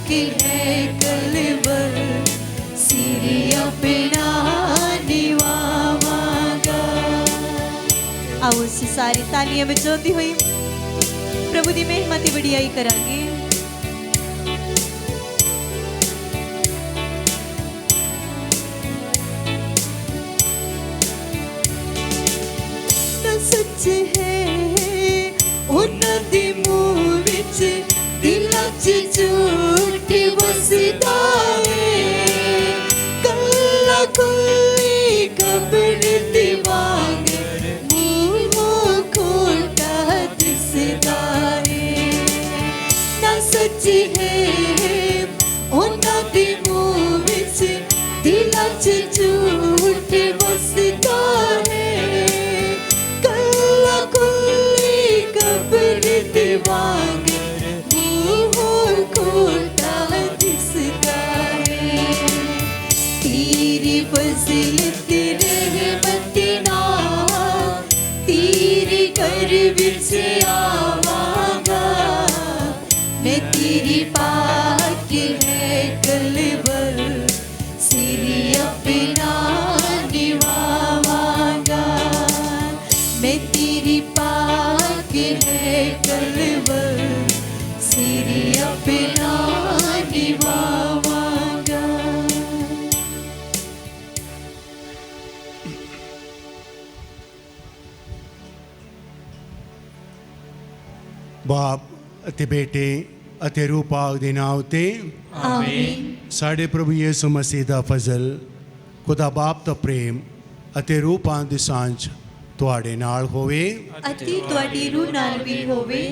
के है कलवर सिरी अपना निवावांगा। आओ उस सारी तालियां बजाती हुई प्रभु दी महिमा दी वडियाई करांगे। सच है उन्हां दे मुंह विच दिलां च झूठ वसदा है। कल्ला कोई कब्र दे वांगर मुंह खोलता दिसदा है। ना सच है उन्हां दे मुंह विच दिलां च झूठ वसदा है। वांगर मुंह खोलता दिसदा है। तेरी फज़ीलत रहमत नाल तेरे घर विच आवांगा। मैं तेरी पाक है कलवर सिरी अपना निवावांगा। मैं तेरी पाक है कलवर सिरी अपना निवावांगा। बाप अते बेटे अते रूह पाक दे नाम ते आमीन। साडे प्रभु यीशु मसीह दा फजल खुदा बाप दा प्रेम अते रूह पाक दी सांझ तुहाडे नाल होवे अति तुहाडी रूह नाल भी होवे।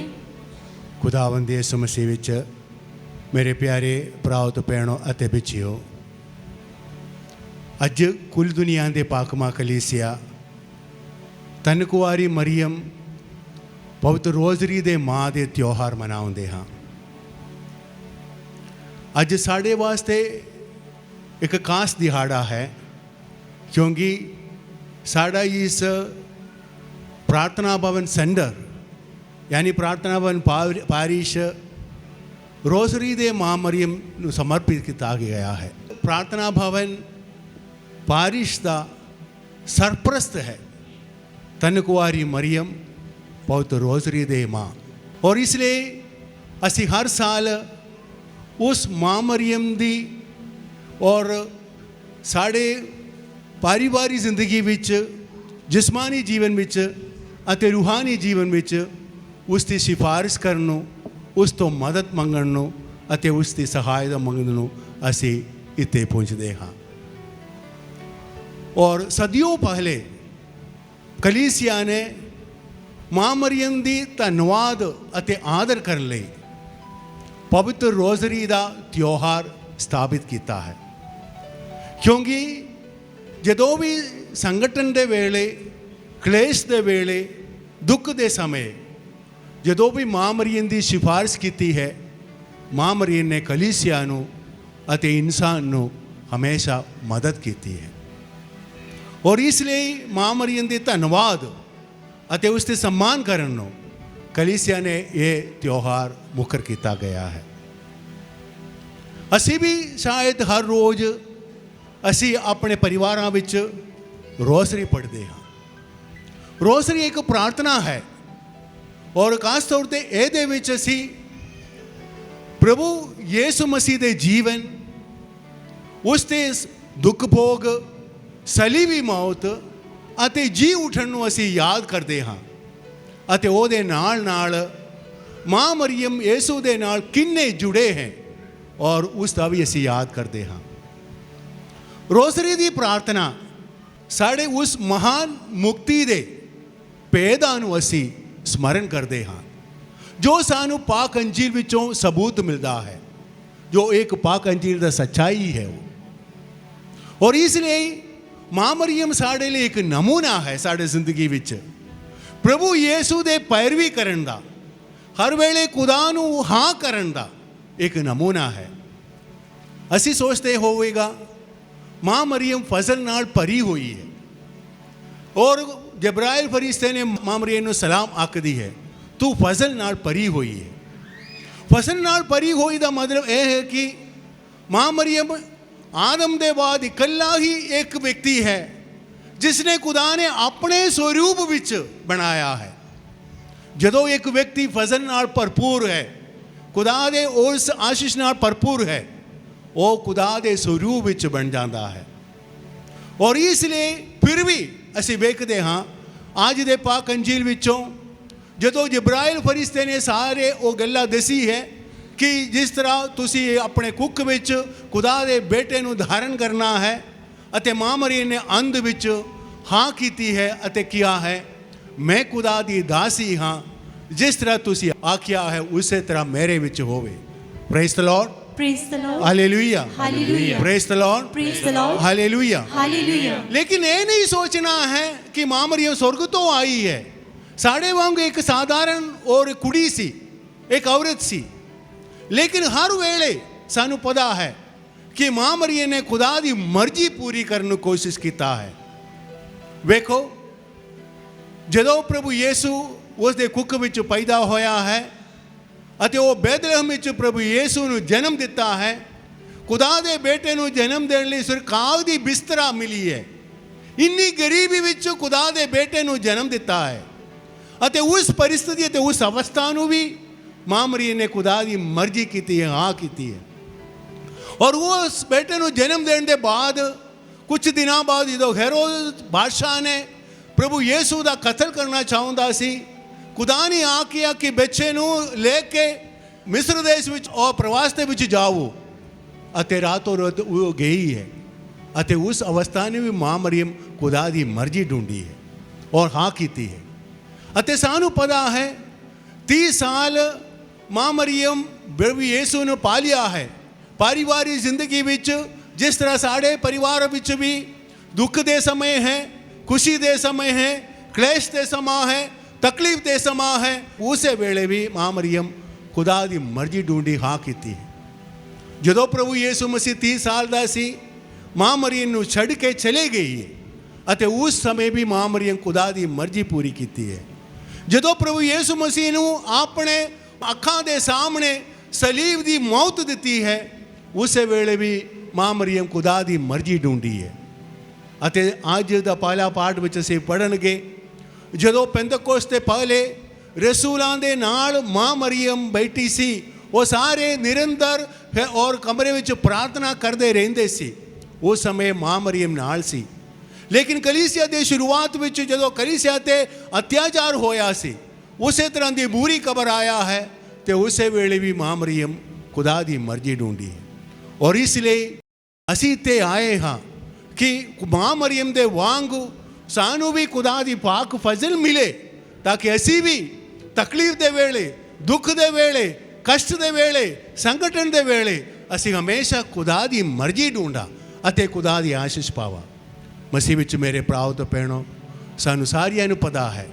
खुदावंद यीशु मसीह विच मेरे प्यारे भराओ ते भैणों अते बच्चियो, अज कुल दुनिया दे पाकमा कलीसिया धन कुआरी मरियम पवित्र रोज़री दे माँ दे त्योहार मनाउंदे हां। अज साढ़े वास्ते एक खास दिहाड़ा है, क्योंकि साड़ा इस प्रार्थना भवन सेंटर यानी प्रार्थना भवन पारिश रोज़री दे माँ मरियम नूं समर्पित किया गया है। प्रार्थना भवन पारिश दा सरप्रस्त है धन कुआरी मरियम पवित्र रोज़री दे माँ, और इसलिए असी हर साल उस माँ मरियम दी और साढ़े पारिवारिक जिंदगी विच जिस्मानी जीवन विच अते रूहानी जीवन विच उसकी सिफारिश करनों, उस तो मदद मंगणों अते उसकी सहायता मंगणों असी इत्थे पहुँचते हाँ। और सदियों पहले कलीसिया ने माँ मरियम दी धन्नवाद अते आदर करने लई पवित्र रोज़री दा त्योहार स्थापित किया है। क्योंकि जदों भी संगठन दे वेले, क्लेश दे वेले, दुख दे समय जदों भी माँ मरियम दी सिफारिश की है, माँ मरियम ने कलीसिया नूं अते इंसान नूं हमेशा मदद की है। और इसलिए माँ मरियम दी धन्नवाद अते उसके सम्मान करन नूं कलीसिया ने ये त्योहार मुकर किया गया है। असी भी शायद हर रोज़ असी अपने परिवारां विच रोज़री पढ़ते हाँ। रोज़री एक प्रार्थना है, और खास तौर पर ये विच असी प्रभु यीशु मसीह के जीवन, उसके दुख भोग, सलीबी मौत अते जी उठन नूं असी याद करते हाँ। अते ओहदे नाल नाल माँ मरियम यीशु दे नाल किन्ने जुड़े हैं और उसका भी असी याद करते हाँ। रोज़री दी प्रार्थना साढ़े उस महान मुक्ति दे भेदां नूं असी स्मरण करते हाँ, जो सानू पाक अंजील विचों सबूत मिलता है, जो एक पाक अंजील दा सच्चाई है वो। और इसलिए माँ मरियम साढ़े लिए एक नमूना है साढ़े जिंदगी विच प्रभु यीशु दे पैरवी करन दा, हर वेले खुदा नूं हाँ करन दा एक नमूना है। असी सोचते होवेगा माँ मरियम फजल नाल भरी हुई है, और जबराइल फरिश्ते ने माँ मरियम नूं सलाम आखदी है, तू फजल नाल भरी हुई है। ਫਸਲ ਨਾਲ ਭਰੀ ਹੋਈ ਦਾ ਮਤਲਬ ਇਹ ਹੈ ਕਿ ਮਾਂ ਮਰੀਮ ਆਦਮ ਦੇ ਬਾਅਦ ਇਕੱਲਾ ਹੀ ਇੱਕ ਵਿਅਕਤੀ ਹੈ ਜਿਸ ਨੇ ਖੁਦਾ ਨੇ ਆਪਣੇ ਸਰੂਪ ਵਿੱਚ ਬਣਾਇਆ ਹੈ। ਜਦੋਂ ਇੱਕ ਵਿਅਕਤੀ ਫਜ਼ਲ ਨਾਲ ਭਰਪੂਰ ਹੈ, ਖੁਦਾ ਦੇ ਉਸ ਆਸ਼ੀਸ਼ ਨਾਲ ਭਰਪੂਰ ਹੈ, ਉਹ ਖੁਦਾ ਦੇ ਸਰੂਪ ਵਿੱਚ ਬਣ ਜਾਂਦਾ ਹੈ। ਔਰ ਇਸ ਲਈ ਫਿਰ ਵੀ ਅਸੀਂ ਵੇਖਦੇ ਹਾਂ ਅੱਜ ਦੇ ਪਾਕ ਅੰਜੀਲ ਵਿੱਚੋਂ ਜਦੋਂ ਜਿਬਰਾਇਲ ਫਰਿਸ਼ਤੇ ਨੇ ਸਾਰੇ ਉਹ ਗੱਲਾਂ ਦੱਸੀ ਹੈ ਕਿ ਜਿਸ ਤਰ੍ਹਾਂ ਤੁਸੀਂ ਆਪਣੇ ਕੁੱਖ ਵਿੱਚ ਖੁਦਾ ਦੇ ਬੇਟੇ ਨੂੰ ਧਾਰਨ ਕਰਨਾ ਹੈ ਅਤੇ ਮਾਂ ਮਰੀਮ ਨੇ ਅੰਧ ਵਿੱਚ ਹਾਂ ਕੀਤੀ ਹੈ ਅਤੇ ਕਿਹਾ ਹੈ ਮੈਂ ਖੁਦਾ ਦੀ ਦਾਸੀ ਹਾਂ, ਜਿਸ ਤਰ੍ਹਾਂ ਤੁਸੀਂ ਆਖਿਆ ਹੈ ਉਸੇ ਤਰ੍ਹਾਂ ਮੇਰੇ ਵਿੱਚ ਹੋਵੇ। Praise the Lord, Praise the Lord. Hallelujah, Hallelujah. Praise the Lord, Praise the Lord. Hallelujah. Hallelujah. ਲੇਕਿਨ ਇਹ ਨਹੀਂ ਸੋਚਣਾ ਹੈ ਕਿ ਮਾਂ ਮਰੀਮ स्वर्ग ਤੋਂ ਆਈ ਹੈ। ਸਾਡੇ ਵਾਂਗ ਇੱਕ ਸਾਧਾਰਨ ਔਰ ਕੁੜੀ ਸੀ, ਇੱਕ ਔਰਤ ਸੀ। ਲੇਕਿਨ ਹਰ ਵੇਲੇ ਸਾਨੂੰ ਪਤਾ ਹੈ ਕਿ ਮਾਂ ਮਰੀਮ ਨੇ ਖੁਦਾ ਦੀ ਮਰਜ਼ੀ ਪੂਰੀ ਕਰਨ ਦੀ ਕੋਸ਼ਿਸ਼ ਕੀਤਾ ਹੈ। ਵੇਖੋ, ਜਦੋਂ ਪ੍ਰਭੂ ਯੀਸ਼ੂ ਉਸ ਦੇ ਕੁੱਖ ਵਿੱਚ ਪੈਦਾ ਹੋਇਆ ਹੈ ਅਤੇ ਉਹ ਬੈਤਲਹਮ ਵਿੱਚ ਪ੍ਰਭੂ ਯੀਸ਼ੂ ਨੂੰ ਜਨਮ ਦਿੱਤਾ ਹੈ, ਖੁਦਾ ਦੇ ਬੇਟੇ ਨੂੰ ਜਨਮ ਦੇਣ ਲਈ ਸਰਕਾਰ ਦੀ ਬਿਸਤਰਾ ਮਿਲੀ ਹੈ। ਇੰਨੀ ਗਰੀਬੀ ਵਿੱਚ ਖੁਦਾ ਦੇ ਬੇਟੇ ਨੂੰ ਜਨਮ ਦਿੱਤਾ ਹੈ ਅਤੇ ਉਸ परिस्थिति ਅਤੇ ਉਸ ਅਵਸਥਾ ਨੂੰ ਵੀ ਮਾਂ ਮਰੀਮ ਨੇ ਖੁਦਾ ਦੀ ਮਰਜ਼ੀ ਕੀਤੀ ਹੈ, ਹਾਂ ਕੀਤੀ ਹੈ। ਔਰ ਉਸ ਬੇਟੇ ਨੂੰ ਜਨਮ ਦੇਣ ਦੇ ਬਾਅਦ ਕੁਝ ਦਿਨਾਂ ਬਾਅਦ ਜਦੋਂ ਹੈਰੋਦ ਬਾਦਸ਼ਾਹ ਨੇ ਪ੍ਰਭੂ ਯੀਸ਼ੂ ਦਾ ਕਤਲ ਕਰਨਾ ਚਾਹੁੰਦਾ ਸੀ, ਖੁਦਾ ਨੇ ਆਖਿਆ ਕਿ ਬੱਚੇ ਨੂੰ ਲੈ ਕੇ ਮਿਸਰ ਦੇਸ਼ ਵਿੱਚ ਉਹ ਪ੍ਰਵਾਸ ਦੇ ਵਿੱਚ ਜਾਓ ਅਤੇ ਰਾਤੋਂ ਰਾਤ ਉਹ ਗਈ ਹੈ ਅਤੇ ਉਸ ਅਵਸਥਾ ਨੇ ਵੀ ਮਾਂ ਮਰੀਮ ਖੁਦਾ ਦੀ ਮਰਜ਼ੀ ਢੂੰਢੀ ਹੈ ਔਰ ਹਾਂ ਕੀਤੀ ਹੈ। ਅਤੇ ਸਾਨੂੰ ਪਤਾ ਹੈ 30 ਸਾਲ ਮਾਂ ਮਰੀਮ ਪ੍ਰਭੂ ਯੀਸ਼ੂ ਨੂੰ ਪਾਲਿਆ ਹੈ। ਪਰਿਵਾਰਿਕ ਜ਼ਿੰਦਗੀ ਵਿੱਚ ਜਿਸ ਤਰ੍ਹਾਂ ਸਾਡੇ ਪਰਿਵਾਰ ਵਿੱਚ ਵੀ ਦੁੱਖ ਦੇ ਸਮੇਂ ਹੈ, ਖੁਸ਼ੀ ਦੇ ਸਮੇਂ ਹੈ, ਕਲੇਸ਼ ਦੇ ਸਮਾਂ ਹੈ, ਤਕਲੀਫ ਦੇ ਸਮਾਂ ਹੈ, ਉਸੇ ਵੇਲੇ ਵੀ ਮਾਂ ਮਰੀਮ ਖੁਦਾ ਦੀ ਮਰਜ਼ੀ ਢੂੰਢੀ, ਹਾਂ ਕੀਤੀ ਹੈ। ਜਦੋਂ ਪ੍ਰਭੂ ਯੀਸ਼ੂ ਮਸੀਹ 30 ਸਾਲ ਦਾ ਸੀ, ਮਾਂ ਮਰੀਮ ਨੂੰ ਛੱਡ ਕੇ ਚਲੇ ਗਈ ਹੈ ਅਤੇ ਉਸ ਸਮੇਂ ਵੀ ਮਾਂ ਮਰੀਮ ਖੁਦਾ ਦੀ ਮਰਜ਼ੀ ਪੂਰੀ ਕੀਤੀ ਹੈ। ਜਦੋਂ ਪ੍ਰਭੂ ਯੀਸ਼ੂ ਮਸੀਹ ਨੂੰ ਆਪਣੇ ਅੱਖਾਂ ਦੇ ਸਾਹਮਣੇ ਸਲੀਬ ਦੀ ਮੌਤ ਦਿੱਤੀ ਹੈ, ਉਸੇ ਵੇਲੇ ਵੀ ਮਾਂ ਮਰੀਮ ਖੁਦਾ ਦੀ ਮਰਜ਼ੀ ਢੂੰਢੀ ਹੈ। ਅਤੇ ਅੱਜ ਦਾ ਪਹਿਲਾ ਪਾਠ ਵਿੱਚ ਅਸੀਂ ਪੜ੍ਹਨਗੇ ਜਦੋਂ ਪੈਂਤੇਕੋਸਤ ਦੇ ਪਹਿਲੇ ਰਸੂਲਾਂ ਦੇ ਨਾਲ ਮਾਂ ਮਰੀਮ ਬੈਠੀ ਸੀ, ਉਹ ਸਾਰੇ ਨਿਰੰਤਰ ਔਰ ਕਮਰੇ ਵਿੱਚ ਪ੍ਰਾਰਥਨਾ ਕਰਦੇ ਰਹਿੰਦੇ ਸੀ। ਉਸ ਸਮੇਂ ਮਾਂ ਮਰੀਮ ਨਾਲ ਸੀ। ਲੇਕਿਨ ਕਲੀਸਿਆ ਦੇ ਸ਼ੁਰੂਆਤ ਵਿੱਚ ਜਦੋਂ ਕਲੀਸਿਆ ਤੇ ਅਤਿਆਚਾਰ ਹੋਇਆ ਸੀ, ਉਸੇ ਤਰ੍ਹਾਂ ਦੀ ਬੁਰੀ ਖਬਰ ਆਇਆ ਹੈ ਤੇ ਉਸੇ ਵੇਲੇ ਵੀ ਮਾਂ ਮਰੀਮ ਖੁਦਾ ਦੀ ਮਰਜ਼ੀ ਢੂੰਢੀ ਹੈ। ਔਰ ਇਸ ਲਈ ਅਸੀਂ ਤੇ ਆਏ ਹਾਂ ਕਿ ਮਾਂ ਮਰੀਮ ਦੇ ਵਾਂਗੂ ਸਾਨੂੰ ਵੀ ਖੁਦਾ ਦੀ ਪਾਕ ਫਜ਼ਲ ਮਿਲੇ ਤਾਂ ਕਿ ਅਸੀਂ ਵੀ ਤਕਲੀਫ ਦੇ ਵੇਲੇ, ਦੁੱਖ ਦੇ ਵੇਲੇ, ਕਸ਼ਟ ਦੇ ਵੇਲੇ, ਸੰਕਟਨ ਦੇ ਵੇਲੇ ਅਸੀਂ ਹਮੇਸ਼ਾ ਖੁਦਾ ਦੀ ਮਰਜ਼ੀ ਢੂੰਢਾਂ ਅਤੇ ਖੁਦਾ ਦੀ ਆਸ਼ੀਸ਼ ਪਾਵਾਂ। ਮਸੀਹ ਵਿੱਚ ਮੇਰੇ ਭਰਾਓ ਤੇ ਭੈਣੋ, ਸਾਨੂੰ ਸਾਰਿਆਂ ਨੂੰ ਪਤਾ ਹੈ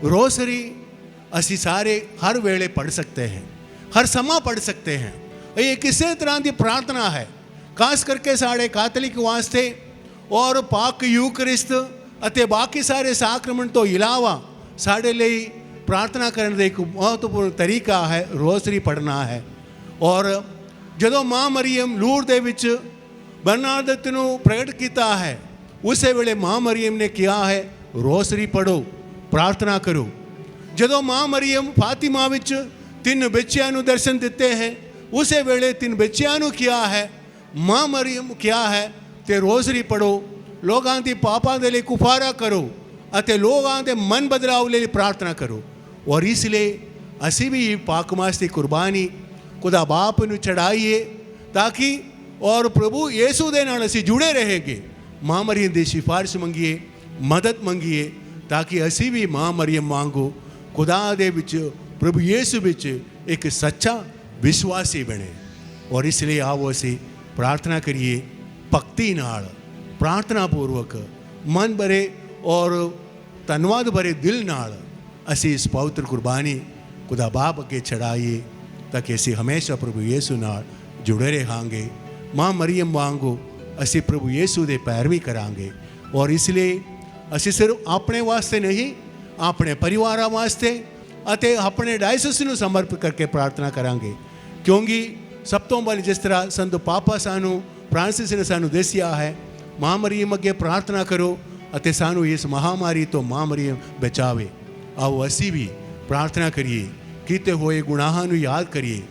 ਰੋਜ਼ਰੀ ਅਸੀਂ ਸਾਰੇ ਹਰ ਵੇਲੇ ਪੜ੍ਹ ਸਕਦੇ ਹਾਂ, ਹਰ ਸਮਾਂ ਪੜ੍ਹ ਸਕਦੇ ਹਾਂ। ਇਹ ਕਿਸੇ ਤਰ੍ਹਾਂ ਦੀ ਪ੍ਰਾਰਥਨਾ ਹੈ, ਖਾਸ ਕਰਕੇ ਸਾਡੇ ਕਾਤਲਿਕ ਵਾਸਤੇ। ਔਰ ਪਾਕ ਯੂਕਰਿਸਤ ਅਤੇ ਬਾਕੀ ਸਾਰੇ ਸਾਕਰਮੈਂਟ ਤੋਂ ਇਲਾਵਾ ਸਾਡੇ ਲਈ ਪ੍ਰਾਰਥਨਾ ਕਰਨ ਦਾ ਇੱਕ ਮਹੱਤਵਪੂਰਨ ਤਰੀਕਾ ਹੈ ਰੋਜ਼ਰੀ ਪੜ੍ਹਨਾ ਹੈ। ਔਰ ਜਦੋਂ ਮਾਂ ਮਰੀਮ ਲੂਰ ਦੇ ਵਿੱਚ ਬਰਨਾਰਦਤ ਨੂੰ ਪ੍ਰਗਟ ਕੀਤਾ ਹੈ, ਉਸੇ ਵੇਲੇ ਮਾਂ ਮਰੀਮ ਨੇ ਕਿਹਾ ਹੈ ਰੋਜ਼ਰੀ ਪੜ੍ਹੋ, ਪ੍ਰਾਰਥਨਾ ਕਰੋ। ਜਦੋਂ ਮਾਂ ਮਰੀਮ ਫਾਤਿਮਾ ਵਿੱਚ 3 ਬੱਚਿਆਂ ਨੂੰ ਦਰਸ਼ਨ ਦਿੱਤੇ ਹੈ, ਉਸੇ ਵੇਲੇ 3 ਬੱਚਿਆਂ ਨੂੰ ਕਿਹਾ ਹੈ ਮਾਂ ਮਰੀਮ ਕਿਹਾ ਹੈ ਤੇ ਰੋਜ਼ਰੀ ਪੜ੍ਹੋ, ਲੋਕਾਂ ਦੀ ਪਾਪਾਂ ਦੇ ਲਈ ਕੁਫਾਰਾ ਕਰੋ ਅਤੇ ਲੋਕਾਂ ਦੇ ਮਨ ਬਦਲਾਵ ਲਈ ਪ੍ਰਾਰਥਨਾ ਕਰੋ। ਔਰ ਇਸ ਲਈ ਅਸੀਂ ਵੀ ਪਾਕਮਾਸ ਦੀ ਕੁਰਬਾਨੀ ਖੁਦਾ ਬਾਪ ਨੂੰ ਚੜਾਈਏ ਤਾਂ ਕਿ ਔਰ ਪ੍ਰਭੂ ਯੀਸ਼ੂ ਦੇ ਨਾਲ ਅਸੀਂ ਜੁੜੇ रहेंगे। ਮਾਂ ਮਰੀਮ ਦੀ ਸਿਫਾਰਿਸ਼ ਮੰਗੀਏ, ਮਦਦ ਮੰਗੀਏ ਤਾਂ ਕਿ ਅਸੀਂ ਵੀ ਮਾਂ ਮਰੀਮ ਵਾਂਗੂ ਖੁਦਾ ਦੇ ਵਿੱਚ, ਪ੍ਰਭੂ ਯੀਸ਼ੂ ਵਿੱਚ ਇੱਕ ਸੱਚਾ ਵਿਸ਼ਵਾਸੀ ਬਣੇ। ਔਰ ਇਸ ਲਈ ਆਓ ਅਸੀਂ ਪ੍ਰਾਰਥਨਾ ਕਰੀਏ ਭਗਤੀ ਨਾਲ, ਪ੍ਰਾਰਥਨਾ ਪੂਰਵਕ, ਮਨ ਭਰੇ ਔਰ ਧੰਨਵਾਦ ਭਰੇ ਦਿਲ ਨਾਲ ਅਸੀਂ ਇਸ ਪਵਿੱਤਰ ਕੁਰਬਾਨੀ ਖੁਦਾ ਬਾਪ ਅੱਗੇ ਚੜਾਈਏ ਤਾਂ ਕਿ ਅਸੀਂ ਹਮੇਸ਼ਾ ਪ੍ਰਭੂ ਯੀਸ਼ੂ ਨਾਲ ਜੁੜੇ ਰਹਾਂਗੇ। ਮਾਂ ਮਰੀਮ ਵਾਂਗੂ ਅਸੀਂ ਪ੍ਰਭੂ ਯੀਸ਼ੂ ਦੇ ਪੈਰਵੀ ਕਰਾਂਗੇ। ਔਰ ਇਸ ਲਈ ਅਸੀਂ ਸਿਰਫ ਆਪਣੇ ਵਾਸਤੇ ਨਹੀਂ, ਆਪਣੇ ਪਰਿਵਾਰਾਂ ਵਾਸਤੇ ਅਤੇ ਆਪਣੇ ਡਾਇਸਿਸ ਨੂੰ ਸਮਰਪਿਤ ਕਰਕੇ ਪ੍ਰਾਰਥਨਾ ਕਰਾਂਗੇ क्योंकि सब तो पहले जिस तरह संत पापा सानू फ्रांसिस ने सानू दसिया है, मां मरियम अगे प्रार्थना करो अते सानू इस महामारी तो मां मरियम बचावे। आओ असी भी प्रार्थना करिए, कीते हुए गुनाहां नू याद करिए।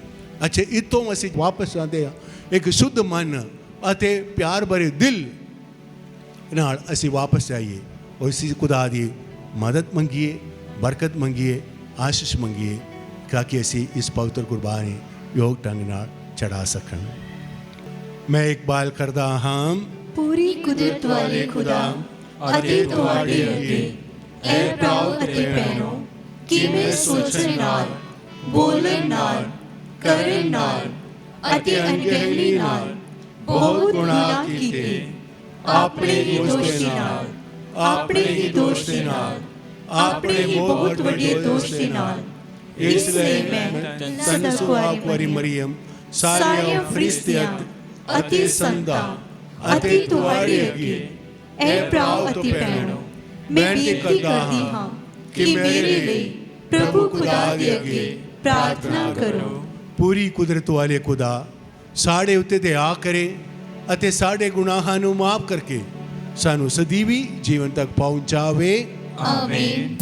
अच्छे इतों असी वापस आते एक शुद्ध मन अते प्यार भरे दिल नाल असी वापस जाइए और इसी खुदा दी मदद मंगिए, बरकत मंगिए, आशीष मंगिए, ताकि असी इस पवित्र कुर्बानी योग ढंग नाल चढ़ा सकन। मैं इकबाल करदा हाँ, पूरी कुदरत वाले खुदा अति तुहाडे अगे ऐ भराओ अति भैणो, किवें सोचण नाल, बोलण नाल, करन नाल अति अनगहली नाल बहुत गुनाह कीते, अपने ही दोष दे नाल, अपने ही दोष दे नाल, अपने ही बहुत वड्डे दोष दे नाल। इसलिए मैं सदा कुआरी मरियम सारियां फरिश्तियां अति संतां अति तुहाडे अगे ऐ भराओ अति भैणो, मैं बेनती करदी हां कि मेरे लिए प्रभु खुदा दे अगे प्रार्थना करो। पूरी कुदरत वाले खुदा साढ़े उत्ते दया करे अते साढ़े गुनाहां नू माफ करके सानू सदीवी जीवन तक पहुंचावे। आमीन।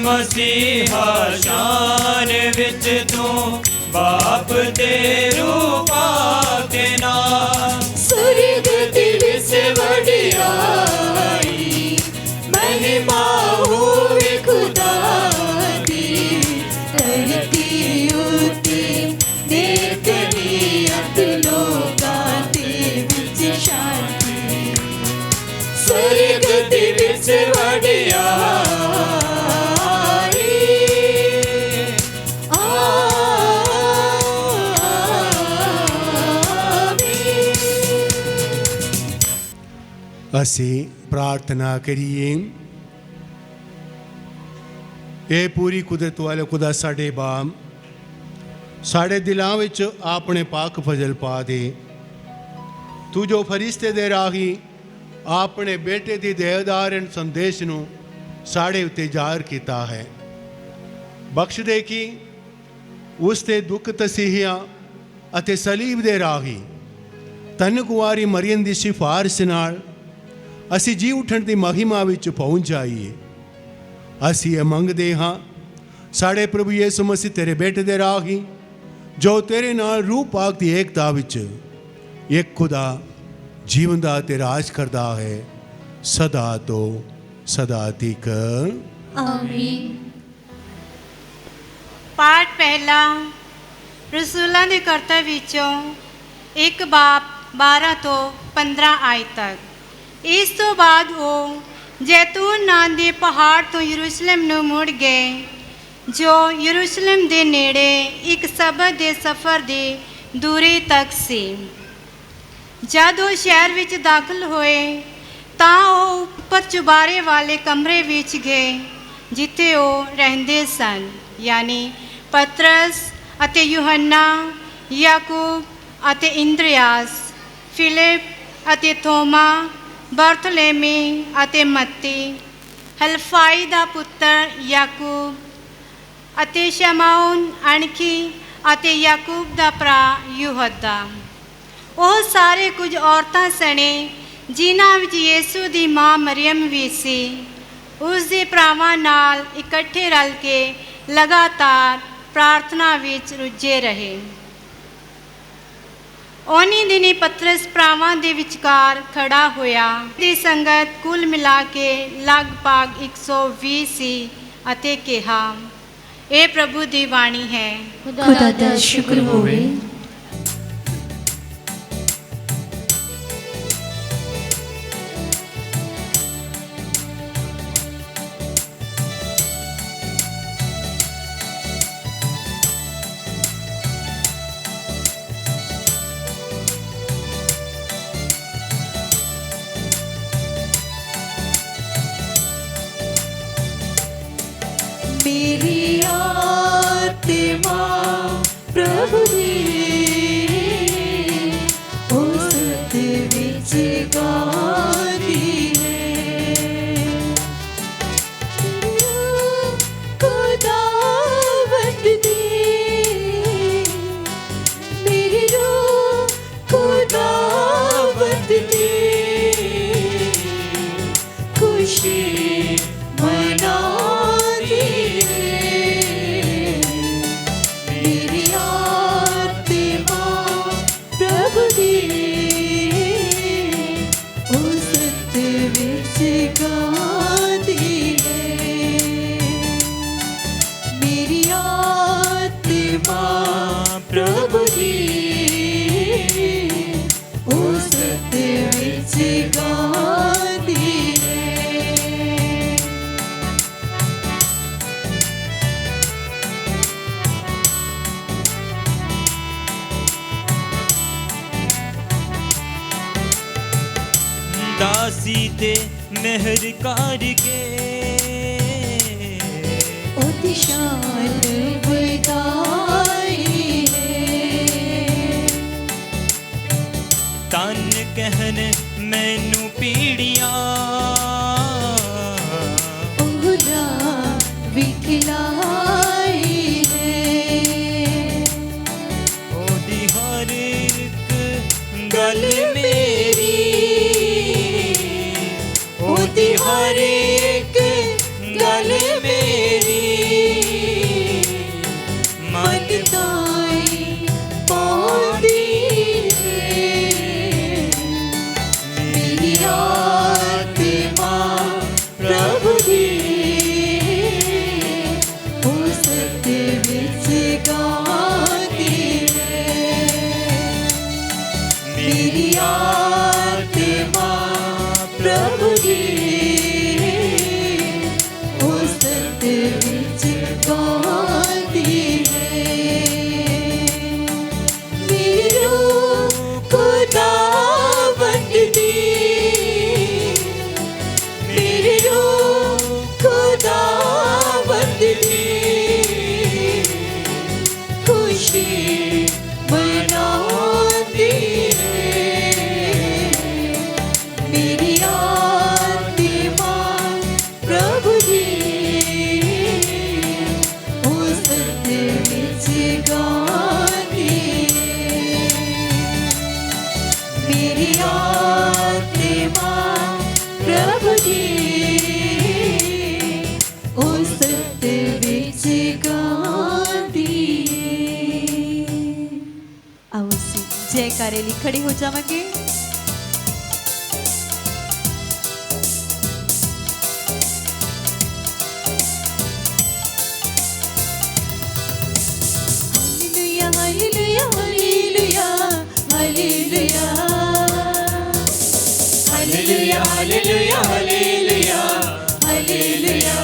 मसीहा शान विच तू बाप दे रूपा के नाम स्वर्ग दे विच वडियाई महिमा होवे खुदा दी धरती उते देखनी अत लोकां दे विच शांति स्वर्ग दे विच वडियाई ਅਸੀਂ प्रार्थना करिए। ये पूरी कुदरत वाले खुदा साढ़े बाम साढ़े दिलों विच अपने पाक फजल पा दे। तू जो फरिश्ते दे राही अपने बेटे दी देवदारन संदेश नू साढ़े उत्ते ज़ाहिर कीता है, बख्श दे कि उस ते दुख तसीहियां अते सलीब दे राही धन कुंवारी मरियम दी सिफारिश नाल असी जी उठण दी महिमा विच पहुंच जाइए। असी ये मंगदे हाँ साढ़े प्रभु यीशु मसीह तेरे बेटे दे राही जो तेरे नाल रूह पाक दी एकता विच एक खुदा जीवंदा ते राज करदा है सदा तो सदा तक आमीन। पाठ पहला रसूलों के करतब विचों 1 बाब 12 तो 15 आयत तक। इस तो बाद वो जैतून नाम के पहाड़ तो यरूशलेम नूं मुड़ गए जो यरूशलेम के नेड़े एक सबत के सफ़र की दूरी तक सी। जब वो शहर विच दाखिल होए तां वो उपर चुबारे वाले कमरे विच गए जिथे वो रहंदे सन, यानी पतरस अते यूहन्ना, याकूब अते इंद्रियास, फिलिप अते थोमा, बरतुलेमी अते मत्ती, हलफाई दा पुत्र याकूब अते शमाउन अणखी अते याकूब दा भरा यूहद्दा। ਉਹ सारे कुछ औरतां सने जिन्हां विच यीशु दी मां मरियम भी सी, उस दे भरावां नाल इकट्ठे रल के लगातार प्रार्थना विच रुझे रहे। ओनी दिनी पतरस भरावां दे विचकार खड़ा होया। दी संगत कुल मिला के लगभग 120 सी अते कहा, ए प्रभु दी वाणी है। खुदा दा शुक्र होवे। मेरी आत्मा प्रभु दी उस विच गाती है। खुदावंद दी मेरी रूह खुदावंद दी खुशी मना प्रभु दी उस विच गाती है। दासी ते मेहर करके ओती शान बधाई तन कहन मैनू पीड़ियां उहदा विखलाई है। ओदी हर एक गल मेरी ओदी हर एक गल मेरी जयकारे लिए खड़े हो जावांगे। Hallelujah hallelujah hallelujah hallelujah hallelujah hallelujah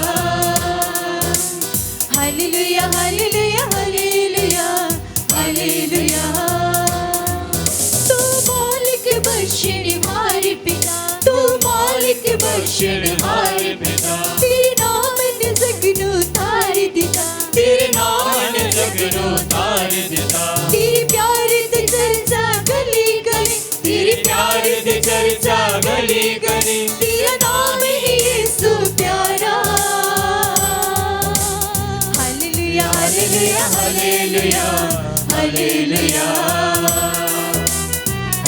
hallelujah hallelujah hallelujah hallelujah तू मालिक बख्शणहार पिता, तू मालिक बख्शणहार पिता, तेरे नाम ने जगनू तार दिता, तेरे नाम ने जगनू तार दिता, तेरे प्यार ते चर्चा गली गली, तेरे प्यार दे चर्चा गली गली, तेरा नाम है यीशु प्यारा। Hallelujah hallelujah hallelujah hallelujah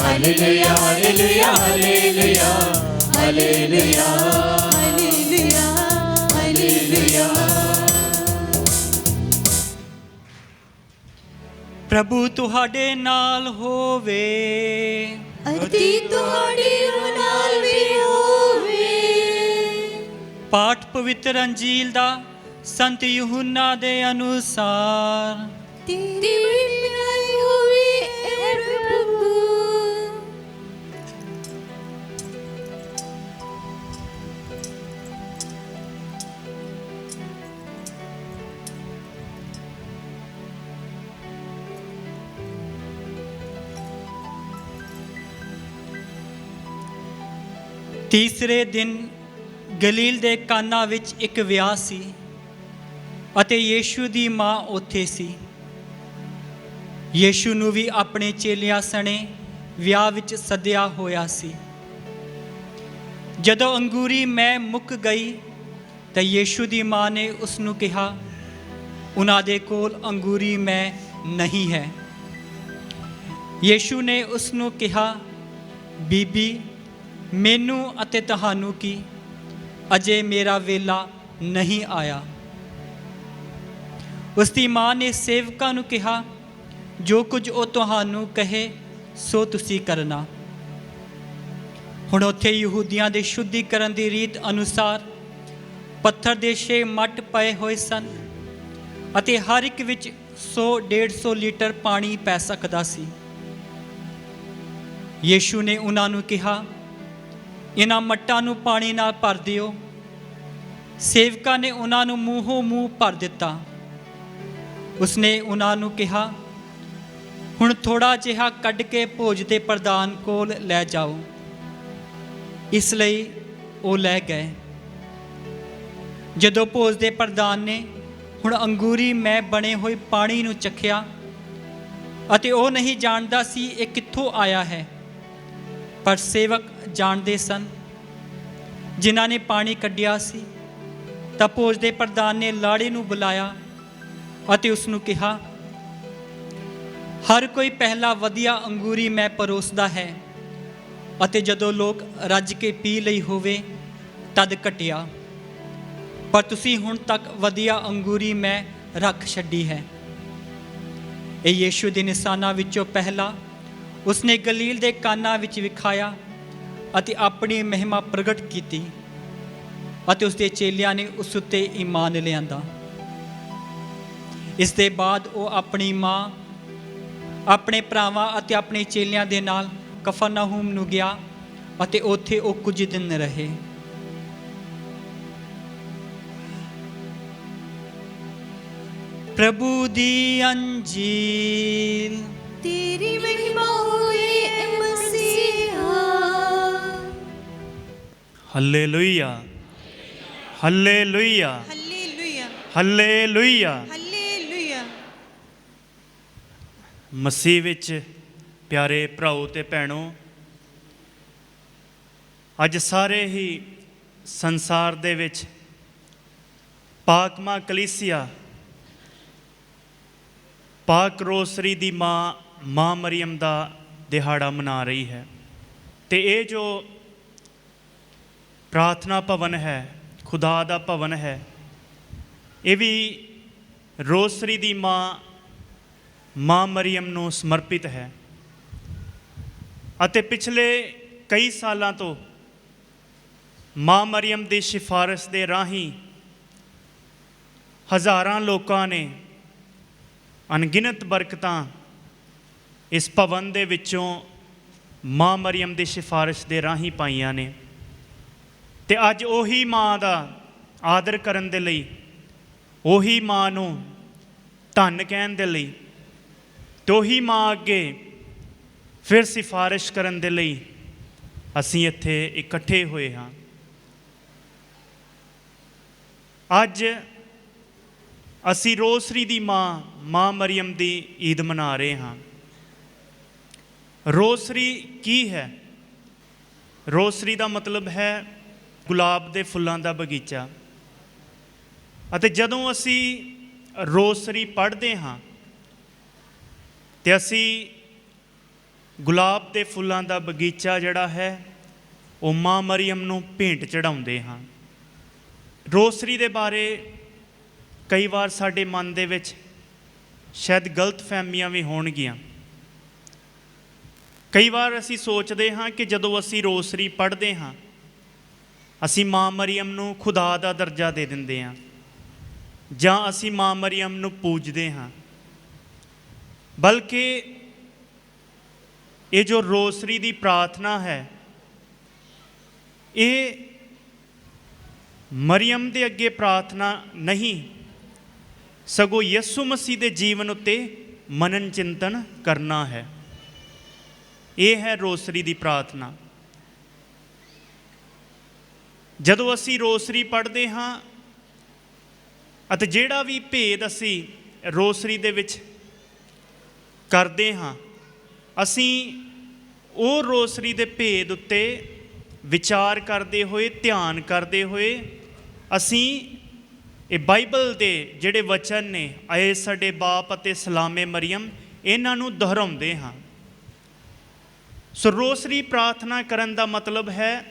hallelujah hallelujah hallelujah hallelujah hallelujah hallelujah. प्रभु तुहाडे नाल होवे, अति तुहाडे नाल भी होवे। पाठ पवित्र अंजील दा संत यूहन्ना दे अनुसार। तेरी बड़ाई होवे ऐ प्रभु। ਤੀਸਰੇ ਦਿਨ ਗਲੀਲ ਦੇ ਕਾਨਾ ਵਿੱਚ ਇੱਕ ਵਿਆਹ ਸੀ ਅਤੇ ਯੀਸ਼ੂ ਦੀ ਮਾਂ ਉੱਥੇ ਸੀ। ਯੀਸ਼ੂ ਨੂੰ ਵੀ ਆਪਣੇ ਚੇਲਿਆਂ ਸਣੇ ਵਿਆਹ ਵਿੱਚ ਸੱਦਿਆ ਹੋਇਆ ਸੀ। ਜਦੋਂ ਅੰਗੂਰੀ ਮੈਂ ਮੁੱਕ ਗਈ ਤਾਂ ਯੀਸ਼ੂ ਦੀ ਮਾਂ ਨੇ ਉਸ ਨੂੰ ਕਿਹਾ, ਉਹਨਾਂ ਦੇ ਕੋਲ ਅੰਗੂਰੀ ਮੈਂ ਨਹੀਂ ਹੈ। ਯੀਸ਼ੂ ਨੇ ਉਸ ਨੂੰ ਕਿਹਾ, ਬੀਬੀ, ਮੈਨੂੰ ਅਤੇ ਤੁਹਾਨੂੰ ਕੀ, ਅਜੇ ਮੇਰਾ ਵੇਲਾ ਨਹੀਂ ਆਇਆ। ਉਸ ਦੀ ਮਾਂ ਨੇ ਸੇਵਕਾਂ ਨੂੰ ਕਿਹਾ, ਜੋ ਕੁਝ ਉਹ ਤੁਹਾਨੂੰ ਕਹੇ ਸੋ ਤੁਸੀਂ ਕਰਨਾ। ਹੁਣ ਉੱਥੇ ਯਹੂਦੀਆਂ ਦੇ ਸ਼ੁੱਧੀਕਰਨ ਦੀ ਰੀਤ ਅਨੁਸਾਰ ਪੱਥਰ ਦੇ 6 ਮੱਟ ਪਏ ਹੋਏ ਸਨ ਅਤੇ ਹਰ ਇੱਕ ਵਿੱਚ 100-150 ਲੀਟਰ ਪਾਣੀ ਪੈ ਸਕਦਾ ਸੀ। ਯੀਸ਼ੂ ਨੇ ਉਹਨਾਂ ਨੂੰ ਕਿਹਾ, ਇਹਨਾਂ ਮੱਟਾਂ ਨੂੰ ਪਾਣੀ ਨਾਲ ਭਰ ਦਿਓ। ਸੇਵਕਾਂ ਨੇ ਉਹਨਾਂ ਨੂੰ ਮੂੰਹੋਂ ਮੂੰਹ ਭਰ ਦਿੱਤਾ। ਉਸਨੇ ਉਹਨਾਂ ਨੂੰ ਕਿਹਾ, ਹੁਣ ਥੋੜ੍ਹਾ ਜਿਹਾ ਕੱਢ ਕੇ ਭੋਜ ਦੇ ਪ੍ਰਧਾਨ ਕੋਲ ਲੈ ਜਾਓ। ਇਸ ਲਈ ਉਹ ਲੈ ਗਏ। ਜਦੋਂ ਭੋਜ ਦੇ ਪ੍ਰਧਾਨ ਨੇ ਹੁਣ ਅੰਗੂਰੀ ਮੈਂ ਬਣੇ ਹੋਏ ਪਾਣੀ ਨੂੰ ਚੱਖਿਆ ਅਤੇ ਉਹ ਨਹੀਂ ਜਾਣਦਾ ਸੀ ਇਹ ਕਿੱਥੋਂ ਆਇਆ ਹੈ, ਪਰ ਸੇਵਕ ਜਾਣਦੇ ਸਨ ਜਿਨ੍ਹਾਂ ਨੇ ਪਾਣੀ ਕੱਢਿਆ ਸੀ, ਤਾਂ ਭੋਜ ਦੇ ਪ੍ਰਧਾਨ ਨੇ ਲਾੜੇ ਨੂੰ ਬੁਲਾਇਆ ਅਤੇ ਉਸ ਨੂੰ ਕਿਹਾ, ਹਰ ਕੋਈ ਪਹਿਲਾਂ ਵਧੀਆ ਅੰਗੂਰੀ ਮੈਂ ਪਰੋਸਦਾ ਹੈ ਅਤੇ ਜਦੋਂ ਲੋਕ ਰੱਜ ਕੇ ਪੀ ਲਈ ਹੋਵੇ ਤਦ ਘਟਿਆ, ਪਰ ਤੁਸੀਂ ਹੁਣ ਤੱਕ ਵਧੀਆ ਅੰਗੂਰੀ ਮੈਂ ਰੱਖ ਛੱਡੀ ਹੈ। ਇਹ ਯੀਸ਼ੂ ਦੇ ਨਿਸ਼ਾਨਾਂ ਵਿੱਚੋਂ ਪਹਿਲਾ ਉਸਨੇ ਗਲੀਲ ਦੇ ਕਾਨਾ ਵਿੱਚ ਵਿਖਾਇਆ ਅਤੇ ਆਪਣੀ ਮਹਿਮਾ ਪ੍ਰਗਟ ਕੀਤੀ ਅਤੇ ਉਸਦੇ ਚੇਲਿਆਂ ਨੇ ਉਸ ਉੱਤੇ ਈਮਾਨ ਲਿਆਂਦਾ। ਇਸ ਦੇ ਬਾਅਦ ਉਹ ਆਪਣੀ ਮਾਂ, ਆਪਣੇ ਭਰਾਵਾਂ ਅਤੇ ਆਪਣੇ ਚੇਲਿਆਂ ਦੇ ਨਾਲ ਕਫਰਨਹੂਮ ਨੂੰ ਗਿਆ ਅਤੇ ਉੱਥੇ ਉਹ ਕੁਝ ਦਿਨ ਰਹੇ। प्रभु दी अंजील। तेरी महिमा होए ए मसीहा। Hallelujah hallelujah hallelujah hallelujah. Hallelujah. मसीह विच प्यारे भराओ ते भैणों, अज सारे ही संसार दे विच पाकमा कलीसिया पाक रोसरी दी माँ मरियम दा दिहाड़ा मना रही है। तो ये जो प्रार्थना भवन है, खुदा दा भवन है, ये भी रोसरी दी माँ मरियम नू समर्पित है। ਅਤੇ ਪਿਛਲੇ ਕਈ ਸਾਲਾਂ ਤੋਂ ਮਾਂ ਮਰੀਅਮ ਦੀ ਸਿਫਾਰਿਸ਼ ਦੇ ਰਾਹੀਂ ਹਜ਼ਾਰਾਂ ਲੋਕਾਂ ਨੇ ਅਣਗਿਣਤ ਬਰਕਤਾਂ ਇਸ ਭਵਨ ਦੇ ਵਿੱਚੋਂ ਮਾਂ ਮਰੀਅਮ ਦੀ ਸਿਫਾਰਿਸ਼ ਦੇ ਰਾਹੀਂ ਪਾਈਆਂ ਨੇ। ਅਤੇ ਅੱਜ ਉਹੀ ਮਾਂ ਦਾ ਆਦਰ ਕਰਨ ਦੇ ਲਈ, ਉਹੀ ਮਾਂ ਨੂੰ ਧੰਨ ਕਹਿਣ ਦੇ ਲਈ, ਅਤੇ ਉਹੀ ਮਾਂ ਅੱਗੇ ਫਿਰ ਸਿਫਾਰਿਸ਼ ਕਰਨ ਦੇ ਲਈ ਅਸੀਂ ਇੱਥੇ ਇਕੱਠੇ ਹੋਏ ਹਾਂ। ਅੱਜ ਅਸੀਂ ਰੋਸਰੀ ਦੀ ਮਾਂ ਮਰੀਅਮ ਦੀ ਈਦ ਮਨਾ ਰਹੇ ਹਾਂ। ਰੋਸਰੀ ਕੀ ਹੈ? ਰੋਸਰੀ ਦਾ ਮਤਲਬ ਹੈ ਗੁਲਾਬ ਦੇ ਫੁੱਲਾਂ ਦਾ ਬਗੀਚਾ। ਅਤੇ ਜਦੋਂ ਅਸੀਂ ਰੋਸਰੀ ਪੜ੍ਹਦੇ ਹਾਂ ਤੇ ਅਸੀਂ ਗੁਲਾਬ ਦੇ ਫੁੱਲਾਂ ਦਾ ਬਗੀਚਾ ਜਿਹੜਾ ਹੈ ਉਹ ਮਾਂ ਮਰੀਅਮ ਨੂੰ ਭੇਂਟ ਚੜ੍ਹਾਉਂਦੇ ਹਾਂ। ਰੋਸਰੀ ਦੇ ਬਾਰੇ ਕਈ ਵਾਰ ਸਾਡੇ ਮਨ ਦੇ ਵਿੱਚ ਸ਼ਾਇਦ ਗਲਤ ਫਹਿਮੀਆਂ ਵੀ ਹੋਣਗੀਆਂ। ਕਈ ਵਾਰ ਅਸੀਂ ਸੋਚਦੇ ਹਾਂ ਕਿ ਜਦੋਂ ਅਸੀਂ ਰੋਸਰੀ ਪੜ੍ਹਦੇ ਹਾਂ ਅਸੀਂ ਮਾਂ ਮਰੀਅਮ ਨੂੰ ਖੁਦਾ ਦਾ ਦਰਜਾ ਦੇ ਦਿੰਦੇ ਹਾਂ, ਜਾਂ ਅਸੀਂ ਮਾਂ ਮਰੀਅਮ ਨੂੰ ਪੂਜਦੇ ਹਾਂ। ਬਲਕਿ ਇਹ ਜੋ ਰੋਸਰੀ ਦੀ ਪ੍ਰਾਰਥਨਾ ਹੈ ਇਹ ਮਰੀਅਮ ਦੇ ਅੱਗੇ ਪ੍ਰਾਰਥਨਾ ਨਹੀਂ, ਸਗੋਂ ਯਿਸੂ ਮਸੀਹ ਦੇ ਜੀਵਨ ਉੱਤੇ ਮਨਨ ਚਿੰਤਨ ਕਰਨਾ ਹੈ। ਇਹ ਹੈ ਰੋਸਰੀ ਦੀ ਪ੍ਰਾਰਥਨਾ। ਜਦੋਂ ਅਸੀਂ ਰੋਸਰੀ ਪੜ੍ਹਦੇ ਹਾਂ ਅਤੇ ਜਿਹੜਾ ਵੀ ਭੇਦ ਅਸੀਂ ਰੋਸਰੀ ਦੇ ਵਿੱਚ ਕਰਦੇ ਹਾਂ, ਅਸੀਂ ਉਹ ਰੋਸਰੀ ਦੇ ਭੇਦ ਉੱਤੇ ਵਿਚਾਰ ਕਰਦੇ ਹੋਏ, ਧਿਆਨ ਕਰਦੇ ਹੋਏ ਅਸੀਂ ਇਹ ਬਾਈਬਲ ਦੇ ਜਿਹੜੇ ਵਚਨ ਨੇ, ਆਏ ਸਾਡੇ ਬਾਪ ਅਤੇ ਸਲਾਮੇ ਮਰੀਅਮ, ਇਹਨਾਂ ਨੂੰ ਦੁਹਰਾਉਂਦੇ ਹਾਂ। ਸੋ ਰੋਸਰੀ ਪ੍ਰਾਰਥਨਾ ਕਰਨ ਦਾ ਮਤਲਬ ਹੈ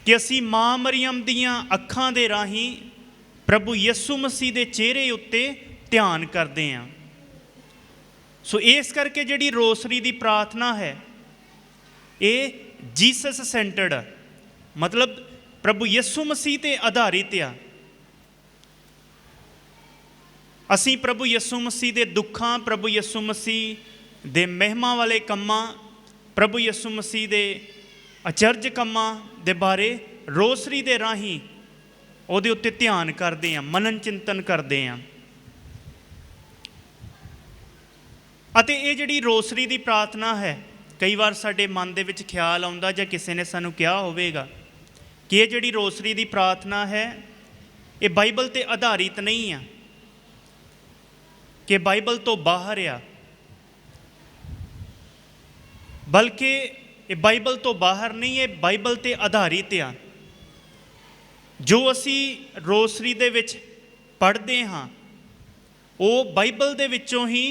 ਕਿ ਅਸੀਂ ਮਾਂ ਮਰੀਅਮ ਦੀਆਂ ਅੱਖਾਂ ਦੇ ਰਾਹੀਂ ਪ੍ਰਭੂ ਯਿਸੂ ਮਸੀਹ ਦੇ ਚਿਹਰੇ ਉੱਤੇ ਧਿਆਨ ਕਰਦੇ ਹਾਂ। ਸੋ ਇਸ ਕਰਕੇ ਜਿਹੜੀ ਰੋਸਰੀ ਦੀ ਪ੍ਰਾਰਥਨਾ ਹੈ ਇਹ ਜੀਸਸ ਸੈਂਟਰਡ, ਮਤਲਬ ਪ੍ਰਭੂ ਯਿਸੂ ਮਸੀਹ 'ਤੇ ਆਧਾਰਿਤ ਆ। ਅਸੀਂ ਪ੍ਰਭੂ ਯਿਸੂ ਮਸੀਹ ਦੇ ਦੁੱਖਾਂ, ਪ੍ਰਭੂ ਯਿਸੂ ਮਸੀਹ ਦੇ ਮਹਿਮਾ ਵਾਲੇ ਕੰਮਾਂ, ਪ੍ਰਭੂ ਯਿਸੂ ਮਸੀਹ ਦੇ ਅਚਰਜ ਕੰਮਾਂ ਦੇ ਬਾਰੇ ਰੋਸਰੀ ਦੇ ਰਾਹੀਂ ਉਹਦੇ ਉੱਤੇ ਧਿਆਨ ਕਰਦੇ ਹਾਂ, ਮਨਨ ਚਿੰਤਨ ਕਰਦੇ ਹਾਂ। ਅਤੇ ਇਹ ਜਿਹੜੀ ਰੋਸਰੀ ਦੀ ਪ੍ਰਾਰਥਨਾ ਹੈ, ਕਈ ਵਾਰ ਸਾਡੇ ਮਨ ਦੇ ਵਿੱਚ ਖਿਆਲ ਆਉਂਦਾ ਜਾਂ ਕਿਸੇ ਨੇ ਸਾਨੂੰ ਕਿਹਾ ਹੋਵੇਗਾ ਕਿ ਇਹ ਜਿਹੜੀ ਰੋਸਰੀ ਦੀ ਪ੍ਰਾਰਥਨਾ ਹੈ ਇਹ ਬਾਈਬਲ 'ਤੇ ਆਧਾਰਿਤ ਨਹੀਂ ਆ, ਕਿ ਬਾਈਬਲ ਤੋਂ ਬਾਹਰ ਆ। ਬਲਕਿ ਇਹ ਬਾਈਬਲ ਤੋਂ ਬਾਹਰ ਨਹੀਂ, ਇਹ ਬਾਈਬਲ 'ਤੇ ਆਧਾਰਿਤ ਆ। ਜੋ ਅਸੀਂ ਰੋਸਰੀ ਦੇ ਵਿੱਚ ਪੜ੍ਹਦੇ ਹਾਂ ਉਹ ਬਾਈਬਲ ਦੇ ਵਿੱਚੋਂ ਹੀ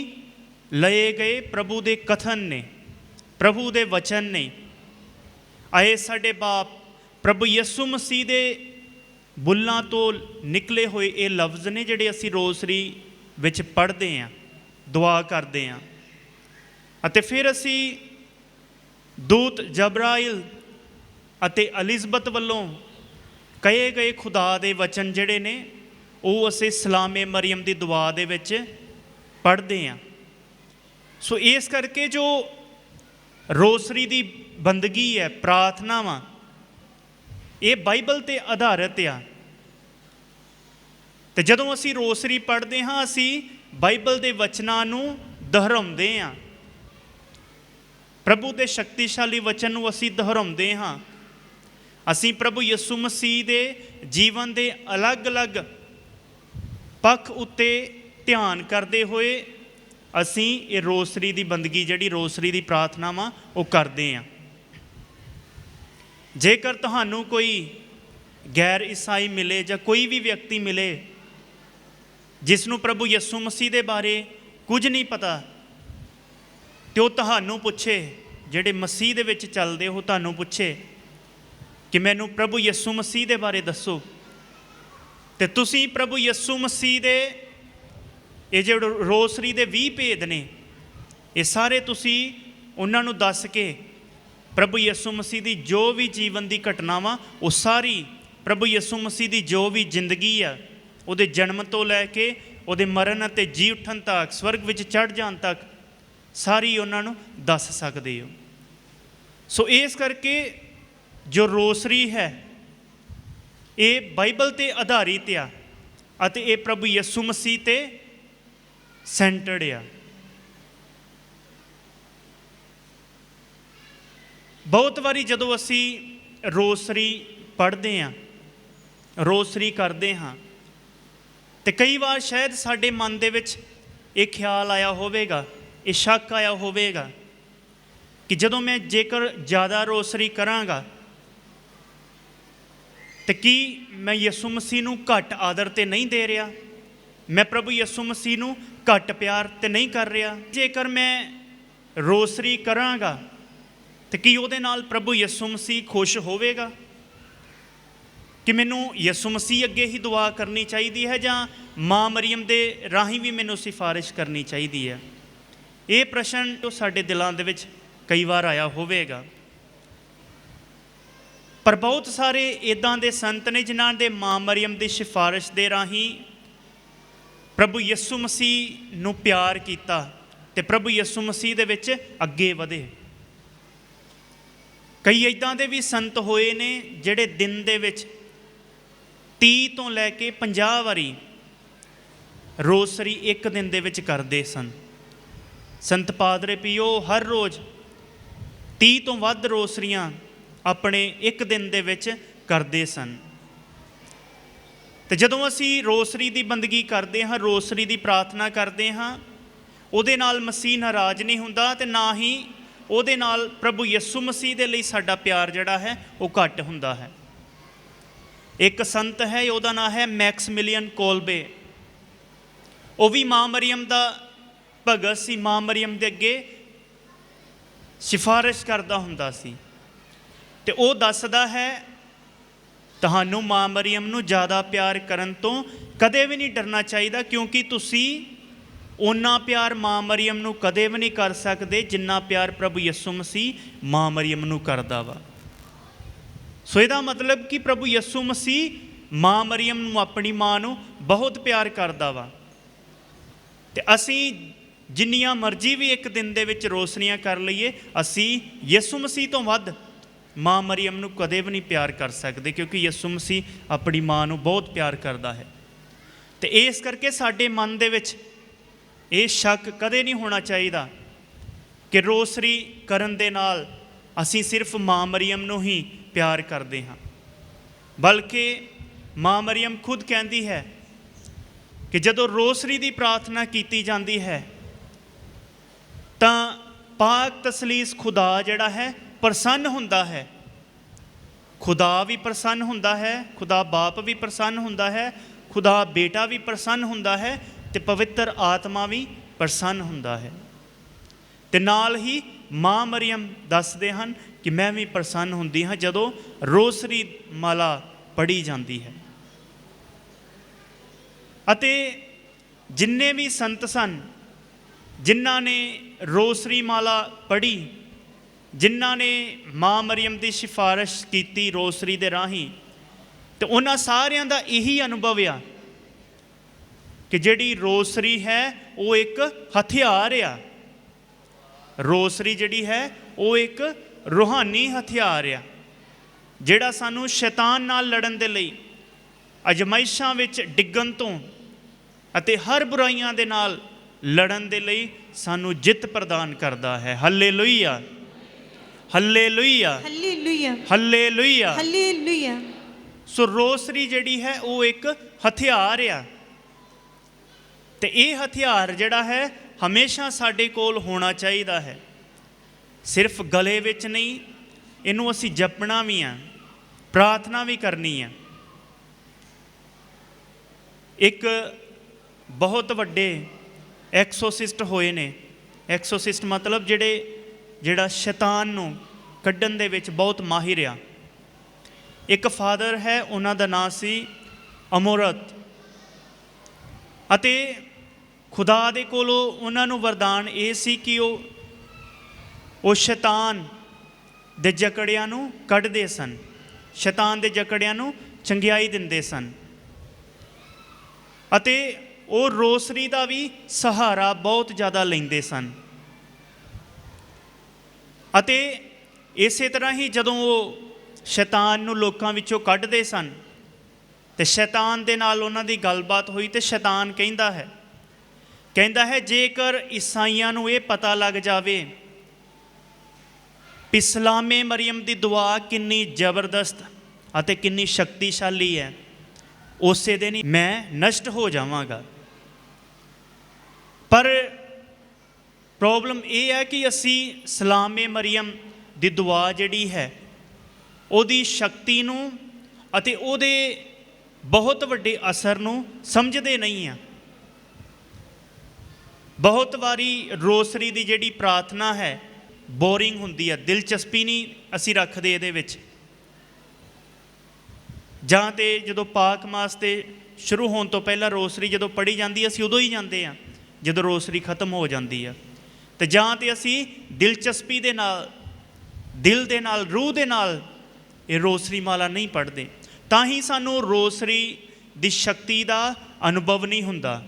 ਲਏ ਗਏ ਪ੍ਰਭੂ ਦੇ ਕਥਨ ਨੇ, ਪ੍ਰਭੂ ਦੇ ਵਚਨ ਨੇ। ਆਏ ਸਾਡੇ ਬਾਪ ਪ੍ਰਭੂ ਯਿਸੂ ਮਸੀਹ ਦੇ ਬੁੱਲਾਂ ਤੋਂ ਨਿਕਲੇ ਹੋਏ ਇਹ ਲਫ਼ਜ਼ ਨੇ ਜਿਹੜੇ ਅਸੀਂ ਰੋਸਰੀ ਵਿੱਚ ਪੜ੍ਹਦੇ ਹਾਂ, ਦੁਆ ਕਰਦੇ ਹਾਂ। ਅਤੇ ਫਿਰ ਅਸੀਂ ਦੂਤ ਜਬਰਾਇਲ ਅਤੇ ਅਲਿਜ਼ਬਤ ਵੱਲੋਂ ਕਹੇ ਗਏ ਖੁਦਾ ਦੇ ਵਚਨ ਜਿਹੜੇ ਨੇ ਉਹ ਅਸੀਂ ਸਲਾਮੇ ਮਰੀਅਮ ਦੀ ਦੁਆ ਦੇ ਵਿੱਚ ਪੜ੍ਹਦੇ ਹਾਂ। ਸੋ ਇਸ ਕਰਕੇ ਜੋ ਰੋਸਰੀ ਦੀ ਬੰਦਗੀ ਹੈ, ਪ੍ਰਾਰਥਨਾਵਾਂ, ਇਹ ਬਾਈਬਲ 'ਤੇ ਆਧਾਰਿਤ ਆ। ਅਤੇ ਜਦੋਂ ਅਸੀਂ ਰੋਸਰੀ ਪੜ੍ਹਦੇ ਹਾਂ ਅਸੀਂ ਬਾਈਬਲ ਦੇ ਵਚਨਾਂ ਨੂੰ ਦੁਹਰਾਉਂਦੇ ਹਾਂ, ਪ੍ਰਭੂ ਦੇ ਸ਼ਕਤੀਸ਼ਾਲੀ ਵਚਨ ਨੂੰ ਅਸੀਂ ਦੁਹਰਾਉਂਦੇ ਹਾਂ। ਅਸੀਂ ਪ੍ਰਭੂ ਯਿਸੂ ਮਸੀਹ ਦੇ ਜੀਵਨ ਦੇ ਅਲੱਗ-ਅਲੱਗ ਪੱਖ ਉੱਤੇ ਧਿਆਨ ਕਰਦੇ ਹੋਏ ਅਸੀਂ ਇਹ ਰੋਸਰੀ ਦੀ ਬੰਦਗੀ, ਜਿਹੜੀ ਰੋਸਰੀ ਦੀ ਪ੍ਰਾਰਥਨਾਵਾਂ, ਉਹ ਕਰਦੇ ਹਾਂ। ਜੇਕਰ ਤੁਹਾਨੂੰ ਕੋਈ ਗੈਰ ਈਸਾਈ ਮਿਲੇ ਜਾਂ ਕੋਈ ਵੀ ਵਿਅਕਤੀ ਮਿਲੇ ਜਿਸ ਨੂੰ ਪ੍ਰਭੂ ਯਿਸੂ ਮਸੀਹ ਦੇ ਬਾਰੇ ਕੁਝ ਨਹੀਂ ਪਤਾ, ਅਤੇ ਉਹ ਤੁਹਾਨੂੰ ਪੁੱਛੇ, ਜਿਹੜੇ ਮਸੀਹ ਦੇ ਵਿੱਚ ਚੱਲਦੇ, ਉਹ ਤੁਹਾਨੂੰ ਪੁੱਛੇ ਕਿ ਮੈਨੂੰ ਪ੍ਰਭੂ ਯਿਸੂ ਮਸੀਹ ਦੇ ਬਾਰੇ ਦੱਸੋ, ਅਤੇ ਤੁਸੀਂ ਪ੍ਰਭੂ ਯਿਸੂ ਮਸੀਹ ਦੇ ਇਹ ਜਿਹੜੇ ਰੋਸਰੀ ਦੇ 20 ਭੇਦ ਨੇ ਇਹ ਸਾਰੇ ਤੁਸੀਂ ਉਹਨਾਂ ਨੂੰ ਦੱਸ ਕੇ ਪ੍ਰਭੂ ਯਿਸੂ ਮਸੀਹ ਦੀ ਜੋ ਵੀ ਜੀਵਨ ਦੀ ਘਟਨਾਵਾਂ, ਉਹ ਸਾਰੀ ਪ੍ਰਭੂ ਯਿਸੂ ਮਸੀਹ ਦੀ ਜੋ ਵੀ ਜ਼ਿੰਦਗੀ ਆ, ਉਹਦੇ ਜਨਮ ਤੋਂ ਲੈ ਕੇ ਉਹਦੇ ਮਰਨ ਅਤੇ ਜੀ ਉੱਠਣ ਤੱਕ, ਸਵਰਗ ਵਿੱਚ ਚੜ੍ਹ ਜਾਣ ਤੱਕ, ਸਾਰੀ ਉਹਨਾਂ ਨੂੰ ਦੱਸ ਸਕਦੇ ਹੋ। ਸੋ ਇਸ ਕਰਕੇ ਜੋ ਰੋਸਰੀ ਹੈ ਇਹ ਬਾਈਬਲ 'ਤੇ ਆਧਾਰਿਤ ਆ ਅਤੇ ਇਹ ਪ੍ਰਭੂ ਯਿਸੂ ਮਸੀਹ 'ਤੇ ਸੈਂਟਰਡ ਆ। ਬਹੁਤ ਵਾਰੀ ਜਦੋਂ ਅਸੀਂ ਰੋਸਰੀ ਪੜ੍ਹਦੇ ਹਾਂ, ਰੋਸਰੀ ਕਰਦੇ ਹਾਂ, ਤੇ ਕਈ ਵਾਰ ਸ਼ਾਇਦ ਸਾਡੇ ਮਨ ਦੇ ਵਿੱਚ ਇਹ ਖਿਆਲ ਆਇਆ ਹੋਵੇਗਾ, ਇਹ ਸ਼ੱਕ ਆਇਆ ਹੋਵੇਗਾ ਕਿ ਜਦੋਂ ਮੈਂ ਜੇਕਰ ਜ਼ਿਆਦਾ ਰੋਸਰੀ ਕਰਾਂਗਾ ਤੇ ਕੀ ਮੈਂ ਯਿਸੂ ਮਸੀਹ ਨੂੰ ਘੱਟ ਆਦਰ ਤੇ ਨਹੀਂ ਦੇ ਰਿਹਾ, ਮੈਂ ਪ੍ਰਭੂ ਯਿਸੂ ਮਸੀਹ ਨੂੰ ਘੱਟ ਪਿਆਰ ਤੇ ਨਹੀਂ ਕਰ ਰਿਹਾ। ਜੇਕਰ ਮੈਂ ਰੋਸਰੀ ਕਰਾਂਗਾ ਤੇ ਕੀ ਉਹਦੇ ਨਾਲ ਪ੍ਰਭੂ ਯਿਸੂ ਮਸੀਹ ਖੁਸ਼ ਹੋਵੇਗਾ? ਕਿ ਮੈਨੂੰ ਯਿਸੂ ਮਸੀਹ ਅੱਗੇ ਹੀ ਦੁਆ ਕਰਨੀ ਚਾਹੀਦੀ ਹੈ ਜਾਂ ਮਾਂ ਮਰੀਮ ਦੇ ਰਾਹੀਂ ਵੀ ਮੈਨੂੰ ਸਿਫਾਰਿਸ਼ ਕਰਨੀ ਚਾਹੀਦੀ ਹੈ? ਇਹ ਪ੍ਰਸ਼ਨ ਜੋ ਸਾਡੇ ਦਿਲਾਂ ਦੇ ਵਿੱਚ ਕਈ ਵਾਰ ਆਇਆ ਹੋਵੇਗਾ। ਪਰ ਬਹੁਤ ਸਾਰੇ ਇੱਦਾਂ ਦੇ ਸੰਤ ਨੇ ਜਿਨ੍ਹਾਂ ਦੇ ਮਾਂ ਮਰੀਮ ਦੀ ਸਿਫਾਰਿਸ਼ ਦੇ ਰਾਹੀਂ ਪ੍ਰਭੂ ਯਿਸੂ ਮਸੀਹ ਨੂੰ ਪਿਆਰ ਕੀਤਾ ਅਤੇ ਪ੍ਰਭੂ ਯਿਸੂ ਮਸੀਹ ਦੇ ਵਿੱਚ ਅੱਗੇ ਵਧੇ। ਕਈ ਇੱਦਾਂ ਦੇ ਵੀ ਸੰਤ ਹੋਏ ਨੇ ਜਿਹੜੇ ਦਿਨ ਦੇ ਵਿੱਚ 30 ਤੋਂ ਲੈ ਕੇ 50 ਵਾਰੀ ਰੋਸਰੀ ਇੱਕ ਦਿਨ ਦੇ ਵਿੱਚ ਕਰਦੇ ਸਨ। ਸੰਤ ਪਾਦਰੇ ਪੀਓ ਹਰ ਰੋਜ਼ 30 ਤੋਂ ਵੱਧ ਰੋਸਰੀਆਂ ਆਪਣੇ ਇੱਕ ਦਿਨ ਦੇ ਵਿੱਚ ਕਰਦੇ ਸਨ। ਤੇ ਜਦੋਂ ਅਸੀਂ ਰੋਸਰੀ ਦੀ ਬੰਦਗੀ ਕਰਦੇ ਹਾਂ, ਰੋਸਰੀ ਦੀ ਪ੍ਰਾਰਥਨਾ ਕਰਦੇ ਹਾਂ, ਉਹਦੇ ਨਾਲ ਮਸੀਹ ਨਾਰਾਜ਼ ਨਹੀਂ ਹੁੰਦਾ ਤੇ ਨਾ ਹੀ ਉਹਦੇ ਨਾਲ ਪ੍ਰਭੂ ਯਿਸੂ ਮਸੀਹ ਦੇ ਲਈ ਸਾਡਾ ਪਿਆਰ ਜਿਹੜਾ ਹੈ ਉਹ ਘੱਟ ਹੁੰਦਾ ਹੈ। ਇੱਕ ਸੰਤ ਹੈ, ਉਹਦਾ ਨਾਮ ਹੈ ਮੈਕਸਮਿਲੀਅਨ ਕੋਲਬੇ। ਉਹ ਵੀ ਮਾਂ ਮਰੀਮ ਦਾ ਭਗਤ ਸੀ, ਮਾਂ ਮਰੀਮ ਦੇ ਅੱਗੇ ਸਿਫਾਰਿਸ਼ ਕਰਦਾ ਹੁੰਦਾ ਸੀ। ਤੇ ਉਹ ਦੱਸਦਾ ਹੈ, ਤੁਹਾਨੂੰ ਮਾਂ ਮਰੀਮ ਨੂੰ ਜ਼ਿਆਦਾ ਪਿਆਰ ਕਰਨ ਤੋਂ ਕਦੇ ਵੀ ਨਹੀਂ ਡਰਨਾ ਚਾਹੀਦਾ, ਕਿਉਂਕਿ ਤੁਸੀਂ ਓਨਾ ਪਿਆਰ ਮਾਂ ਮਰੀਮ ਨੂੰ ਕਦੇ ਵੀ ਨਹੀਂ ਕਰ ਸਕਦੇ ਜਿੰਨਾ ਪਿਆਰ ਪ੍ਰਭੂ ਯਿਸੂ ਮਸੀਹ ਮਾਂ ਮਰੀਮ ਨੂੰ ਕਰਦਾ ਵਾ। ਸੋ ਇਹਦਾ ਮਤਲਬ ਕਿ ਪ੍ਰਭੂ ਯਿਸੂ ਮਸੀਹ ਮਾਂ ਮਰੀਮ ਨੂੰ, ਆਪਣੀ ਮਾਂ ਨੂੰ ਬਹੁਤ ਪਿਆਰ ਕਰਦਾ ਵਾ। ਤੇ ਅਸੀਂ ਜਿੰਨੀਆਂ ਮਰਜ਼ੀ ਵੀ ਇੱਕ ਦਿਨ ਦੇ ਵਿੱਚ ਰੋਸ਼ਨੀਆਂ ਕਰ ਲਈਏ, ਅਸੀਂ ਯਿਸੂ ਮਸੀਹ ਤੋਂ ਵੱਧ ਮਾਂ ਮਰੀਮ ਨੂੰ ਕਦੇ ਵੀ ਨਹੀਂ ਪਿਆਰ ਕਰ ਸਕਦੇ, ਕਿਉਂਕਿ ਯਿਸੂ ਮਸੀਹ ਆਪਣੀ ਮਾਂ ਨੂੰ ਬਹੁਤ ਪਿਆਰ ਕਰਦਾ ਹੈ। ਤੇ ਇਸ ਕਰਕੇ ਸਾਡੇ ਮਨ ਦੇ ਵਿੱਚ ਇਹ ਸ਼ੱਕ ਕਦੇ ਨਹੀਂ ਹੋਣਾ ਚਾਹੀਦਾ ਕਿ ਰੋਸਰੀ ਕਰਨ ਦੇ ਨਾਲ ਅਸੀਂ ਸਿਰਫ ਮਾਂ ਮਰੀਮ ਨੂੰ ਹੀ ਪਿਆਰ ਕਰਦੇ ਹਾਂ, ਬਲਕਿ ਮਾਂ ਮਰੀਮ ਖੁਦ ਕਹਿੰਦੀ ਹੈ ਕਿ ਜਦੋਂ ਰੋਸਰੀ ਦੀ ਪ੍ਰਾਰਥਨਾ ਕੀਤੀ ਜਾਂਦੀ ਹੈ ਤਾਂ ਪਾਕ ਤਸਲੀਸ ਖੁਦਾ ਜਿਹੜਾ ਹੈ ਪ੍ਰਸੰਨ ਹੁੰਦਾ ਹੈ। ਖੁਦਾ ਵੀ ਪ੍ਰਸੰਨ ਹੁੰਦਾ ਹੈ, ਖੁਦਾ ਬਾਪ ਵੀ ਪ੍ਰਸੰਨ ਹੁੰਦਾ ਹੈ, ਖੁਦਾ ਬੇਟਾ ਵੀ ਪ੍ਰਸੰਨ ਹੁੰਦਾ ਹੈ ਅਤੇ ਪਵਿੱਤਰ ਆਤਮਾ ਵੀ ਪ੍ਰਸੰਨ ਹੁੰਦਾ ਹੈ। ਅਤੇ ਨਾਲ ਹੀ ਮਾਂ ਮਰੀਮ ਦੱਸਦੇ ਹਨ ਕਿ ਮੈਂ ਵੀ ਪ੍ਰਸੰਨ ਹੁੰਦੀ ਹਾਂ ਜਦੋਂ ਰੋਸਰੀ ਮਾਲਾ ਪੜ੍ਹੀ ਜਾਂਦੀ ਹੈ। ਅਤੇ ਜਿੰਨੇ ਵੀ ਸੰਤ ਸਨ ਜਿਨ੍ਹਾਂ ਨੇ ਰੋਸਰੀ ਮਾਲਾ ਪੜ੍ਹੀ, ਜਿਨ੍ਹਾਂ ਨੇ ਮਾਂ ਮਰੀਮ ਦੀ ਸਿਫਾਰਿਸ਼ ਕੀਤੀ ਰੋਸਰੀ ਦੇ ਰਾਹੀਂ, ਤੇ ਉਹਨਾਂ ਸਾਰਿਆਂ ਦਾ ਇਹੀ ਅਨੁਭਵ ਆ ਕਿ ਜਿਹੜੀ ਰੋਸਰੀ ਹੈ ਉਹ ਇੱਕ ਹਥਿਆਰ ਆ। ਰੋਸਰੀ ਜਿਹੜੀ ਹੈ ਉਹ ਇੱਕ ਰੂਹਾਨੀ ਹਥਿਆਰ ਆ, ਜਿਹੜਾ ਸਾਨੂੰ ਸ਼ੈਤਾਨ ਨਾਲ ਲੜਨ ਦੇ ਲਈ, ਅਜ਼ਮਾਇਸ਼ਾਂ ਵਿੱਚ ਡਿੱਗਣ ਤੋਂ ਅਤੇ ਹਰ ਬੁਰਾਈਆਂ ਦੇ ਨਾਲ ਲੜਨ ਦੇ ਲਈ ਸਾਨੂੰ ਜਿੱਤ ਪ੍ਰਦਾਨ ਕਰਦਾ ਹੈ। ਹੱਲੇਲੂਇਆ, ਹੱਲੇਲੂਇਆ, ਹਾਲੇਲੂਇਆ, ਹੱਲੇਲੂਇਆ, ਹਾਲੇਲੂਇਆ। ਸੋ ਰੋਸਰੀ ਜਿਹੜੀ ਹੈ ਉਹ ਇੱਕ ਹਥਿਆਰ ਆ, ਤੇ ਇਹ ਹਥਿਆਰ ਜਿਹੜਾ ਹੈ ਹਮੇਸ਼ਾ ਸਾਡੇ ਕੋਲ ਹੋਣਾ ਚਾਹੀਦਾ ਹੈ। ਸਿਰਫ ਗਲੇ ਵਿੱਚ ਨਹੀਂ, ਇਹਨੂੰ ਅਸੀਂ ਜਪਣਾ ਵੀ ਆ, ਪ੍ਰਾਰਥਨਾ ਵੀ ਕਰਨੀ ਆ। ਇੱਕ ਬਹੁਤ ਵੱਡੇ ਐਕਸੋਸਿਸਟ ਹੋਏ ਨੇ। ਐਕਸੋਸਿਸਟ ਮਤਲਬ ਜਿਹੜਾ ਸ਼ੈਤਾਨ ਨੂੰ ਕੱਢਣ ਦੇ ਵਿੱਚ ਬਹੁਤ ਮਾਹਿਰ ਆ। ਇੱਕ ਫਾਦਰ ਹੈ, ਉਹਨਾਂ ਦਾ ਨਾਂ ਸੀ ਅਮੋਰਤ, ਅਤੇ ਖੁਦਾ ਦੇ ਕੋਲੋਂ ਉਹਨਾਂ ਨੂੰ ਵਰਦਾਨ ਇਹ ਸੀ ਕਿ ਉਹ ਸ਼ੈਤਾਨ ਦੇ ਜਕੜਿਆਂ ਨੂੰ ਕੱਢਦੇ ਸਨ, ਸ਼ੈਤਾਨ ਦੇ ਜਕੜਿਆਂ ਨੂੰ ਚੰਗਿਆਈ ਦਿੰਦੇ ਸਨ। ਅਤੇ ਉਹ ਰੋਸਰੀ ਦਾ ਵੀ ਸਹਾਰਾ ਬਹੁਤ ਜ਼ਿਆਦਾ ਲੈਂਦੇ ਸਨ। ਅਤੇ ਇਸੇ ਤਰ੍ਹਾਂ ਹੀ ਜਦੋਂ ਉਹ ਸ਼ੈਤਾਨ ਨੂੰ ਲੋਕਾਂ ਵਿੱਚੋਂ ਕੱਢਦੇ ਸਨ ਤੇ ਸ਼ੈਤਾਨ ਦੇ ਨਾਲ ਉਹਨਾਂ ਦੀ ਗੱਲਬਾਤ ਹੋਈ, ਤੇ ਸ਼ੈਤਾਨ ਕਹਿੰਦਾ ਹੈ ਜੇਕਰ ਈਸਾਈਆਂ ਨੂੰ ਇਹ ਪਤਾ ਲੱਗ ਜਾਵੇ ਕਿ ਸਲਾਮੇ ਮਰੀਮ ਦੀ ਦੁਆ ਕਿੰਨੀ ਜ਼ਬਰਦਸਤ ਅਤੇ ਕਿੰਨੀ ਸ਼ਕਤੀਸ਼ਾਲੀ ਹੈ, ਉਸੇ ਦਿਨ ਹੀ ਮੈਂ ਨਸ਼ਟ ਹੋ ਜਾਵਾਂਗਾ। ਪਰ ਪ੍ਰੋਬਲਮ ਇਹ ਹੈ ਕਿ ਅਸੀਂ ਸਲਾਮੇ ਮਰੀਮ ਦੀ ਦੁਆ ਜਿਹੜੀ ਹੈ ਉਹਦੀ ਸ਼ਕਤੀ ਨੂੰ ਅਤੇ ਉਹਦੇ ਬਹੁਤ ਵੱਡੇ ਅਸਰ ਨੂੰ ਸਮਝਦੇ ਨਹੀਂ ਆ। ਬਹੁਤ ਵਾਰੀ ਰੋਸਰੀ ਦੀ ਜਿਹੜੀ ਪ੍ਰਾਰਥਨਾ ਹੈ ਬੋਰਿੰਗ ਹੁੰਦੀ ਹੈ, ਦਿਲਚਸਪੀ ਨਹੀਂ ਅਸੀਂ ਰੱਖਦੇ ਇਹਦੇ ਵਿੱਚ। ਜਾਂ ਤੇ ਜਦੋਂ ਪਾਕ ਮਾਸ ਤੇ ਸ਼ੁਰੂ ਹੋਣ ਤੋਂ ਪਹਿਲਾਂ ਰੋਸਰੀ ਜਦੋਂ ਪੜ੍ਹੀ ਜਾਂਦੀ ਅਸੀਂ ਉਦੋਂ ਹੀ ਜਾਂਦੇ ਹਾਂ ਜਦੋਂ ਰੋਸਰੀ ਖਤਮ ਹੋ ਜਾਂਦੀ ਆ। ਤੇ ਜਾਂ ਤੇ ਅਸੀਂ ਦਿਲਚਸਪੀ ਦੇ ਨਾਲ, ਦਿਲ ਦੇ ਨਾਲ, ਰੂਹ ਦੇ ਨਾਲ ਇਹ ਰੋਸਰੀ ਮਾਲਾ ਨਹੀਂ ਪੜ੍ਹਦੇ, ਤਾਂ ਹੀ ਸਾਨੂੰ ਰੋਸਰੀ ਦੀ ਸ਼ਕਤੀ ਦਾ ਅਨੁਭਵ ਨਹੀਂ ਹੁੰਦਾ।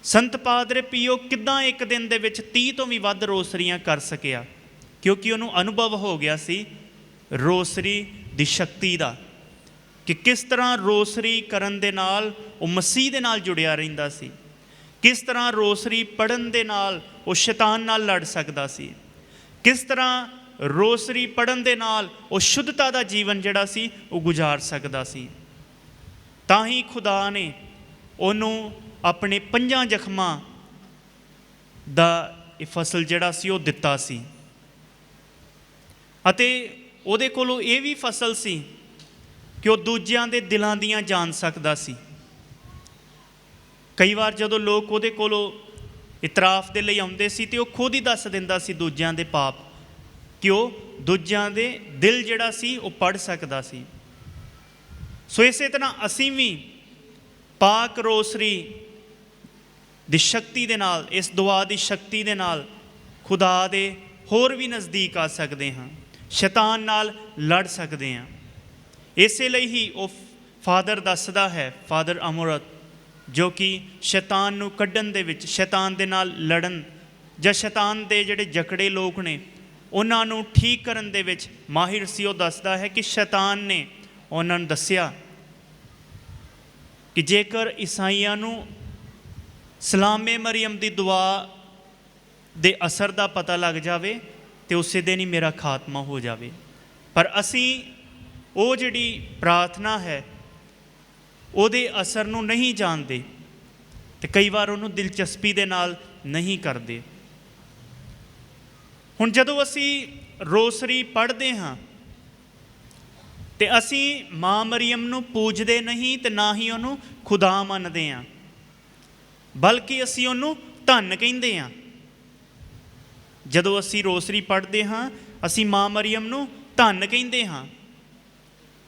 ਸੰਤ ਪਾਦਰੇ ਪੀਓ ਕਿੱਦਾਂ ਇੱਕ ਦਿਨ ਦੇ ਵਿੱਚ 30 ਤੋਂ ਵੀ ਵੱਧ ਰੋਸਰੀਆਂ ਕਰ ਸਕਿਆ? ਕਿਉਂਕਿ ਉਹਨੂੰ ਅਨੁਭਵ ਹੋ ਗਿਆ ਸੀ ਰੋਸਰੀ ਦੀ ਸ਼ਕਤੀ ਦਾ, ਕਿ ਕਿਸ ਤਰ੍ਹਾਂ ਰੋਸਰੀ ਕਰਨ ਦੇ ਨਾਲ ਉਹ ਮਸੀਹ ਦੇ ਨਾਲ ਜੁੜਿਆ ਰਹਿੰਦਾ ਸੀ, ਕਿਸ ਤਰ੍ਹਾਂ ਰੋਸਰੀ ਪੜ੍ਹਨ ਦੇ ਨਾਲ ਉਹ ਸ਼ੈਤਾਨ ਨਾਲ ਲੜ ਸਕਦਾ ਸੀ, ਕਿਸ ਤਰ੍ਹਾਂ ਰੋਸਰੀ ਪੜ੍ਹਨ ਦੇ ਨਾਲ ਉਹ ਸ਼ੁੱਧਤਾ ਦਾ ਜੀਵਨ ਜਿਹੜਾ ਸੀ ਉਹ ਗੁਜ਼ਾਰ ਸਕਦਾ ਸੀ। ਤਾਂ ਹੀ ਖੁਦਾ ਨੇ ਉਹਨੂੰ ਆਪਣੇ 5 ਜ਼ਖਮਾਂ ਦਾ ਇਹ ਫਸਲ ਜਿਹੜਾ ਸੀ ਉਹ ਦਿੱਤਾ ਸੀ। ਅਤੇ ਉਹਦੇ ਕੋਲੋਂ ਇਹ ਵੀ ਫਸਲ ਸੀ ਕਿ ਉਹ ਦੂਜਿਆਂ ਦੇ ਦਿਲਾਂ ਦੀਆਂ ਜਾਣ ਸਕਦਾ ਸੀ। ਕਈ ਵਾਰ ਜਦੋਂ ਲੋਕ ਉਹਦੇ ਕੋਲੋਂ ਇਤਰਾਫ ਦੇ ਲਈ ਆਉਂਦੇ ਸੀ ਤੇ ਉਹ ਖੁਦ ਹੀ ਦੱਸ ਦਿੰਦਾ ਸੀ ਦੂਜਿਆਂ ਦੇ ਪਾਪ, ਕਿ ਉਹ ਦੂਜਿਆਂ ਦੇ ਦਿਲ ਜਿਹੜਾ ਸੀ ਉਹ ਪੜ੍ਹ ਸਕਦਾ ਸੀ। ਸੋ ਇਸੇ ਤਰ੍ਹਾਂ ਅਸੀਂ ਵੀ ਪਾਕ ਰੋਸਰੀ ਦੀ ਸ਼ਕਤੀ ਦੇ ਨਾਲ, ਇਸ ਦੁਆ ਦੀ ਸ਼ਕਤੀ ਦੇ ਨਾਲ ਖੁਦਾ ਦੇ ਹੋਰ ਵੀ ਨਜ਼ਦੀਕ ਆ ਸਕਦੇ ਹਾਂ, ਸ਼ੈਤਾਨ ਨਾਲ ਲੜ ਸਕਦੇ ਹਾਂ। ਇਸੇ ਲਈ ਹੀ ਉਹ ਫਾਦਰ ਦੱਸਦਾ ਹੈ, ਫਾਦਰ ਅਮਰਤ, ਜੋ ਕਿ ਸ਼ੈਤਾਨ ਨੂੰ ਕੱਢਣ ਦੇ ਵਿੱਚ, ਸ਼ੈਤਾਨ ਦੇ ਨਾਲ ਲੜਨ ਜਾਂ ਸ਼ੈਤਾਨ ਦੇ ਜਿਹੜੇ ਜਕੜੇ ਲੋਕ ਨੇ ਉਹਨਾਂ ਨੂੰ ਠੀਕ ਕਰਨ ਦੇ ਵਿੱਚ ਮਾਹਿਰ ਸੀ। ਉਹ ਦੱਸਦਾ ਹੈ ਕਿ ਸ਼ੈਤਾਨ ਨੇ ਉਹਨਾਂ ਨੂੰ ਦੱਸਿਆ ਕਿ ਜੇਕਰ ਈਸਾਈਆਂ ਨੂੰ ਸਲਾਮੇ ਮਰੀਮ ਦੀ ਦੁਆ ਦੇ ਅਸਰ ਦਾ ਪਤਾ ਲੱਗ ਜਾਵੇ ਤੇ ਉਸੇ ਦਿਨ ਹੀ ਮੇਰਾ ਖਾਤਮਾ ਹੋ ਜਾਵੇ। ਪਰ ਅਸੀਂ ਉਹ ਜਿਹੜੀ ਪ੍ਰਾਰਥਨਾ ਹੈ ਉਹਦੇ ਅਸਰ ਨੂੰ ਨਹੀਂ ਜਾਣਦੇ ਤੇ ਕਈ ਵਾਰ ਉਹਨੂੰ ਦਿਲਚਸਪੀ ਦੇ ਨਾਲ ਨਹੀਂ ਕਰਦੇ। ਹੁਣ ਜਦੋਂ ਅਸੀਂ ਰੋਸਰੀ ਪੜ੍ਹਦੇ ਹਾਂ ਤੇ ਅਸੀਂ ਮਾਂ ਮਰੀਮ ਨੂੰ ਪੂਜਦੇ ਨਹੀਂ ਤੇ ਨਾ ਹੀ ਉਹਨੂੰ ਖੁਦਾ ਮੰਨਦੇ ਹਾਂ, ਬਲਕਿ ਅਸੀਂ ਉਹਨੂੰ ਧੰਨ ਕਹਿੰਦੇ ਹਾਂ। ਜਦੋਂ ਅਸੀਂ ਰੋਸਰੀ ਪੜ੍ਹਦੇ ਹਾਂ ਅਸੀਂ ਮਾਂ ਮਰੀਮ ਨੂੰ ਧੰਨ ਕਹਿੰਦੇ ਹਾਂ।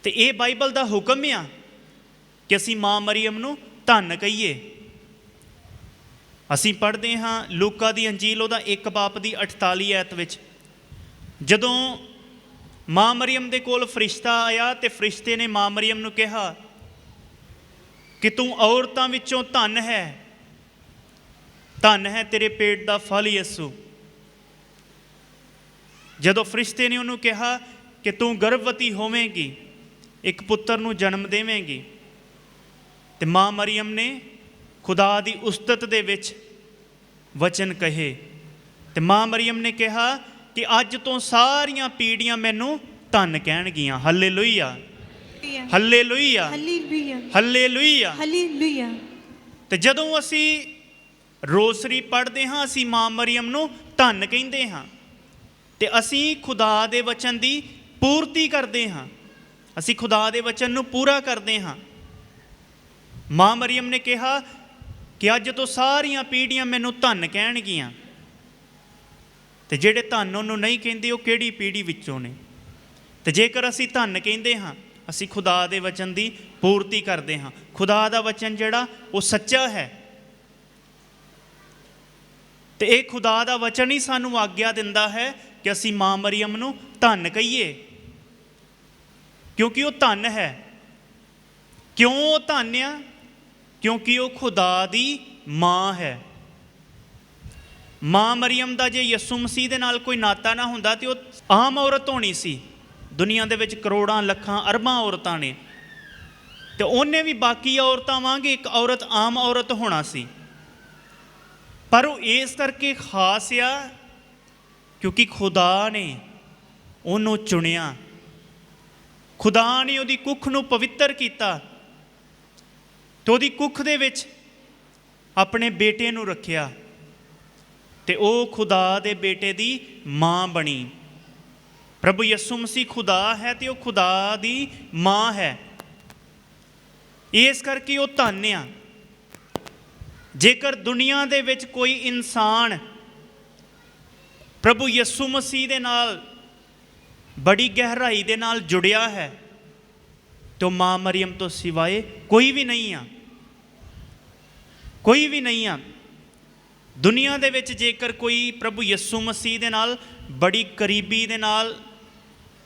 ਤੇ ਇਹ ਬਾਈਬਲ ਦਾ ਹੁਕਮ ਆ ਕਿ ਅਸੀਂ ਮਾਂ ਮਰੀਮ ਨੂੰ ਧੰਨ ਕਹੀਏ। ਅਸੀਂ ਪੜ੍ਹਦੇ ਹਾਂ ਲੂਕਾ ਦੀ ਅੰਜੀਲ ਉਹਦਾ 1 ਬਾਬ ਦੀ 48 ਐਤ ਵਿੱਚ, ਜਦੋਂ ਮਾਂ ਮਰੀਮ ਦੇ ਕੋਲ ਫਰਿਸ਼ਤਾ ਆਇਆ ਤੇ ਫਰਿਸ਼ਤੇ ਨੇ ਮਾਂ ਮਰੀਮ ਨੂੰ ਕਿਹਾ ਕਿ ਤੂੰ ਔਰਤਾਂ ਵਿੱਚੋਂ ਧੰਨ ਹੈ, ਧੰਨ ਹੈ ਤੇਰੇ ਪੇਟ ਦਾ ਫਲ ਯਿਸੂ। ਜਦੋਂ ਫਰਿਸ਼ਤੇ ਨੇ ਉਹਨੂੰ ਕਿਹਾ ਕਿ ਤੂੰ ਗਰਭਵਤੀ ਹੋਵੇਂਗੀ, ਇੱਕ ਪੁੱਤਰ ਨੂੰ ਜਨਮ ਦੇਵੇਂਗੀ, ਤੇ ਮਾਂ ਮਰੀਮ ਨੇ ਖੁਦਾ ਦੀ ਉਸਤਤ ਦੇ ਵਿੱਚ ਵਚਨ ਕਹੇ ਤੇ ਮਾਂ ਮਰੀਮ ਨੇ ਕਿਹਾ ਕਿ ਅੱਜ ਤੋਂ ਸਾਰੀਆਂ ਪੀੜ੍ਹੀਆਂ ਮੈਨੂੰ ਧੰਨ ਕਹਿਣਗੀਆਂ। ਹੱਲੇਲੂਇਆ, ਹੱਲੇਲੂਇਆ, ਹੱਲੇਲੂਇਆ, ਹੱਲੇਲੂਇਆ। ਤੇ ਜਦੋਂ ਅਸੀਂ ਰੋਸਰੀ ਪੜ੍ਹਦੇ ਹਾਂ ਅਸੀਂ ਮਾਂ ਮਰੀਮ ਨੂੰ ਧੰਨ ਕਹਿੰਦੇ ਹਾਂ ਤੇ ਅਸੀਂ ਖੁਦਾ ਦੇ ਵਚਨ ਦੀ ਪੂਰਤੀ ਕਰਦੇ ਹਾਂ, ਅਸੀਂ ਖੁਦਾ ਦੇ ਵਚਨ ਨੂੰ ਪੂਰਾ ਕਰਦੇ ਹਾਂ। ਮਾਂ ਮਰੀਮ ਨੇ ਕਿਹਾ ਕਿ ਅੱਜ ਤੋਂ ਸਾਰੀਆਂ ਪੀੜ੍ਹੀਆਂ ਮੈਨੂੰ ਧੰਨ ਕਹਿਣਗੀਆਂ, ਤੇ ਜਿਹੜੇ ਧੰਨ ਉਹਨੂੰ ਨਹੀਂ ਕਹਿੰਦੇ ਉਹ ਕਿਹੜੀ ਪੀੜ੍ਹੀ ਵਿੱਚੋਂ ਨੇ? ਤੇ ਜੇਕਰ ਅਸੀਂ ਧੰਨ ਕਹਿੰਦੇ ਹਾਂ ਅਸੀਂ ਖੁਦਾ ਦੇ ਵਚਨ ਦੀ ਪੂਰਤੀ ਕਰਦੇ ਹਾਂ। ਖੁਦਾ ਦਾ ਵਚਨ ਜਿਹੜਾ ਉਹ ਸੱਚਾ ਹੈ ਤੇ ਇਹ ਖੁਦਾ ਦਾ ਵਚਨ ਹੀ ਸਾਨੂੰ ਆਗਿਆ ਦਿੰਦਾ ਹੈ ਕਿ ਅਸੀਂ ਮਾਂ ਮਰੀਅਮ ਨੂੰ ਧੰਨ ਕਹੀਏ, ਕਿਉਂਕਿ ਉਹ ਧੰਨ ਹੈ। ਕਿਉਂ ਉਹ ਧੰਨ ਆ? ਕਿਉਂਕਿ ਉਹ ਖੁਦਾ ਦੀ ਮਾਂ ਹੈ। ਮਾਂ ਮਰੀਅਮ ਦਾ ਜੇ ਯਿਸੂ ਮਸੀਹ ਦੇ ਨਾਲ ਕੋਈ ਨਾਤਾ ਨਾ ਹੁੰਦਾ ਤੇ ਉਹ ਆਮ ਔਰਤ ਹੋਣੀ ਸੀ। ਦੁਨੀਆ ਦੇ ਵਿੱਚ ਕਰੋੜਾਂ ਲੱਖਾਂ ਅਰਬਾਂ ਔਰਤਾਂ ਨੇ, ਤੇ ਉਹਨੇ ਵੀ ਬਾਕੀ ਔਰਤਾਂ ਵਾਂਗ ਇੱਕ ਔਰਤ ਆਮ ਔਰਤ ਹੋਣਾ ਸੀ। ਪਰ ਉਹ ਇਸ ਕਰਕੇ ਖਾਸ ਆ ਕਿਉਂਕਿ ਖੁਦਾ ਨੇ ਉਹਨੂੰ ਚੁਣਿਆ, ਖੁਦਾ ਨੇ ਉਹਦੀ ਕੁੱਖ ਨੂੰ ਪਵਿੱਤਰ ਕੀਤਾ ਤੇ ਉਹਦੀ ਕੁੱਖ ਦੇ ਵਿੱਚ ਆਪਣੇ ਬੇਟੇ ਨੂੰ ਰੱਖਿਆ, ਤੇ ਉਹ ਖੁਦਾ ਦੇ ਬੇਟੇ ਦੀ ਮਾਂ ਬਣੀ। ਪ੍ਰਭੂ ਯਿਸੂ ਮਸੀਹ ਖੁਦਾ ਹੈ ਤੇ ਉਹ ਖੁਦਾ ਦੀ ਮਾਂ ਹੈ। ਇਸ ਕਰਕੇ ਉਹ ਧੰਨ ਆ। ਜੇਕਰ ਦੁਨੀਆ ਦੇ ਵਿੱਚ ਕੋਈ ਇਨਸਾਨ ਪ੍ਰਭੂ ਯਿਸੂ ਮਸੀਹ ਦੇ ਨਾਲ ਬੜੀ ਗਹਿਰਾਈ ਦੇ ਨਾਲ ਜੁੜਿਆ ਹੈ ਤੇ ਉਹ ਮਾਂ ਮਰੀਅਮ ਤੋਂ ਸਿਵਾਏ ਕੋਈ ਵੀ ਨਹੀਂ ਆ, ਕੋਈ ਵੀ ਨਹੀਂ ਆ। ਦੁਨੀਆ ਦੇ ਵਿੱਚ ਜੇਕਰ ਕੋਈ ਪ੍ਰਭੂ ਯਿਸੂ ਮਸੀਹ ਦੇ ਨਾਲ ਬੜੀ ਕਰੀਬੀ ਦੇ ਨਾਲ,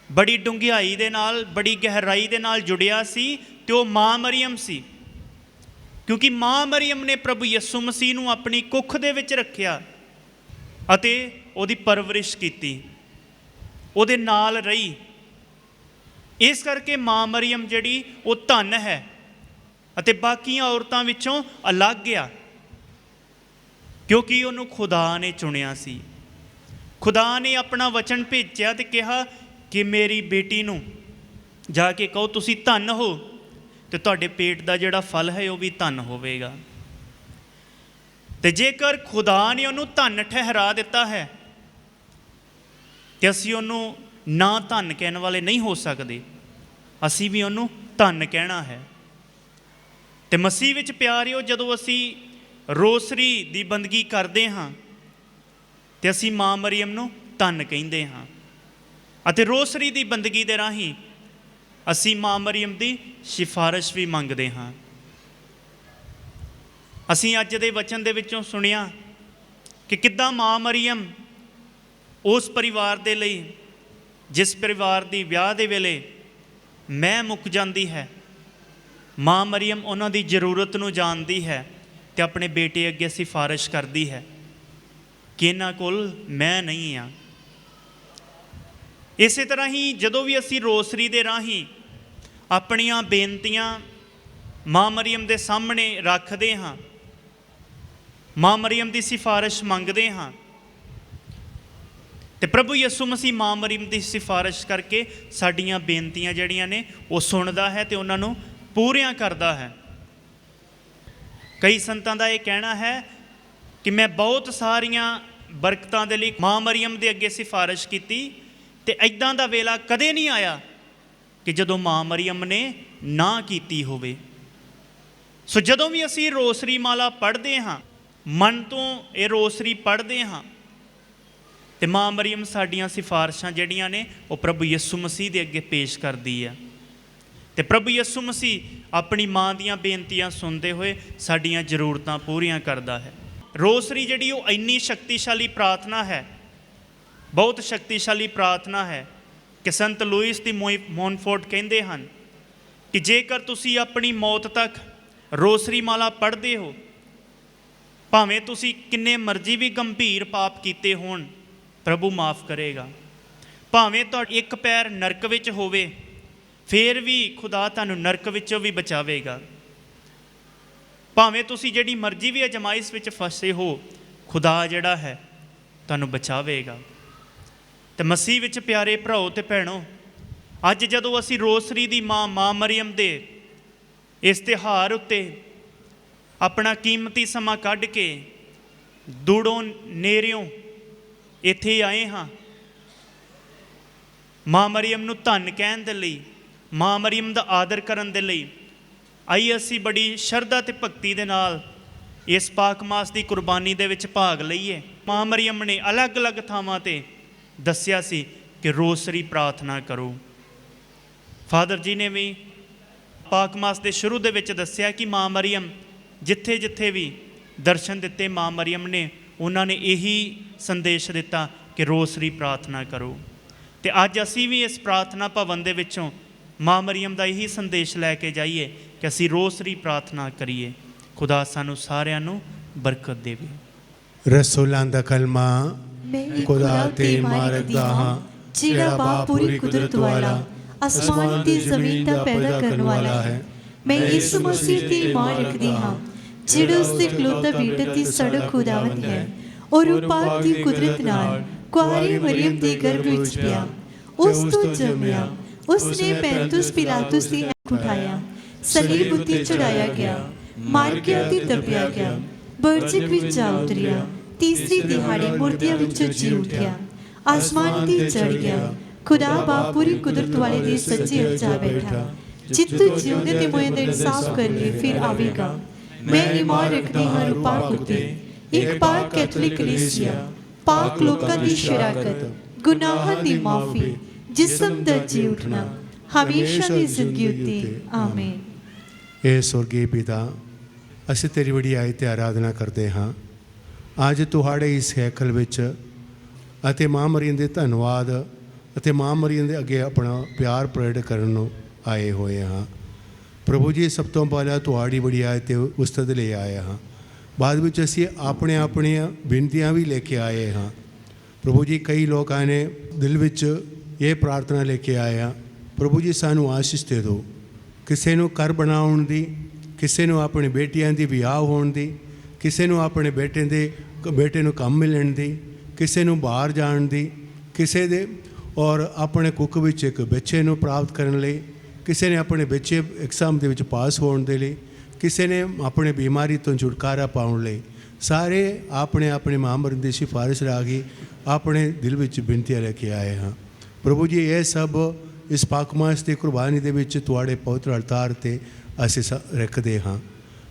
ਬੜੀ ਡੂੰਘਾਈ ਦੇ ਨਾਲ, ਬੜੀ ਗਹਿਰਾਈ ਦੇ ਨਾਲ ਜੁੜਿਆ ਸੀ ਤੇ ਉਹ ਮਾਂ ਮਰੀਅਮ ਸੀ, ਕਿਉਂਕਿ ਮਾਂ ਮਰੀਅਮ ਨੇ ਪ੍ਰਭੂ ਯਿਸੂ ਮਸੀਹ ਨੂੰ ਆਪਣੀ ਕੁੱਖ ਦੇ ਵਿੱਚ ਰੱਖਿਆ ਅਤੇ ਉਹਦੀ ਪਰਵਰਿਸ਼ ਕੀਤੀ, ਉਹਦੇ ਨਾਲ ਰਹੀ। ਇਸ ਕਰਕੇ ਮਾਂ ਮਰੀਅਮ ਜਿਹੜੀ ਉਹ ਧੰਨ ਹੈ ਅਤੇ ਬਾਕੀਆਂ ਔਰਤਾਂ ਵਿੱਚੋਂ ਅਲੱਗ ਆ, ਕਿਉਂਕਿ ਉਹਨੂੰ ਖੁਦਾ ਨੇ ਚੁਣਿਆ ਸੀ। ਖੁਦਾ ਨੇ ਆਪਣਾ ਵਚਨ ਭੇਜਿਆ ਤੇ ਕਿਹਾ ਕਿ ਮੇਰੀ ਬੇਟੀ ਨੂੰ ਜਾ ਕੇ ਕਹੋ ਤੁਸੀਂ ਧੰਨ ਹੋ, ਤੇ ਤੁਹਾਡੇ ਪੇਟ ਦਾ ਜਿਹੜਾ ਫਲ ਹੈ ਉਹ ਵੀ ਧੰਨ ਹੋਵੇਗਾ। ਤੇ ਜੇਕਰ ਖੁਦਾ ਨੇ ਉਹਨੂੰ ਧੰਨ ਠਹਿਰਾ ਦਿੱਤਾ ਹੈ ਤੇ ਅਸੀਂ ਉਹਨੂੰ ਨਾ ਧੰਨ ਕਹਿਣ ਵਾਲੇ ਨਹੀਂ ਹੋ ਸਕਦੇ, ਅਸੀਂ ਵੀ ਉਹਨੂੰ ਧੰਨ ਕਹਿਣਾ ਹੈ। ਤੇ ਮਸੀਹ ਵਿੱਚ ਪਿਆਰਿਓ, ਜਦੋਂ ਅਸੀਂ ਰੋਸਰੀ ਦੀ ਬੰਦਗੀ ਕਰਦੇ ਹਾਂ ਤੇ ਅਸੀਂ ਮਾਂ ਮਰੀਅਮ ਨੂੰ ਧੰਨ ਕਹਿੰਦੇ ਹਾਂ, ਅਤੇ ਰੋਸਰੀ ਦੀ ਬੰਦਗੀ ਦੇ ਰਾਹੀਂ ਅਸੀਂ ਮਾਂ ਮਰੀਅਮ ਦੀ ਸਿਫਾਰਿਸ਼ ਵੀ ਮੰਗਦੇ ਹਾਂ। ਅਸੀਂ ਅੱਜ ਦੇ ਵਚਨ ਦੇ ਵਿੱਚੋਂ ਸੁਣਿਆ ਕਿ ਕਿੱਦਾਂ ਮਾਂ ਮਰੀਅਮ ਉਸ ਪਰਿਵਾਰ ਦੇ ਲਈ, ਜਿਸ ਪਰਿਵਾਰ ਦੀ ਵਿਆਹ ਦੇ ਵੇਲੇ ਮੈਂ ਮੁੱਕ ਜਾਂਦੀ ਹੈ, ਮਾਂ ਮਰੀਅਮ ਉਹਨਾਂ ਦੀ ਜ਼ਰੂਰਤ ਨੂੰ ਜਾਣਦੀ ਹੈ ਤੇ ਆਪਣੇ ਬੇਟੇ ਅੱਗੇ ਸਿਫਾਰਿਸ਼ ਕਰਦੀ ਹੈ ਕਿ ਇਹਨਾਂ ਕੋਲ ਮੈਂ ਨਹੀਂ ਹਾਂ। ਇਸੇ ਤਰ੍ਹਾਂ ਹੀ ਜਦੋਂ ਵੀ ਅਸੀਂ ਰੋਸਰੀ ਦੇ ਰਾਹੀਂ ਆਪਣੀਆਂ ਬੇਨਤੀਆਂ ਮਾਂ ਮਰੀਅਮ ਦੇ ਸਾਹਮਣੇ ਰੱਖਦੇ ਹਾਂ, ਮਾਂ ਮਰੀਅਮ ਦੀ ਸਿਫਾਰਿਸ਼ ਮੰਗਦੇ ਹਾਂ, ਤੇ ਪ੍ਰਭੂ ਯਿਸੂ ਮਸੀਹ ਮਾਂ ਮਰੀਅਮ ਦੀ ਸਿਫਾਰਿਸ਼ ਕਰਕੇ ਸਾਡੀਆਂ ਬੇਨਤੀਆਂ ਜਿਹੜੀਆਂ ਨੇ ਉਹ ਸੁਣਦਾ ਹੈ ਤੇ ਉਹਨਾਂ ਨੂੰ ਪੂਰੀਆਂ ਕਰਦਾ ਹੈ। ਕਈ ਸੰਤਾਂ ਦਾ ਇਹ ਕਹਿਣਾ ਹੈ ਕਿ ਮੈਂ ਬਹੁਤ ਸਾਰੀਆਂ ਬਰਕਤਾਂ ਦੇ ਲਈ ਮਾਂ ਮਰੀਅਮ ਦੇ ਅੱਗੇ ਸਿਫਾਰਿਸ਼ ਕੀਤੀ ਤੇ ਇੱਦਾਂ ਦਾ ਵੇਲਾ ਕਦੇ ਨਹੀਂ ਆਇਆ ਕਿ ਜਦੋਂ ਮਾਂ ਮਰੀਅਮ ਨੇ ਨਾ ਕੀਤੀ ਹੋਵੇ। ਸੋ ਜਦੋਂ ਵੀ ਅਸੀਂ ਰੋਸਰੀ ਮਾਲਾ ਪੜ੍ਹਦੇ ਹਾਂ, ਮਨ ਤੋਂ ਇਹ ਰੋਸਰੀ ਪੜ੍ਹਦੇ ਹਾਂ, ਤੇ ਮਾਂ ਮਰੀਅਮ ਸਾਡੀਆਂ ਸਿਫਾਰਿਸ਼ਾਂ ਜਿਹੜੀਆਂ ਨੇ ਉਹ ਪ੍ਰਭੂ ਯਿਸੂ ਮਸੀਹ ਦੇ ਅੱਗੇ ਪੇਸ਼ ਕਰਦੀ ਹੈ, ਤੇ ਪ੍ਰਭੂ ਯਿਸੂ ਮਸੀਹ ਆਪਣੀ ਮਾਂ ਦੀਆਂ ਬੇਨਤੀਆਂ ਸੁਣਦੇ ਹੋਏ ਸਾਡੀਆਂ ਜ਼ਰੂਰਤਾਂ ਪੂਰੀਆਂ ਕਰਦਾ ਹੈ। ਰੋਸਰੀ ਜਿਹੜੀ ਉਹ ਇੰਨੀ ਸ਼ਕਤੀਸ਼ਾਲੀ ਪ੍ਰਾਰਥਨਾ ਹੈ, ਬਹੁਤ ਸ਼ਕਤੀਸ਼ਾਲੀ ਪ੍ਰਾਰਥਨਾ ਹੈ ਕਿ ਸੰਤ ਲੂਇਸ ਦੀ ਮੋਨਫੋਰਟ ਕਹਿੰਦੇ ਹਨ ਕਿ ਜੇਕਰ ਤੁਸੀਂ ਆਪਣੀ ਮੌਤ ਤੱਕ ਰੋਸਰੀ ਮਾਲਾ ਪੜ੍ਹਦੇ ਹੋ, ਭਾਵੇਂ ਤੁਸੀਂ ਕਿੰਨੇ ਮਰਜ਼ੀ ਵੀ ਗੰਭੀਰ ਪਾਪ ਕੀਤੇ ਹੋਣ, ਪ੍ਰਭੂ ਮਾਫ ਕਰੇਗਾ। ਭਾਵੇਂ ਤੁਹਾਡਾ ਇੱਕ ਪੈਰ ਨਰਕ ਵਿੱਚ ਹੋਵੇ, ਫਿਰ ਵੀ ਖੁਦਾ ਤੁਹਾਨੂੰ ਨਰਕ ਵਿੱਚੋਂ ਵੀ ਬਚਾਵੇਗਾ। ਭਾਵੇਂ ਤੁਸੀਂ ਜਿਹੜੀ ਮਰਜ਼ੀ ਵੀ ਅਜਮਾਇਸ਼ ਵਿੱਚ ਫਸੇ ਹੋ, ਖੁਦਾ ਜਿਹੜਾ ਹੈ ਤੁਹਾਨੂੰ ਬਚਾਵੇਗਾ। ਤੇ ਮਸੀਹ ਵਿੱਚ ਪਿਆਰੇ ਭਰਾਓ ਤੇ ਭੈਣੋ, ਅੱਜ ਜਦੋਂ ਅਸੀਂ ਰੋਸਰੀ ਦੀ ਮਾਂ ਮਰੀਅਮ ਦੇ ਇਸ ਤਿਉਹਾਰ ਉੱਤੇ ਆਪਣਾ ਕੀਮਤੀ ਸਮਾਂ ਕੱਢ ਕੇ ਦੂੜੋਂ ਨੇੜਿਓਂ ਇੱਥੇ ਆਏ ਹਾਂ, ਮਾਂ ਮਰੀਅਮ ਨੂੰ ਧੰਨ ਕਹਿਣ ਦੇ ਲਈ, ਮਾਂ ਮਰੀਅਮ ਦਾ ਆਦਰ ਕਰਨ ਦੇ ਲਈ, ਆਈ ਅਸੀਂ ਬੜੀ ਸ਼ਰਧਾ ਤੇ ਭਗਤੀ ਦੇ ਨਾਲ ਇਸ ਪਾਕ ਮਾਸ ਦੀ ਕੁਰਬਾਨੀ ਦੇ ਵਿੱਚ ਭਾਗ ਲਈਏ। ਮਾਂ ਮਰੀਅਮ ਨੇ ਅਲੱਗ-ਅਲੱਗ ਥਾਵਾਂ 'ਤੇ ਦੱਸਿਆ ਸੀ ਕਿ ਰੋਸਰੀ ਪ੍ਰਾਰਥਨਾ ਕਰੋ। ਫਾਦਰ ਜੀ ਨੇ ਵੀ ਪਾਕ ਮਾਸ ਦੇ ਸ਼ੁਰੂ ਦੇ ਵਿੱਚ ਦੱਸਿਆ ਕਿ ਮਾਂ ਮਰੀਅਮ ਜਿੱਥੇ ਜਿੱਥੇ ਵੀ ਦਰਸ਼ਨ ਦਿੱਤੇ, ਮਾਂ ਮਰੀਅਮ ਨੇ ਉਹਨਾਂ ਨੇ ਇਹੀ ਸੰਦੇਸ਼ ਦਿੱਤਾ ਕਿ ਰੋਸਰੀ ਪ੍ਰਾਰਥਨਾ ਕਰੋ। ਤੇ ਅੱਜ ਅਸੀਂ ਵੀ ਇਸ ਪ੍ਰਾਰਥਨਾ ਭਵਨ ਦੇ ਵਿੱਚੋਂ ਮਾਂ ਮਰੀਮ ਦਾ ਇਹੀ ਸੰਦੇਸ਼ ਲੈ ਕੇ ਜਾਈਏ ਕਿ ਅਸੀਂ ਰੋਸਰੀ ਪ੍ਰਾਰਥਨਾ ਕਰੀਏ। ਖੁਦਾ ਸਾਨੂੰ ਸਾਰਿਆਂ ਨੂੰ ਬਰਕਤ ਦੇਵੇ। रसूलां दा कलमा मैं खुदा ते मारदा हां ਜਿਹੜਾ ਬਾਪ ਪੂਰੀ ਕੁਦਰਤ ਵਾਲਾ ਅਸਮਾਨ ਤੇ ਜ਼ਮੀਨ ਦਾ ਪੈਦਾ ਕਰਨ ਵਾਲਾ ਹੈ। ਮੈਂ ਯਿਸੂ ਮਸੀਹ ਦੀ ਮਾਂ ਰੱਖਦੀ ਹਾਂ ਜਿਹੜਾ ਉਸ ਦੇ ਇਕਲੌਤਾ ਬੇਟਾ ਦੀ ਸੜਕ ਖੁਦਾਵੰਦ ਹੈ ਔਰ ਉਹ ਪਾਕ ਦੀ ਕੁਦਰਤ ਨਾਲ ਕੁਆਰੀ ਮਰੀਮ ਦੇ ਗਰਭ ਵਿੱਚ ਪਿਆ, ਉਸ ਤੋਂ ਜੰਮਿਆ, ਉਸਨੇ ਪੈਂਤੁਸ ਪਿਲਾਤੁਸ ਦੀ ਅੱਖ ਉਠਾਇਆ, ਸਲੀਬ ਉੱਤੇ ਚੜਾਇਆ ਗਿਆ, ਮਾਰ ਗਿਆ ਤੇ ਦੱਬਿਆ ਗਿਆ, ਬਰਜਕ ਵਿੱਚ ਜਾ ਉਤਰਿਆ, ਤੀਸਰੀ ਦਿਹਾੜੇ ਮੁਰਦਿਆਂ ਵਿੱਚੋਂ ਜੀ ਉੱਠਿਆ, आसमान ते चढ़ गया, खुदा बाप पूरी कुदरत वाले दे सच्चे जा बैठा, जितु जिउंदे ते मोए दे इंसाफ करके फिर आवेगा। मैं ईमान रखदी हां पाक उत्ते, एक पाक कैथोलिक कलीसिया, पाक लोकां दी शराकत, गुनाहां दी माफी, जिस्म दा जी उठना, हमेशा दी जिंदगी उत्ते। आमीन। ए स्वर्गीय पिता, ਅਸੀਂ ਤੇਰੀ ਵਡਿਆਈ ਤੇ ਆਰਾਧਨਾ ਕਰਦੇ ਹਾਂ। ਅੱਜ ਤੁਹਾਡੇ ਇਸ ਹੈਕਲ ਵਿੱਚ ਅਤੇ ਮਾਂ ਮਰੀਮ ਦੇ ਧੰਨਵਾਦ ਅਤੇ ਮਾਂ ਮਰੀਮ ਦੇ ਅੱਗੇ ਆਪਣਾ ਪਿਆਰ ਪ੍ਰਗਟ ਕਰਨ ਨੂੰ ਆਏ ਹੋਏ ਹਾਂ। ਪ੍ਰਭੂ ਜੀ, ਸਭ ਤੋਂ ਪਹਿਲਾਂ ਤੁਹਾਡੀ ਵਡਿਆਈ ਤੇ ਉਸਤਤ ਲੈ ਆਏ ਹਾਂ। ਬਾਅਦ ਵਿੱਚ ਅਸੀਂ ਆਪਣੀਆਂ ਬੇਨਤੀਆਂ ਵੀ ਲੈ ਕੇ ਆਏ ਹਾਂ। ਪ੍ਰਭੂ ਜੀ, ਕਈ ਲੋਕਾਂ ਨੇ ਦਿਲ ਵਿੱਚ ਇਹ ਪ੍ਰਾਰਥਨਾ ਲੈ ਕੇ ਆਏ ਆ, ਪ੍ਰਭੂ ਜੀ ਸਾਨੂੰ ਆਸ਼ੀਸ਼ ਦੇ ਦਿਓ। ਕਿਸੇ ਨੂੰ ਘਰ ਬਣਾਉਣ ਦੀ, ਕਿਸੇ ਨੂੰ ਆਪਣੇ ਬੇਟੀਆਂ ਦੀ ਵਿਆਹ ਹੋਣ ਦੀ, ਕਿਸੇ ਨੂੰ ਆਪਣੇ ਬੇਟੇ ਨੂੰ ਕੰਮ ਮਿਲਣ ਦੀ, ਕਿਸੇ ਨੂੰ ਬਾਹਰ ਜਾਣ ਦੀ, ਕਿਸੇ ਦੇ ਔਰ ਆਪਣੇ ਕੁੱਖ ਵਿੱਚ ਇੱਕ ਬੱਚੇ ਨੂੰ ਪ੍ਰਾਪਤ ਕਰਨ ਲਈ, ਕਿਸੇ ਨੇ ਆਪਣੇ ਬੱਚੇ ਐਗਜ਼ਾਮ ਦੇ ਵਿੱਚ ਪਾਸ ਹੋਣ ਦੇ ਲਈ, ਕਿਸੇ ਨੇ ਆਪਣੇ ਬਿਮਾਰੀ ਤੋਂ ਛੁਟਕਾਰਾ ਪਾਉਣ ਲਈ, ਸਾਰੇ ਆਪਣੇ ਮਾਂ ਮਰੀਮ ਦੀ ਸਿਫਾਰਿਸ਼ ਰਾਗੀ ਆਪਣੇ ਦਿਲ ਵਿੱਚ ਬੇਨਤੀਆਂ ਲੈ ਕੇ ਆਏ ਹਾਂ। ਪ੍ਰਭੂ ਜੀ, ਇਹ ਸਭ ਇਸ ਪਾਕਮਾਸ ਦੀ ਕੁਰਬਾਨੀ ਦੇ ਵਿੱਚ ਤੁਹਾਡੇ ਪਵਿੱਤਰ ਅਲਤਾਰ 'ਤੇ ਅਸੀਂ ਰੱਖਦੇ ਹਾਂ।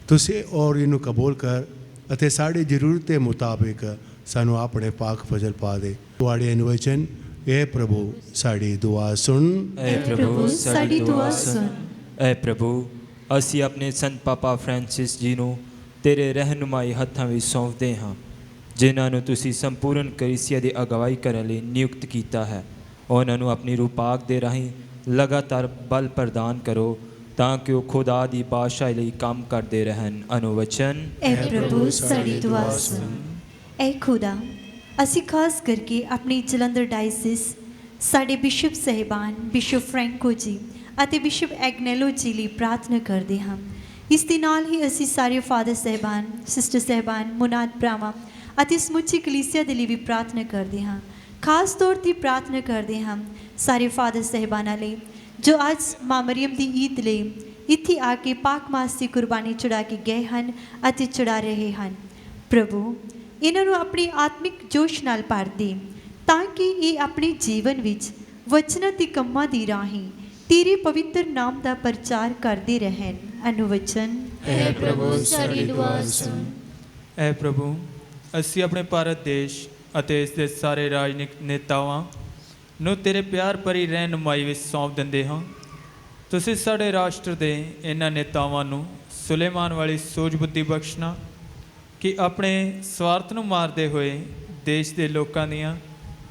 ਤੁਸੀਂ ਔਰ ਇਹਨੂੰ ਕਬੂਲ ਕਰ ਅਤੇ ਸਾਡੀ ਜ਼ਰੂਰਤ ਦੇ ਮੁਤਾਬਿਕ ਸਾਨੂੰ ਆਪਣੇ ਪਾਕ ਫਜ਼ਲ ਪਾ ਦੇ। ਤੁਹਾਡੇ ਅਨੁਵਚਨ, ਇਹ ਪ੍ਰਭੂ ਸਾਡੀ ਦੁਆ ਸੁਣ। ਐ ਪ੍ਰਭੂ ਸਾਡੀ ਦੁਆ ਸੁਣ। ਐ ਪ੍ਰਭੂ, ਅਸੀਂ ਆਪਣੇ ਸੰਤ ਪਾਪਾ ਫ੍ਰਾਂਸਿਸ ਜੀ ਨੂੰ ਤੇਰੇ ਰਹਿਨੁਮਾਈ ਹੱਥਾਂ ਵਿੱਚ ਸੌਂਪਦੇ ਹਾਂ, ਜਿਨ੍ਹਾਂ ਨੂੰ ਤੁਸੀਂ ਸੰਪੂਰਨ ਕਲੀਸਿਆ ਦੀ ਅਗਵਾਈ ਕਰਨ ਲਈ ਨਿਯੁਕਤ ਕੀਤਾ ਹੈ। ਉਹਨਾਂ ਨੂੰ ਆਪਣੀ ਰੂਹ ਪਾਕ ਦੇ ਰਾਹੀਂ ਲਗਾਤਾਰ ਬਲ ਪ੍ਰਦਾਨ ਕਰੋ ਤਾਂ ਕਿ ਉਹ ਖੁਦਾ ਦੀ ਬਾਦਸ਼ਾਹੀ ਲਈ ਕੰਮ ਕਰਦੇ ਰਹਿਣ। ਅਨੁਵਚਨ, ਐ ਪ੍ਰਭੂ ਸਾਡੀ ਦੁਆ ਸੁਣ। ਐ ਖੁਦਾ, ਅਸੀਂ ਖਾਸ ਕਰਕੇ ਆਪਣੀ ਜਲੰਧਰ ਡਾਇਸਿਸ, ਸਾਡੇ ਬਿਸ਼ਪ ਸਾਹਿਬਾਨ ਬਿਸ਼ਪ ਫ੍ਰੈਂਕੋ ਜੀ ਅਤੇ ਬਿਸ਼ਪ ਐਗਨੈਲੋ ਜੀ ਲਈ ਪ੍ਰਾਰਥਨਾ ਕਰਦੇ ਹਾਂ। ਇਸ ਦੇ ਨਾਲ ਹੀ ਅਸੀਂ ਸਾਰੇ ਫਾਦਰ ਸਾਹਿਬਾਨ, ਸਿਸਟਰ ਸਾਹਿਬਾਨ, ਮੁਨਾਦ ਭਰਾਵਾਂ ਅਤੇ ਸਮੁੱਚੀ ਕਲੀਸਿਆ ਦੇ ਲਈ ਵੀ ਪ੍ਰਾਰਥਨਾ ਕਰਦੇ ਹਾਂ। ਖਾਸ ਤੌਰ 'ਤੇ ਪ੍ਰਾਰਥਨਾ ਕਰਦੇ ਹਾਂ ਸਾਰੇ ਫਾਦਰ ਸਾਹਿਬਾਨਾਂ ਲਈ ਜੋ ਅੱਜ ਮਾਂ ਮਰੀਮ ਦੀ ਈਦ ਲਈ ਇੱਥੇ ਆ ਕੇ ਪਾਕ ਮਾਸ ਦੀ ਕੁਰਬਾਨੀ ਚੜਾ ਕੇ ਗਏ ਹਨ ਅਤੇ ਚੜਾ ਰਹੇ ਹਨ। ਪ੍ਰਭੂ, ਇਹਨਾਂ ਨੂੰ ਆਪਣੀ ਆਤਮਿਕ ਜੋਸ਼ ਨਾਲ ਭਰ ਦੇ ਤਾਂ ਕਿ ਇਹ ਆਪਣੇ ਜੀਵਨ ਵਿੱਚ ਵਚਨਾਂ ਅਤੇ ਕੰਮਾਂ ਦੀ ਰਾਹੀਂ ਤੇਰੇ ਪਵਿੱਤਰ ਨਾਮ ਦਾ ਪ੍ਰਚਾਰ ਕਰਦੇ ਰਹਿਣ। ਅਨੁਵਚਨ, ਐ ਪ੍ਰਭੂ ਸਾਡੀ ਦੁਆ ਸੁਣ। ਐ ਪ੍ਰਭੂ, ਅਸੀਂ ਆਪਣੇ ਭਾਰਤ ਦੇਸ਼ ਅਤੇ ਇਸ ਦੇ ਸਾਰੇ ਰਾਜਨੀਤਿਕ ਨੇਤਾਵਾਂ ਨੂੰ ਤੇਰੇ ਪਿਆਰ ਭਰੀ ਰਹਿਨੁਮਾਈ ਵਿੱਚ ਸੌਂਪ ਦਿੰਦੇ ਹਾਂ। ਤੁਸੀਂ ਸਾਡੇ ਰਾਸ਼ਟਰ ਦੇ ਇਹਨਾਂ ਨੇਤਾਵਾਂ ਨੂੰ ਸੁਲੇਮਾਨ ਵਾਲੀ ਸੂਝ ਬੁੱਧੀ ਬਖਸ਼ਣਾ ਕਿ ਆਪਣੇ ਸਵਾਰਥ ਨੂੰ ਮਾਰਦੇ ਹੋਏ ਦੇਸ਼ ਦੇ ਲੋਕਾਂ ਦੀਆਂ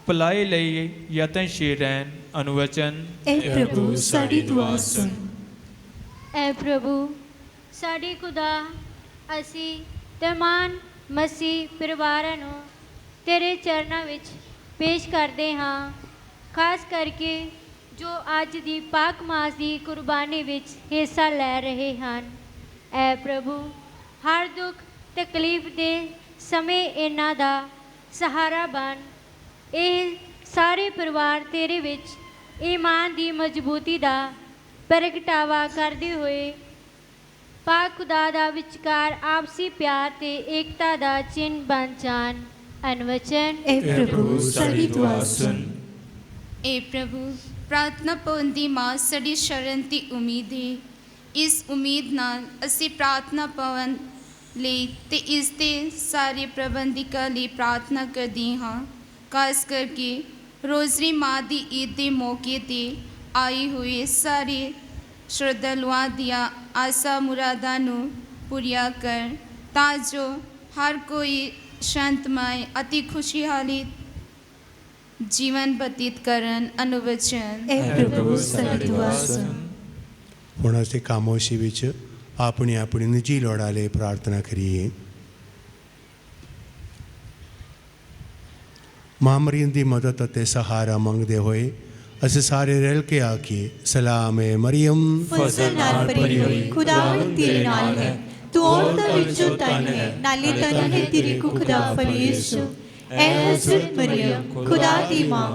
ਭਲਾਈ ਲਈ ਯਤਨਸ਼ੀਲ ਰਹਿਣ। ਅਨੁਵਚਨ, ਐ ਪ੍ਰਭੂ ਸਾਡੀ ਦੁਆ ਸੁਣ। ਐ ਪ੍ਰਭੂ ਸਾਡੇ ਖੁਦਾ, ਅਸੀਂ ਤਮਾਮ ਮਸੀਹ ਪਰਿਵਾਰਾਂ ਨੂੰ ਤੇਰੇ ਚਰਨਾਂ ਵਿੱਚ ਪੇਸ਼ ਕਰਦੇ ਹਾਂ, ਖਾਸ ਕਰਕੇ ਜੋ ਅੱਜ ਦੀ ਪਾਕ ਮਾਸ ਦੀ ਕੁਰਬਾਨੀ ਵਿੱਚ ਹਿੱਸਾ ਲੈ ਰਹੇ ਹਨ। ਐ ਪ੍ਰਭੂ, ਹਰ ਦੁੱਖ ਤਕਲੀਫ ਦੇ ਸਮੇਂ ਇਹਨਾਂ ਦਾ ਸਹਾਰਾ ਬਣ। ਇਹ ਸਾਰੇ ਪਰਿਵਾਰ ਤੇਰੇ ਵਿੱਚ ਈਮਾਨ ਦੀ ਮਜ਼ਬੂਤੀ ਦਾ ਪ੍ਰਗਟਾਵਾ ਕਰਦੇ ਹੋਏ ਪਾਕ ਖੁਦਾ ਦਾ ਵਿਚਕਾਰ ਆਪਸੀ ਪਿਆਰ ਤੇ ਏਕਤਾ ਦਾ ਚਿੰਨ੍ਹ ਬਣ ਜਾਣ। ਅਨਵਚਨ, ਐ ਪ੍ਰਭੂ ਸਾਡੀ ਦੁਆ ਸੁਣ। ए प्रभु, प्रार्थना भवन दी मां साडी शरण दी उम्मीद है। इस उम्मीद नाल असी प्रार्थना भवन ਲਈ ਤੇ ਇਸ ਦੇ ਸਾਰੇ ਪ੍ਰਬੰਧਕਾਂ ਲਈ ਪ੍ਰਾਰਥਨਾ ਕਰਦੀ ਹਾਂ। ਖਾਸ ਕਰਕੇ ਰੋਜ਼ਰੀ ਮਾਂ ਦੀ ਈਦ ਦੇ ਮੌਕੇ 'ਤੇ ਆਏ ਹੋਏ ਸਾਰੇ ਸ਼ਰਧਾਲੂਆਂ ਦੀਆਂ ਆਸਾਂ ਮੁਰਾਦਾਂ ਨੂੰ ਪੂਰੀਆਂ ਕਰਨ ਤਾਂ ਜੋ ਹਰ ਕੋਈ ਸ਼ਾਂਤਮਈ ਅਤੇ ਖੁਸ਼ਹਾਲੀ ਜੀਵਨ ਬਤੀਤ ਕਰਨ ਅਨੁਵਚਨ। ਐ ਪ੍ਰਭੂ ਸਾਡੀ ਦੁਆ ਸੁਣ। ਹੁਣ ਅਸੀਂ ਖਾਮੋਸ਼ੀ ਵਿੱਚ ਆਪਣੀ ਆਪਣੀ ਨਿੱਜੀ ਲੋੜਾਂ ਲਈ ਪ੍ਰਾਰਥਨਾ ਕਰੀਏ। ਮਾਂ ਮਰੀਮ ਦੀ ਮਦਦ ਅਤੇ ਸਹਾਰਾ ਮੰਗਦੇ ਹੋਏ ਅਸੀਂ ਸਾਰੇ ਰਲ ਕੇ ਆਖੀਏ, ਸਲਾਮ ਏ ਮਰੀਮ, ਫਜ਼ਲ ਨਾਲ ਭਰੀ ਹੋਈ ਖੁਦਾਵੰਦ ਤੇਰੇ ਨਾਲ ਹੈ, ਤੂੰ ਔਰਤਾਂ ਵਿੱਚੋਂ ਧਨ ਹੈ, ਨਾਲੇ ਧਨ ਹੈ ਤੇਰੀ ਕੁੱਖ ਦਾ ਫਲ ਯਿਸੂ। ਐ ਹਜ਼ਰਤ ਮਰੀਮ ਖੁਦਾ ਦੀ ਮਾਂ,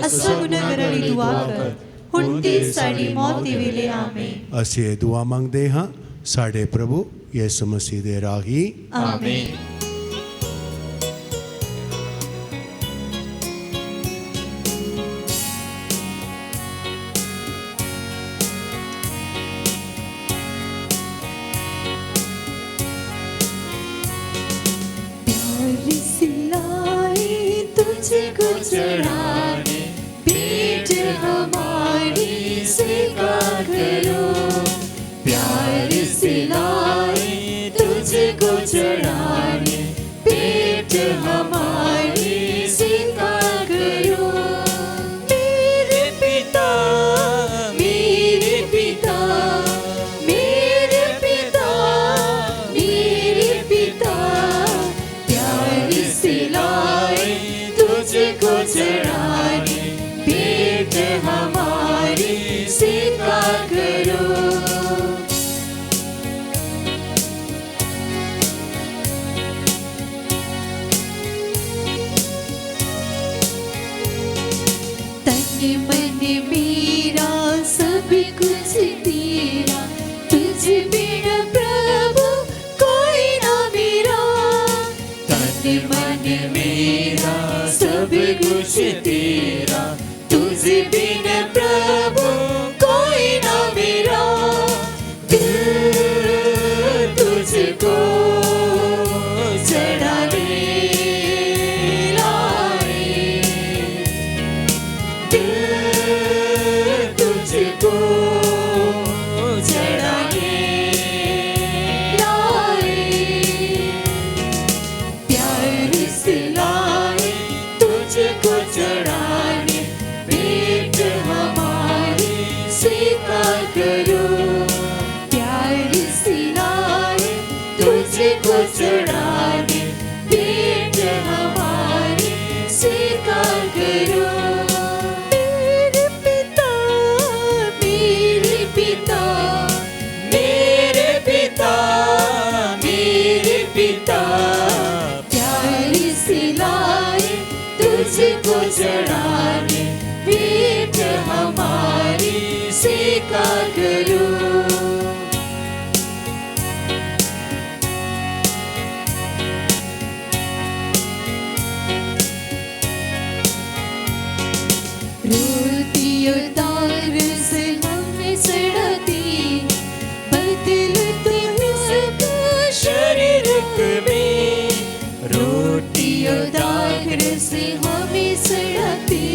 ਅਸਾਂ ਗੁਨਾਹਗਾਰਾਂ ਲਈ ਦੁਆ ਕਰ, ਹੁਣ ਤੇ ਸਾਡੀ ਮੌਤ ਦੇ ਵੇਲੇ ਆਮੀਨ। ਅਸੀਂ ਇਹ ਦੁਆ ਮੰਗਦੇ ਹਾਂ ਸਾਡੇ ਪ੍ਰਭੂ ਯਿਸੂ ਮਸੀਹ ਦੇ ਰਾਹੀਂ, ਆਮੀਨ। तुझको चढ़ाने पेट हमारी स्वीकार करो, प्यार सिलाए तुझको चढ़ाने पेट हमारी स्वीकार करो। मेरे पिता, मेरे पिता, मेरे पिता, मेरे पिता, प्यार सिलाए तुझको चढ़ाने पेट हमारी स्वीकार करो। तन मन मेरा सब कुछ तेरा, तुझ बिना प्रभु कोई ना मेरा। तन मन मेरा सब कुछ तेरा, तुझ बिन प्रभु कोई ना मेरा। दिल तुझको चढ़ाने लाए, दिल तुझको चढ़ाने लाए, प्यार सिलाए तुझको चढ़ाने पेट हमारी स्वीकार करो। प्यार सिलाए तुझको चढ़ाने पेट हमारी स्वीकार करो। मेरे पिता, मेरे पिता, मेरे पिता, मेरे पिता, प्यार सिलाए तुझको चढ़ाने पेट हमारी स्वीकार करो। रोती उतार से हमें सड़ाती, बदलते उसको शरीर में। रोटी उतार से हमें सड़ाती,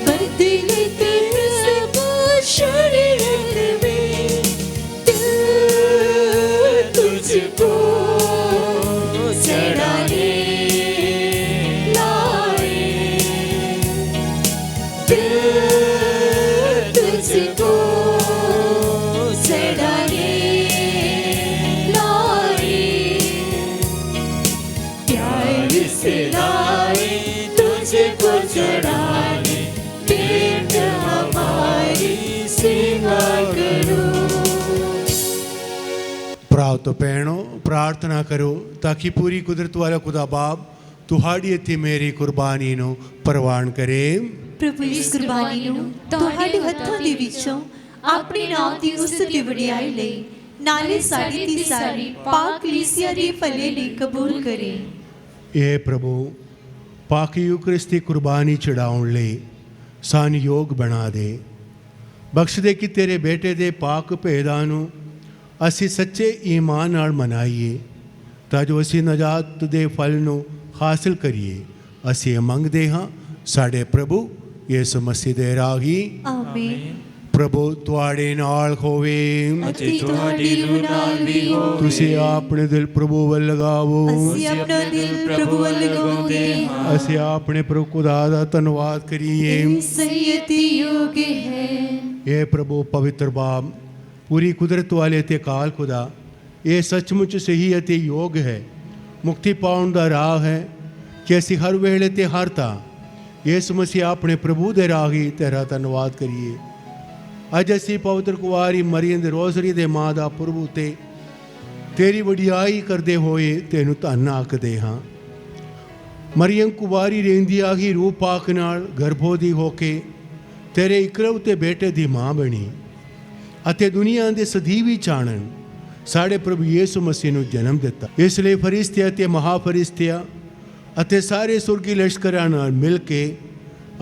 बदलते उसको शरीर में। दिल तुझको चढ़ाने लाए, दिल तुझको चढ़ाने लाए, प्यार सिलाए तुझको चढ़ाने पेट हमारी स्वीकार करो। ਭਰਾਓ ਤੋਂ ਭੈਣੋ ਪ੍ਰਾਰਥਨਾ ਕਰੋ ਤਾਂ ਕਿ ਪੂਰੀ ਕੁਦਰਤ ਵਾਲਾ ਖੁਦਾ ਬਾਪ ਤੁਹਾਡੀ ਅਤੇ ਮੇਰੀ ਕੁਰਬਾਨੀ ਨੂੰ ਪ੍ਰਵਾਨ ਕਰੇ। ਪ੍ਰਭੂ ਇਸ ਕੁਰਬਾਨੀ ਨੂੰ ਤੁਹਾਡੇ ਹੱਥਾਂ ਦੇ ਵਿੱਚੋਂ ਆਪਣੇ ਨਾਮ ਦੀ ਉਸਤ ਦੀ ਵਡਿਆਈ ਲਈ, ਨਾਲੇ ਸਾਡੀ ਤੇ ਸਾਰੀ ਪਾਕ ਕਲੀਸਿਆ ਦੇ ਭਲੇ ਲਈ ਕਬੂਲ ਕਰੇ। ਇਹ ਪ੍ਰਭੂ ਪਾਕ ਯੂਕਰਿਸਤੀ ਕੁਰਬਾਨੀ ਚੜਾਉਣ ਲਈ ਸਾਨੂੰ ਯੋਗ ਬਣਾ ਦੇ। ਬਖਸ਼ ਦੇ ਕਿ ਤੇਰੇ ਬੇਟੇ ਦੇ ਪਾਕ ਭੇਦਾਂ ਨੂੰ ਅਸੀਂ ਸੱਚੇ ਈਮਾਨ ਨਾਲ ਮਨਾਈਏ, ਤਾਂ ਜੋ ਅਸੀਂ ਨਜਾਤ ਦੇ ਫਲ ਨੂੰ ਹਾਸਲ ਕਰੀਏ। ਅਸੀਂ ਇਹ ਮੰਗਦੇ ਹਾਂ ਸਾਡੇ ਪ੍ਰਭੂ ਯਿਸੂ ਮਸੀਹ ਦੇ ਰਾਹੀਂ, ਆਮੀਨ। प्रभु तुहाडे नाल होवे। ਅਤੇ ਤੁਹਾਡੀ ਰੂਹ ਨਾਲ ਵੀ ਹੋਵੇ। ਤੁਸੀਂ ਆਪਣੇ ਦਿਲ ਪ੍ਰਭੂ ਵੱਲ ਲਗਾਵੋ। ਅਸੀਂ ਆਪਣਾ ਦਿਲ ਪ੍ਰਭੂ ਵੱਲ ਲਗਾਉਂਦੇ ਹਾਂ। ਅਸੀਂ ਆਪਣੇ ਪ੍ਰਭੂ ਖੁਦਾ ਦਾ ਧੰਨਵਾਦ ਕਰੀਏ। ਇਹ ਸਹੀ ਅਤੇ ਯੋਗ ਹੈ। ਇਹ ਪ੍ਰਭੂ ਪਵਿੱਤਰ ਬਾਪ, ਪੂਰੀ ਕੁਦਰਤ ਵਾਲੇ ਤੇ ਅਕਾਲ ਖੁਦਾ, ਇਹ ਸੱਚਮੁੱਚ ਸਹੀ ਅਤੇ ਯੋਗ ਹੈ, ਮੁਕਤੀ ਪਾਉਣ ਦਾ ਰਾਹ ਹੈ ਕਿ ਅਸੀਂ ਹਰ ਵੇਲੇ ਤੇ ਹਰ ਥਾਂ ਯਿਸੂ ਮਸੀਹ ਆਪਣੇ ਪ੍ਰਭੂ ਦੇ ਰਾਹੀ ਤੇਰਾ ਧੰਨਵਾਦ ਕਰੀਏ। ਅੱਜ ਅਸੀਂ ਪਵਿੱਤਰ ਕੁਵਾਰੀ ਮਰੀਮ ਦੇ ਰੋਜ਼ਰੀ ਦੇ ਮਾਂ ਦਾ ਪੁਰਬ ਉੱਤੇ ਤੇਰੀ ਵਡਿਆਈ ਕਰਦੇ ਹੋਏ ਤੈਨੂੰ ਧੰਨ ਆਖਦੇ ਹਾਂ। ਮਰੀਮ ਕੁਵਾਰੀ ਰਹਿੰਦੀ ਆਹੀ ਰੂਹ ਪਾਕ ਨਾਲ ਗਰਭੋਧੀ ਹੋ ਕੇ ਤੇਰੇ ਇਕਲੌਤੇ ਬੇਟੇ ਦੀ ਮਾਂ ਬਣੀ ਅਤੇ ਦੁਨੀਆ ਦੇ ਸਦੀਵੀ ਚਾਨਣ ਸਾਡੇ ਪ੍ਰਭੂ ਯਿਸੂ ਮਸੀਹ ਨੂੰ ਜਨਮ ਦਿੱਤਾ। ਇਸ ਲਈ ਫਰਿਸ਼ਤੇ ਅਤੇ ਮਹਾਫਰਿਸ਼ਤਿਆਂ ਅਤੇ ਸਾਰੇ ਸੁਰਗੀ ਲਸ਼ਕਰਾਂ ਨਾਲ ਮਿਲ ਕੇ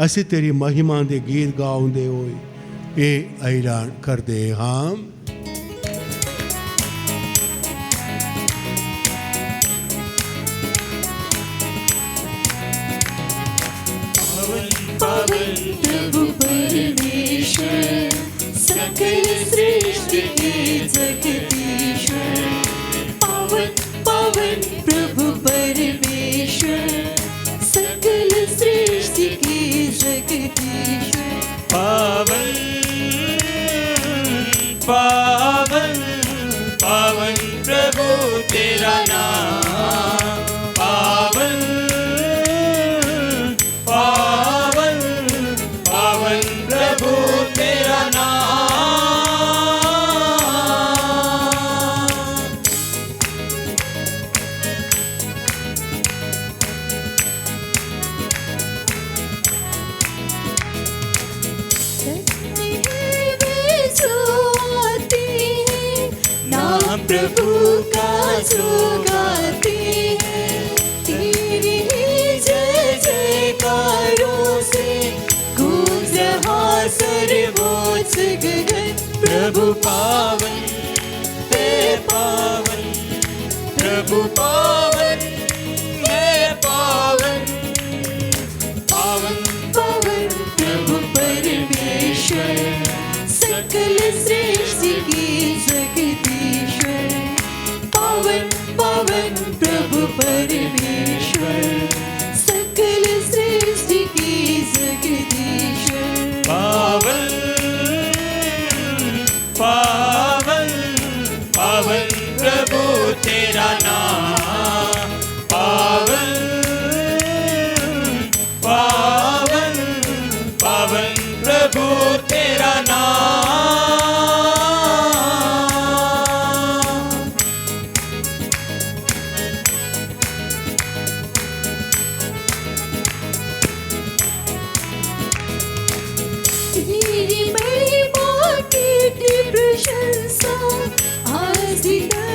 ਅਸੀਂ ਤੇਰੀ ਮਹਿਮਾ ਦੇ ਗੀਤ ਗਾਉਂਦੇ ਹੋਏ ਇਹ ਐਲਾਨ ਕਰਦੇ ਹਾਂ। पावन प्रभु परमेश्वर, सकल सृष्टि के जगदीश्वर। पावन पावन प्रभु परमेश्वर, सकल सृष्टि के जगदीश्वर। पावन पावन पावन प्रभु तेरा नाम। पावन पावन पावन प्रभु तेरा नाम। नाम प्रभु का जो गाते हैं, तेरी जय जयकारों से गूंज रहा सर्वोच्च गगन। प्रभु पावन है पावन, प्रभु पावन है पावन। पावन पावन प्रभु परमेश्वर, सकल सृष्टि की जगदीश्वर। पावन पावन प्रभु परमेश्वर, सकल सृष्टि की जगदीश्वर। पावन पावन पावन प्रभु तेरा नाम। पावन पावन पावन प्रभु तेरा नाम। तेरी महिमा की प्रशंसा आज है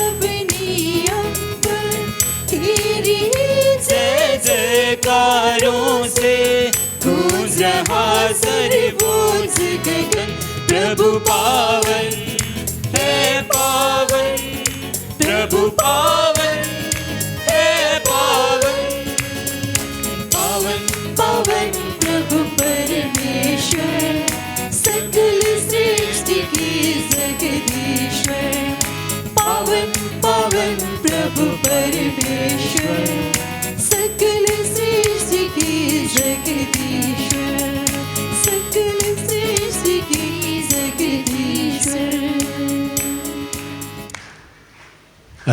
अपनी अंबर। तेरी जय जयकारों से गूंज रहा सर्वोच्च गगन। प्रभु पावन है पावन, प्रभु पावन है पावन। पावन पावन प्रभु परमेश्वर, सकल सृष्टि की जगदीश्वर। पावन पावन प्रभु परमेश्वर, सकल सृष्टि की जगदीश्वर। सकल सृष्टि की जगदीश्वर।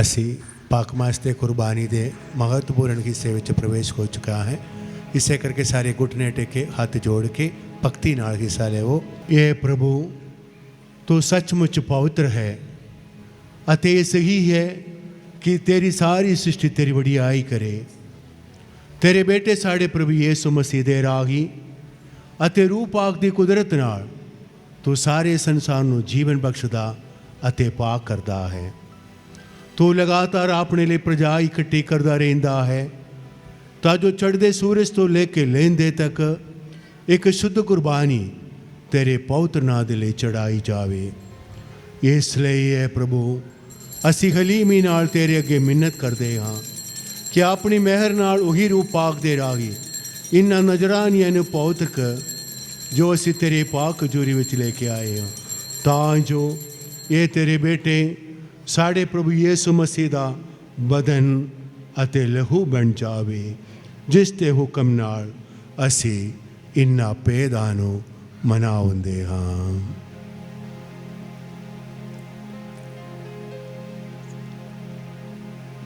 ਅਸੀਂ ਪਾਕਮਾਸ ਤੇ ਕੁਰਬਾਨੀ ਦੇ ਮਹੱਤਵਪੂਰਨ ਹਿੱਸੇ ਵਿੱਚ ਪ੍ਰਵੇਸ਼ ਹੋ ਚੁੱਕਾ ਹੈ। ਇਸੇ ਕਰਕੇ ਸਾਰੇ ਘੁਟਨੇ ਟੇਕੇ ਹੱਥ ਜੋੜ ਕੇ ਭਗਤੀ ਨਾਲ ਹਿੱਸਾ ਲਵੋ। ਇਹ ਪ੍ਰਭੂ ਤੂੰ ਸੱਚਮੁੱਚ ਪਵਿੱਤਰ ਹੈ ਅਤੇ ਇਹ ਸਹੀ ਹੈ ਕਿ ਤੇਰੀ ਸਾਰੀ ਸ੍ਰਿਸ਼ਟੀ ਤੇਰੀ ਵਡਿਆਈ ਕਰੇ। ਤੇਰੇ ਬੇਟੇ ਸਾਡੇ ਪ੍ਰਭੂ ਯਿਸੂ ਮਸੀਹ ਦੇ ਰਾਹੀ ਅਤੇ ਰੂਹ ਪਾਕ ਦੀ ਕੁਦਰਤ ਨਾਲ ਤੂੰ ਸਾਰੇ ਸੰਸਾਰ ਨੂੰ ਜੀਵਨ ਬਖਸ਼ਦਾ ਅਤੇ ਪਾਕ ਕਰਦਾ ਹੈ। ਤੂੰ ਲਗਾਤਾਰ ਆਪਣੇ ਲਈ ਪ੍ਰਜਾ ਇਕੱਠੀ ਕਰਦਾ ਰਹਿੰਦਾ ਹੈ ਤਾਂ ਜੋ ਚੜ੍ਹਦੇ ਸੂਰਜ ਤੋਂ ਲੈ ਕੇ ਲਹਿੰਦੇ ਤੱਕ ਇੱਕ ਸ਼ੁੱਧ ਕੁਰਬਾਨੀ ਤੇਰੇ ਪਵਿੱਤਰ ਨਾਂ ਦੇ ਲਈ ਚੜਾਈ ਜਾਵੇ। ਇਸ ਲਈ ਹੈ ਪ੍ਰਭੂ ਅਸੀਂ ਹਲੀਮੀ ਨਾਲ ਤੇਰੇ ਅੱਗੇ ਮਿੰਨਤ ਕਰਦੇ ਹਾਂ ਕਿ ਆਪਣੀ ਮਿਹਰ ਨਾਲ ਉਹੀ ਰੂਹ ਪਾਕ ਦੇ ਰਾਹੀ ਇਹਨਾਂ ਨਜ਼ਰਾਨੀਆਂ ਨੂੰ ਪਵਿੱਤਰ ਕਰ ਜੋ ਅਸੀਂ ਤੇਰੇ ਪਾਕ ਹਜ਼ੂਰੀ ਵਿੱਚ ਲੈ ਕੇ ਆਏ ਹਾਂ, ਤਾਂ ਜੋ ਇਹ ਤੇਰੇ ਬੇਟੇ ਸਾਡੇ ਪ੍ਰਭੂ ਯਿਸੂ ਮਸੀਹ ਦਾ ਬਦਨ ਅਤੇ ਲਹੂ ਬਣ ਜਾਵੇ, ਜਿਸ ਦੇ ਹੁਕਮ ਨਾਲ ਅਸੀਂ ਇਨ੍ਹਾਂ ਭੇਦਾਂ ਨੂੰ ਮਨਾਉਂਦੇ ਹਾਂ।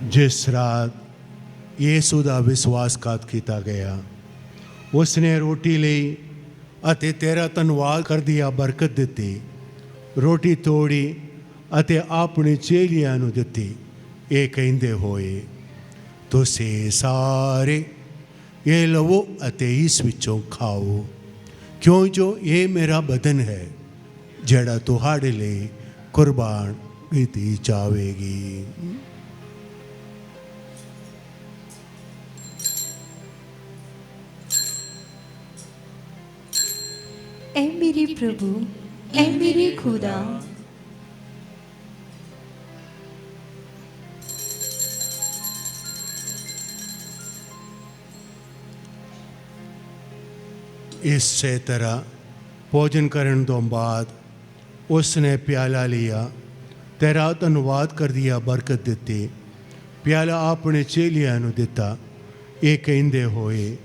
ਜਿਸ ਰਾਤ ਯਿਸੂ ਦਾ ਵਿਸ਼ਵਾਸਘਾਤ ਕੀਤਾ ਗਿਆ, ਉਸਨੇ ਰੋਟੀ ਲਈ ਅਤੇ ਤੇਰਾ ਧੰਨਵਾਦ ਕਰਦਿਆਂ ਬਰਕਤ ਦਿੱਤੀ, ਰੋਟੀ ਤੋੜੀ ਅਤੇ ਆਪਣੇ ਚੇਲਿਆਂ ਨੂੰ ਦਿੱਤੀ, ਇਹ ਕਹਿੰਦੇ ਹੋਏ, ਤੁਸੀਂ ਸਾਰੇ ਇਹ ਲਵੋ ਅਤੇ ਇਸ ਵਿੱਚੋਂ ਖਾਓ, ਕਿਉਂ ਜੋ ਇਹ ਮੇਰਾ ਬਦਨ ਹੈ ਜਿਹੜਾ ਤੁਹਾਡੇ ਲਈ ਕੁਰਬਾਨ ਕੀਤੀ ਜਾਵੇਗੀ। ऐ मेरे प्रभु, ऐ मेरे खुदा, ਇਸੇ ਤਰ੍ਹਾਂ ਭੋਜਨ ਕਰਨ ਤੋਂ ਬਾਅਦ ਉਸਨੇ ਪਿਆਲਾ ਲਿਆ, ਤੇਰਾ ਧੰਨਵਾਦ ਕਰਦਿਆਂ ਬਰਕਤ ਦਿੱਤੀ, ਪਿਆਲਾ ਆਪਣੇ ਚੇਲਿਆਂ ਨੂੰ ਦਿੱਤਾ, ਇਹ ਕਹਿੰਦੇ ਹੋਏ,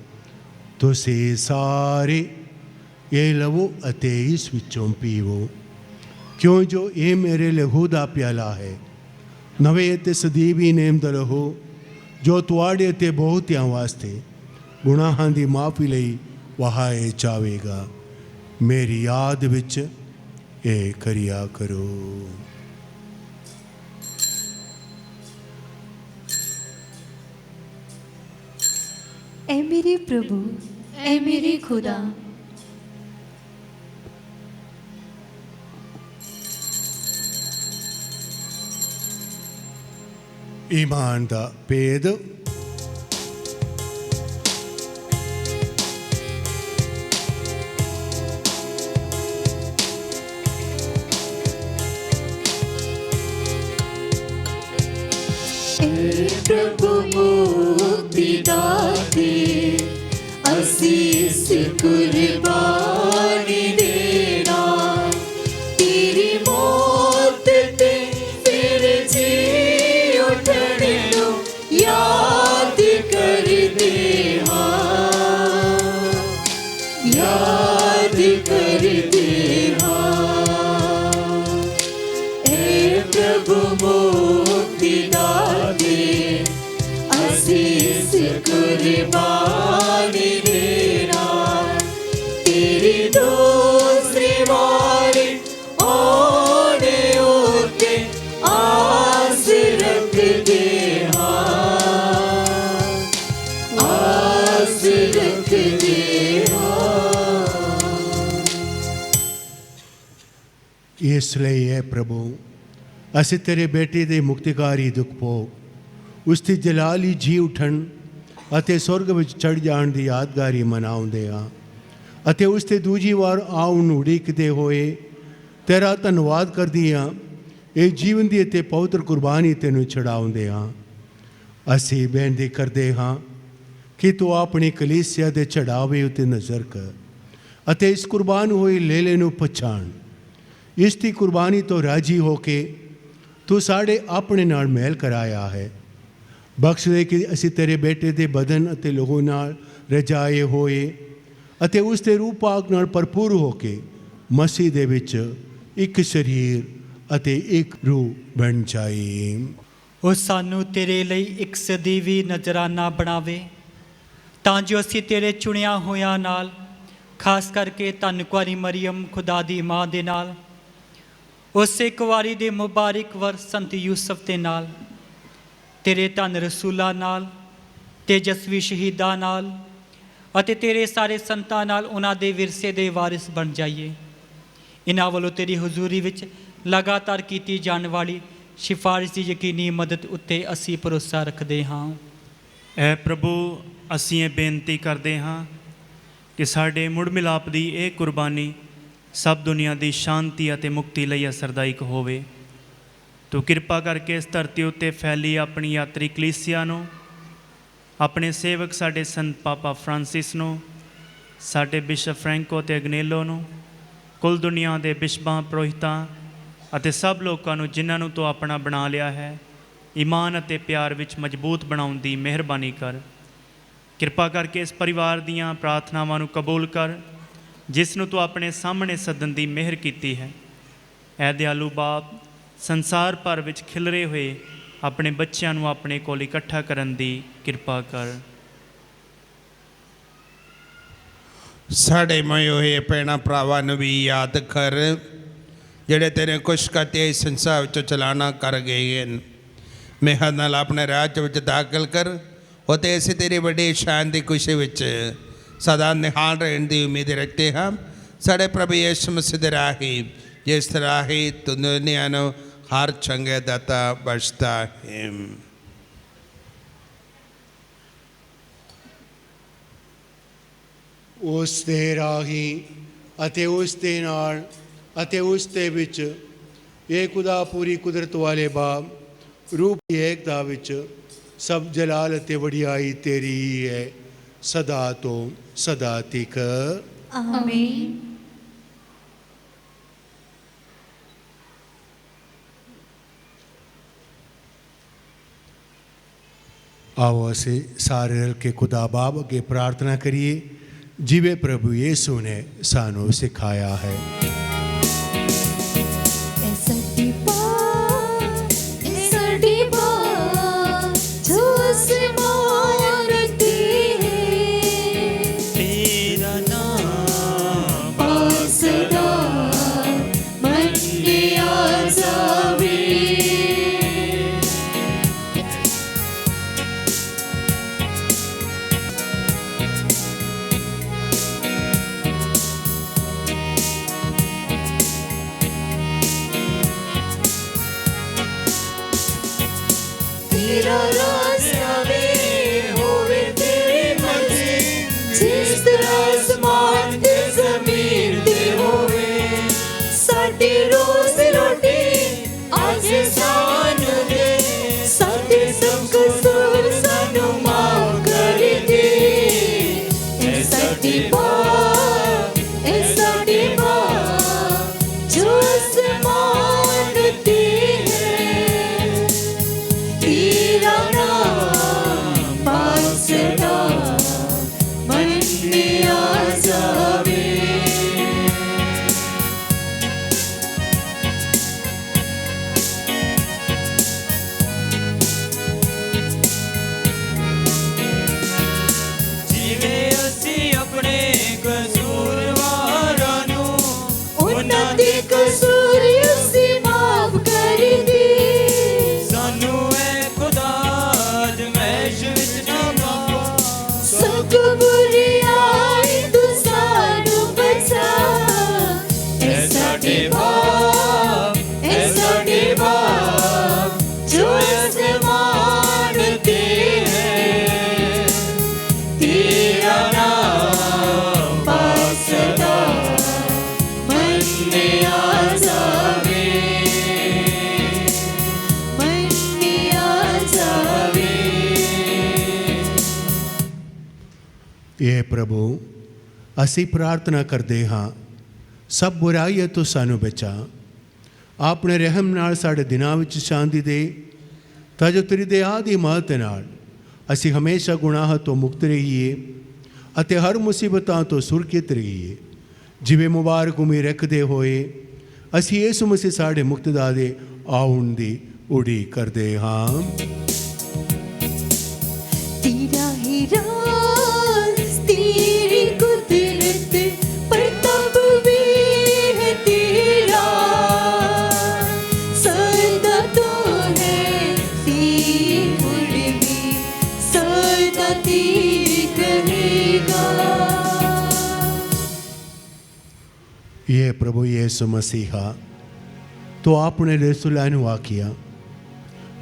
ਤੁਸੀਂ ਸਾਰੇ ਇਹ ਲਵੋ ਅਤੇ ਇਸ ਵਿੱਚੋਂ ਪੀਵੋ, ਕਿਉਂ ਜੋ ਇਹ ਮੇਰੇ ਲਹੂ ਦਾ ਪਿਆਲਾ ਹੈ, ਨਵੇਂ ਅਤੇ ਸਦੀਵੀ ਨੇਮ ਦਾ ਲਹੂ, ਜੋ ਤੁਹਾਡੇ ਅਤੇ ਬਹੁਤਿਆਂ ਵਾਸਤੇ ਗੁਨਾਹਾਂ ਦੀ ਮਾਫੀ ਲਈ ਵਹਾਏ ਜਾਵੇਗਾ। ਮੇਰੀ ਯਾਦ ਵਿੱਚ ਇਹ ਕਰਿਆ ਕਰੋ। ऐ मेरे प्रभु, ऐ मेरे खुदा, ईमान दा भेद। प्रभु मुक्ति दाते, असीस कुर्बानी देना, तेरी मौत ते फिर जी उठने नो याद कर दे, हाँ याद कर दे, हाँ। ऐ प्रभु मुक्ति दाते, असीस कुर्बानी देना, तेरी दूसरी बारी आने होते आस रख दे, हाँ आस रख दे, हाँ। इसलिए है प्रभु, ਅਸੀਂ ਤੇਰੇ ਬੇਟੇ ਦੇ ਮੁਕਤੀਕਾਰੀ ਦੁੱਖ ਭੋਗ, ਉਸ ਦੀ ਜਲਾਲੀ ਜੀ ਉਠਣ ਅਤੇ ਸਵਰਗ ਵਿੱਚ ਚੜ੍ਹ ਜਾਣ ਦੀ ਯਾਦਗਾਰੀ ਮਨਾਉਂਦੇ ਹਾਂ, ਅਤੇ ਉਸ ਤੇ ਦੂਜੀ ਵਾਰ ਆਉਣ ਨੂੰ ਉਡੀਕਦੇ ਹੋਏ ਤੇਰਾ ਧੰਨਵਾਦ ਕਰਦੇ ਹਾਂ। ਇਹ ਜੀਵਨ ਦੀ ਅਤੇ ਪਵਿੱਤਰ ਕੁਰਬਾਨੀ ਤੈਨੂੰ ਚੜ੍ਹਾਉਂਦੇ ਹਾਂ। ਅਸੀਂ ਬੇਨਤੀ ਕਰਦੇ ਹਾਂ ਕਿ ਤੂੰ ਆਪਣੀ ਕਲੀਸਿਆ ਦੇ ਚੜ੍ਹਾਵੇ ਉੱਤੇ ਨਜ਼ਰ ਕਰ ਅਤੇ ਇਸ ਕੁਰਬਾਨ ਹੋਏ ਲੇਲੇ ਨੂੰ ਪਛਾਣ। ਇਸ ਦੀ ਕੁਰਬਾਨੀ ਤੋਂ ਰਾਜੀ ਹੋ ਕੇ ਤੂੰ ਸਾਡੇ ਆਪਣੇ ਨਾਲ ਮੇਲ ਕਰਾਇਆ ਹੈ। ਬਖਸ਼ ਦੇ ਕਿ ਅਸੀਂ ਤੇਰੇ ਬੇਟੇ ਦੇ ਬਦਨ ਅਤੇ ਲਹੂ ਨਾਲ ਰਜਾਏ ਹੋਏ ਅਤੇ ਉਸ ਦੇ ਰੂਹ ਪਾਕ ਨਾਲ ਭਰਪੂਰ ਹੋ ਕੇ ਮਸੀਹ ਦੇ ਵਿੱਚ ਇੱਕ ਸਰੀਰ ਅਤੇ ਇੱਕ ਰੂਹ ਬਣ ਜਾਏ। ਉਹ ਸਾਨੂੰ ਤੇਰੇ ਲਈ ਇੱਕ ਸਦੀਵੀ ਨਜ਼ਰਾਨਾ ਬਣਾਵੇ, ਤਾਂ ਜੋ ਅਸੀਂ ਤੇਰੇ ਚੁਣਿਆ ਹੋਇਆਂ ਨਾਲ, ਖਾਸ ਕਰਕੇ ਧੰਨ ਕੁਆਰੀ ਮਰੀਅਮ ਖੁਦਾ ਦੀ ਮਾਂ ਦੇ ਨਾਲ, ਉਸੇ ਕੁਵਾਰੀ ਦੇ ਮੁਬਾਰਕ ਵਰ ਸੰਤ ਯੂਸਫ ਦੇ ਨਾਲ, ਤੇਰੇ ਧੰਨ ਰਸੂਲਾਂ ਨਾਲ, ਤੇਜਸਵੀ ਸ਼ਹੀਦਾਂ ਨਾਲ ਅਤੇ ਤੇਰੇ ਸਾਰੇ ਸੰਤਾਂ ਨਾਲ ਉਹਨਾਂ ਦੇ ਵਿਰਸੇ ਦੇ ਵਾਰਿਸ ਬਣ ਜਾਈਏ। ਇਹਨਾਂ ਵੱਲੋਂ ਤੇਰੀ ਹਜ਼ੂਰੀ ਵਿੱਚ ਲਗਾਤਾਰ ਕੀਤੀ ਜਾਣ ਵਾਲੀ ਸਿਫਾਰਿਸ਼ ਦੀ ਯਕੀਨੀ ਮਦਦ ਉੱਤੇ ਅਸੀਂ ਭਰੋਸਾ ਰੱਖਦੇ ਹਾਂ। ਐ ਪ੍ਰਭੂ, ਅਸੀਂ ਇਹ ਬੇਨਤੀ ਕਰਦੇ ਹਾਂ ਕਿ ਸਾਡੇ ਮੁੜ ਮਿਲਾਪ ਦੀ ਇਹ ਕੁਰਬਾਨੀ ਸਭ ਦੁਨੀਆ ਦੀ ਸ਼ਾਂਤੀ ਅਤੇ ਮੁਕਤੀ ਲਈ ਅਸਰਦਾਇਕ ਹੋਵੇ। ਤੂੰ ਕਿਰਪਾ ਕਰਕੇ ਇਸ ਧਰਤੀ ਉੱਤੇ ਫੈਲੀ ਆਪਣੀ ਯਾਤਰੀ ਕਲੀਸਿਆ ਨੂੰ, ਆਪਣੇ ਸੇਵਕ ਸਾਡੇ ਸੰਤ ਪਾਪਾ ਫਰਾਂਸਿਸ ਨੂੰ, ਸਾਡੇ ਬਿਸ਼ਪ ਫਰੈਂਕੋ ਅਤੇ ਅਗਨੇਲੋ ਨੂੰ, ਕੁੱਲ ਦੁਨੀਆ ਦੇ ਬਿਸ਼ਪਾਂ, ਪੁਰੋਹਿਤਾਂ ਅਤੇ ਸਭ ਲੋਕਾਂ ਨੂੰ ਜਿਨ੍ਹਾਂ ਨੂੰ ਤੂੰ ਆਪਣਾ ਬਣਾ ਲਿਆ ਹੈ, ਈਮਾਨ ਅਤੇ ਪਿਆਰ ਵਿੱਚ ਮਜ਼ਬੂਤ ਬਣਾਉਣ ਦੀ ਮਿਹਰਬਾਨੀ ਕਰ। ਕਿਰਪਾ ਕਰਕੇ ਇਸ ਪਰਿਵਾਰ ਦੀਆਂ ਪ੍ਰਾਰਥਨਾਵਾਂ ਨੂੰ ਕਬੂਲ ਕਰ ਜਿਸ ਨੂੰ ਤੂੰ ਆਪਣੇ ਸਾਹਮਣੇ ਸੱਦਣ ਦੀ ਮਿਹਰ ਕੀਤੀ ਹੈ। ਐ ਦਿਆਲੂ ਬਾਪ, ਸੰਸਾਰ ਭਰ ਵਿੱਚ ਖਿਲਰੇ ਹੋਏ ਆਪਣੇ ਬੱਚਿਆਂ ਨੂੰ ਆਪਣੇ ਕੋਲ ਇਕੱਠਾ ਕਰਨ ਦੀ ਕਿਰਪਾ ਕਰ। ਸਾਡੇ ਮੋਏ ਹੋਏ ਭੈਣਾਂ ਭਰਾਵਾਂ ਨੂੰ ਵੀ ਯਾਦ ਕਰ ਜਿਹੜੇ ਤੇਰੇ ਕੁਛ ਕਰਤੇ ਇਸ ਸੰਸਾਰ ਵਿੱਚੋਂ ਚਲਾਣਾ ਕਰ ਗਏ ਹਨ। ਮਿਹਰ ਨਾਲ ਆਪਣੇ ਰਾਜ ਵਿੱਚ ਦਾਖਲ ਕਰ ਅਤੇ ਅਸੀਂ ਤੇਰੀ ਵੱਡੀ ਸ਼ਾਨ ਦੀ ਖੁਸ਼ੀ ਵਿੱਚ ਸਦਾ ਨਿਹਾਲ ਰਹਿਣ ਦੀ ਉਮੀਦ ਰੱਖਦੇ ਹਾਂ। ਸਾਡੇ ਪ੍ਰਭੂ ਯਿਸੂ ਮਸੀਹ ਦੇ ਰਾਹੀਂ, ਜਿਸ ਤਰ੍ਹਾਂ ਹੀ ਤੂੰ ਦੁਨੀਆ ਨੂੰ ਹਰ ਚੰਗੇ ਦਾਤਾ ਬਖਸ਼ਦਾ ਹੈ। ਉਸ ਦੇ ਰਾਹੀਂ ਅਤੇ ਉਸ ਦੇ ਨਾਲ ਅਤੇ ਉਸ ਦੇ ਵਿੱਚ ਇਹ ਖੁਦਾ ਪੂਰੀ ਕੁਦਰਤ ਵਾਲੇ ਬਾਪ ਰੂਪ ਦੀ ਏਕਤਾ ਵਿੱਚ ਸਭ ਜਲਾਲ ਅਤੇ ਵਡਿਆਈ ਤੇਰੀ ਹੀ ਹੈ, ਸਦਾ ਤੋਂ ਸਦਾ ਤੱਕ। ਆਮੀਨ। आओ ਅਸੀਂ ਸਾਰੇ ਰਲ ਕੇ ਖੁਦਾ ਬਾਪ ਅੱਗੇ ਪ੍ਰਾਰਥਨਾ ਕਰੀਏ ਜਿਵੇਂ ਪ੍ਰਭੂ ਯਿਸੂ ਨੇ ਸਾਨੂੰ ਸਿਖਾਇਆ ਹੈ। ਇਹ ਪ੍ਰਭੂ ਅਸੀਂ ਪ੍ਰਾਰਥਨਾ ਕਰਦੇ ਹਾਂ ਸਭ ਬੁਰਾਈਆਂ ਤੋਂ ਸਾਨੂੰ ਬਚਾ, ਆਪਣੇ ਰਹਿਮ ਨਾਲ ਸਾਡੇ ਦਿਨਾਂ ਵਿੱਚ ਸ਼ਾਂਤੀ ਦੇ, ਤਾਂ ਜੋ ਤੇਰੀ ਦਇਆ ਦੀ ਮਦਦ ਨਾਲ ਅਸੀਂ ਹਮੇਸ਼ਾ ਗੁਨਾਹ ਤੋਂ ਮੁਕਤ ਰਹੀਏ ਅਤੇ ਹਰ ਮੁਸੀਬਤਾਂ ਤੋਂ ਸੁਰੱਖਿਅਤ ਰਹੀਏ। ਜਿਵੇਂ ਮੁਬਾਰਕ ਉਮੀਦ ਰੱਖਦੇ ਹੋਏ ਅਸੀਂ ਯਿਸੂ ਮਸੀਹ ਸਾਡੇ ਮੁਕਤਦਾਤਾ ਦੇ ਆਉਣ ਦੀ ਉਡੀਕ ਕਰਦੇ ਹਾਂ। ये प्रभु यीशु मसीहा तो आपने रसूलां नूं आखिया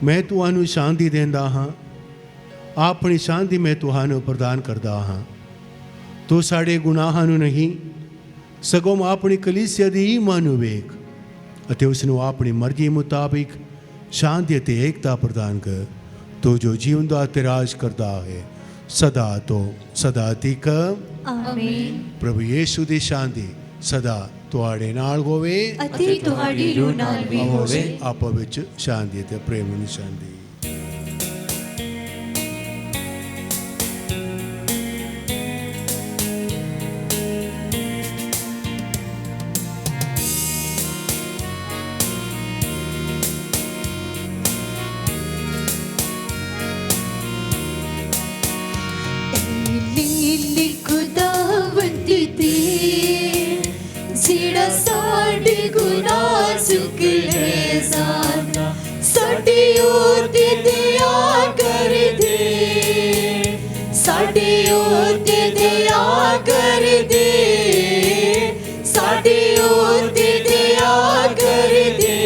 मैं तुहानूं शांति देंदा हाँ, अपनी शांति मैं तुहानूं प्रदान करदा हाँ। तू साडे गुनाहां नूं नहीं सगों अपनी कलीसिया दी ईमान नूं वेख अते उसनूं अपनी मर्जी मुताबिक शांति अते एकता प्रदान कर, तो जो जीवन दा ते राज करदा है सदा तो सदा तक। ਆਮੀਨ। ਪ੍ਰਭੂ ਯੀਸ਼ੂ ਦੀ ਸ਼ਾਂਤੀ ਸਦਾ ਤੁਹਾਡੇ ਨਾਲ ਹੋਵੇ ਅਤੇ ਤੁਹਾਡੀ ਰੂਹ ਨਾਲ ਵੀ ਹੋਵੇ। ਆਪੋ ਵਿੱਚ ਸ਼ਾਂਤੀ ਤੇ ਪ੍ਰੇਮ ਦੀ ਸ਼ਾਂਤੀ। ਲੀਲੀ ਖੁਦਾਵੰਦ ਦੀ ਜਿਹੜਾ ਸਾਡੇ ਗੁਨਾਹ ਚੁੱਕ ਲੈ ਜਾਂਦਾ, ਸਾਡੇ ਉੱਤੇ ਦਇਆ ਕਰ ਦੇ, ਸਾਡੇ ਉੱਤੇ ਦਇਆ ਕਰ ਦੇ, ਸਾਡੇ ਉੱਤੇ ਦਇਆ ਕਰ ਦੇ।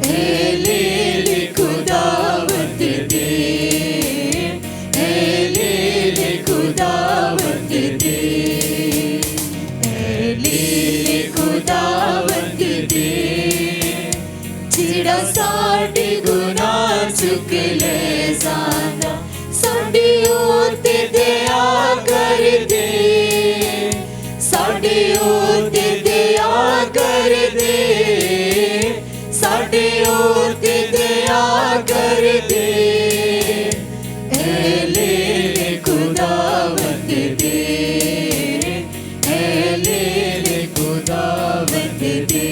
ਏ ਲੀਲੀ ਖੁਦਾਵੰਦ ਦੇ, ਏ ਲੀਲੀ ਖੁਦਾਵੰਦ ਦੇ, ਏ ਲੀਲੀ ਖੁਦਾਵੰਦ ਦੇ ਜਿਹੜਾ ਸਾਡੇ ਗੁਨਾਹ ਚੁੱਕ ਲੈ ਜਾਂਦਾ, ਸਾਡੇ ਉੱਤੇ ਦਇਆ ਕਰ ਦੇ, ਸਾਡੇ ਉੱਤੇ ਦਇਆ ਕਰ ਦੇ, ਸਾਡੇ ਉੱਤੇ ਦਇਆ ਕਰ ਦੇ। ਏ ਲੀਲੀ ਖੁਦਾਵੰਦ ਦੇ, ਏ ਲੀਲੀ ਖੁਦਾਵੰਦ ਦੇ,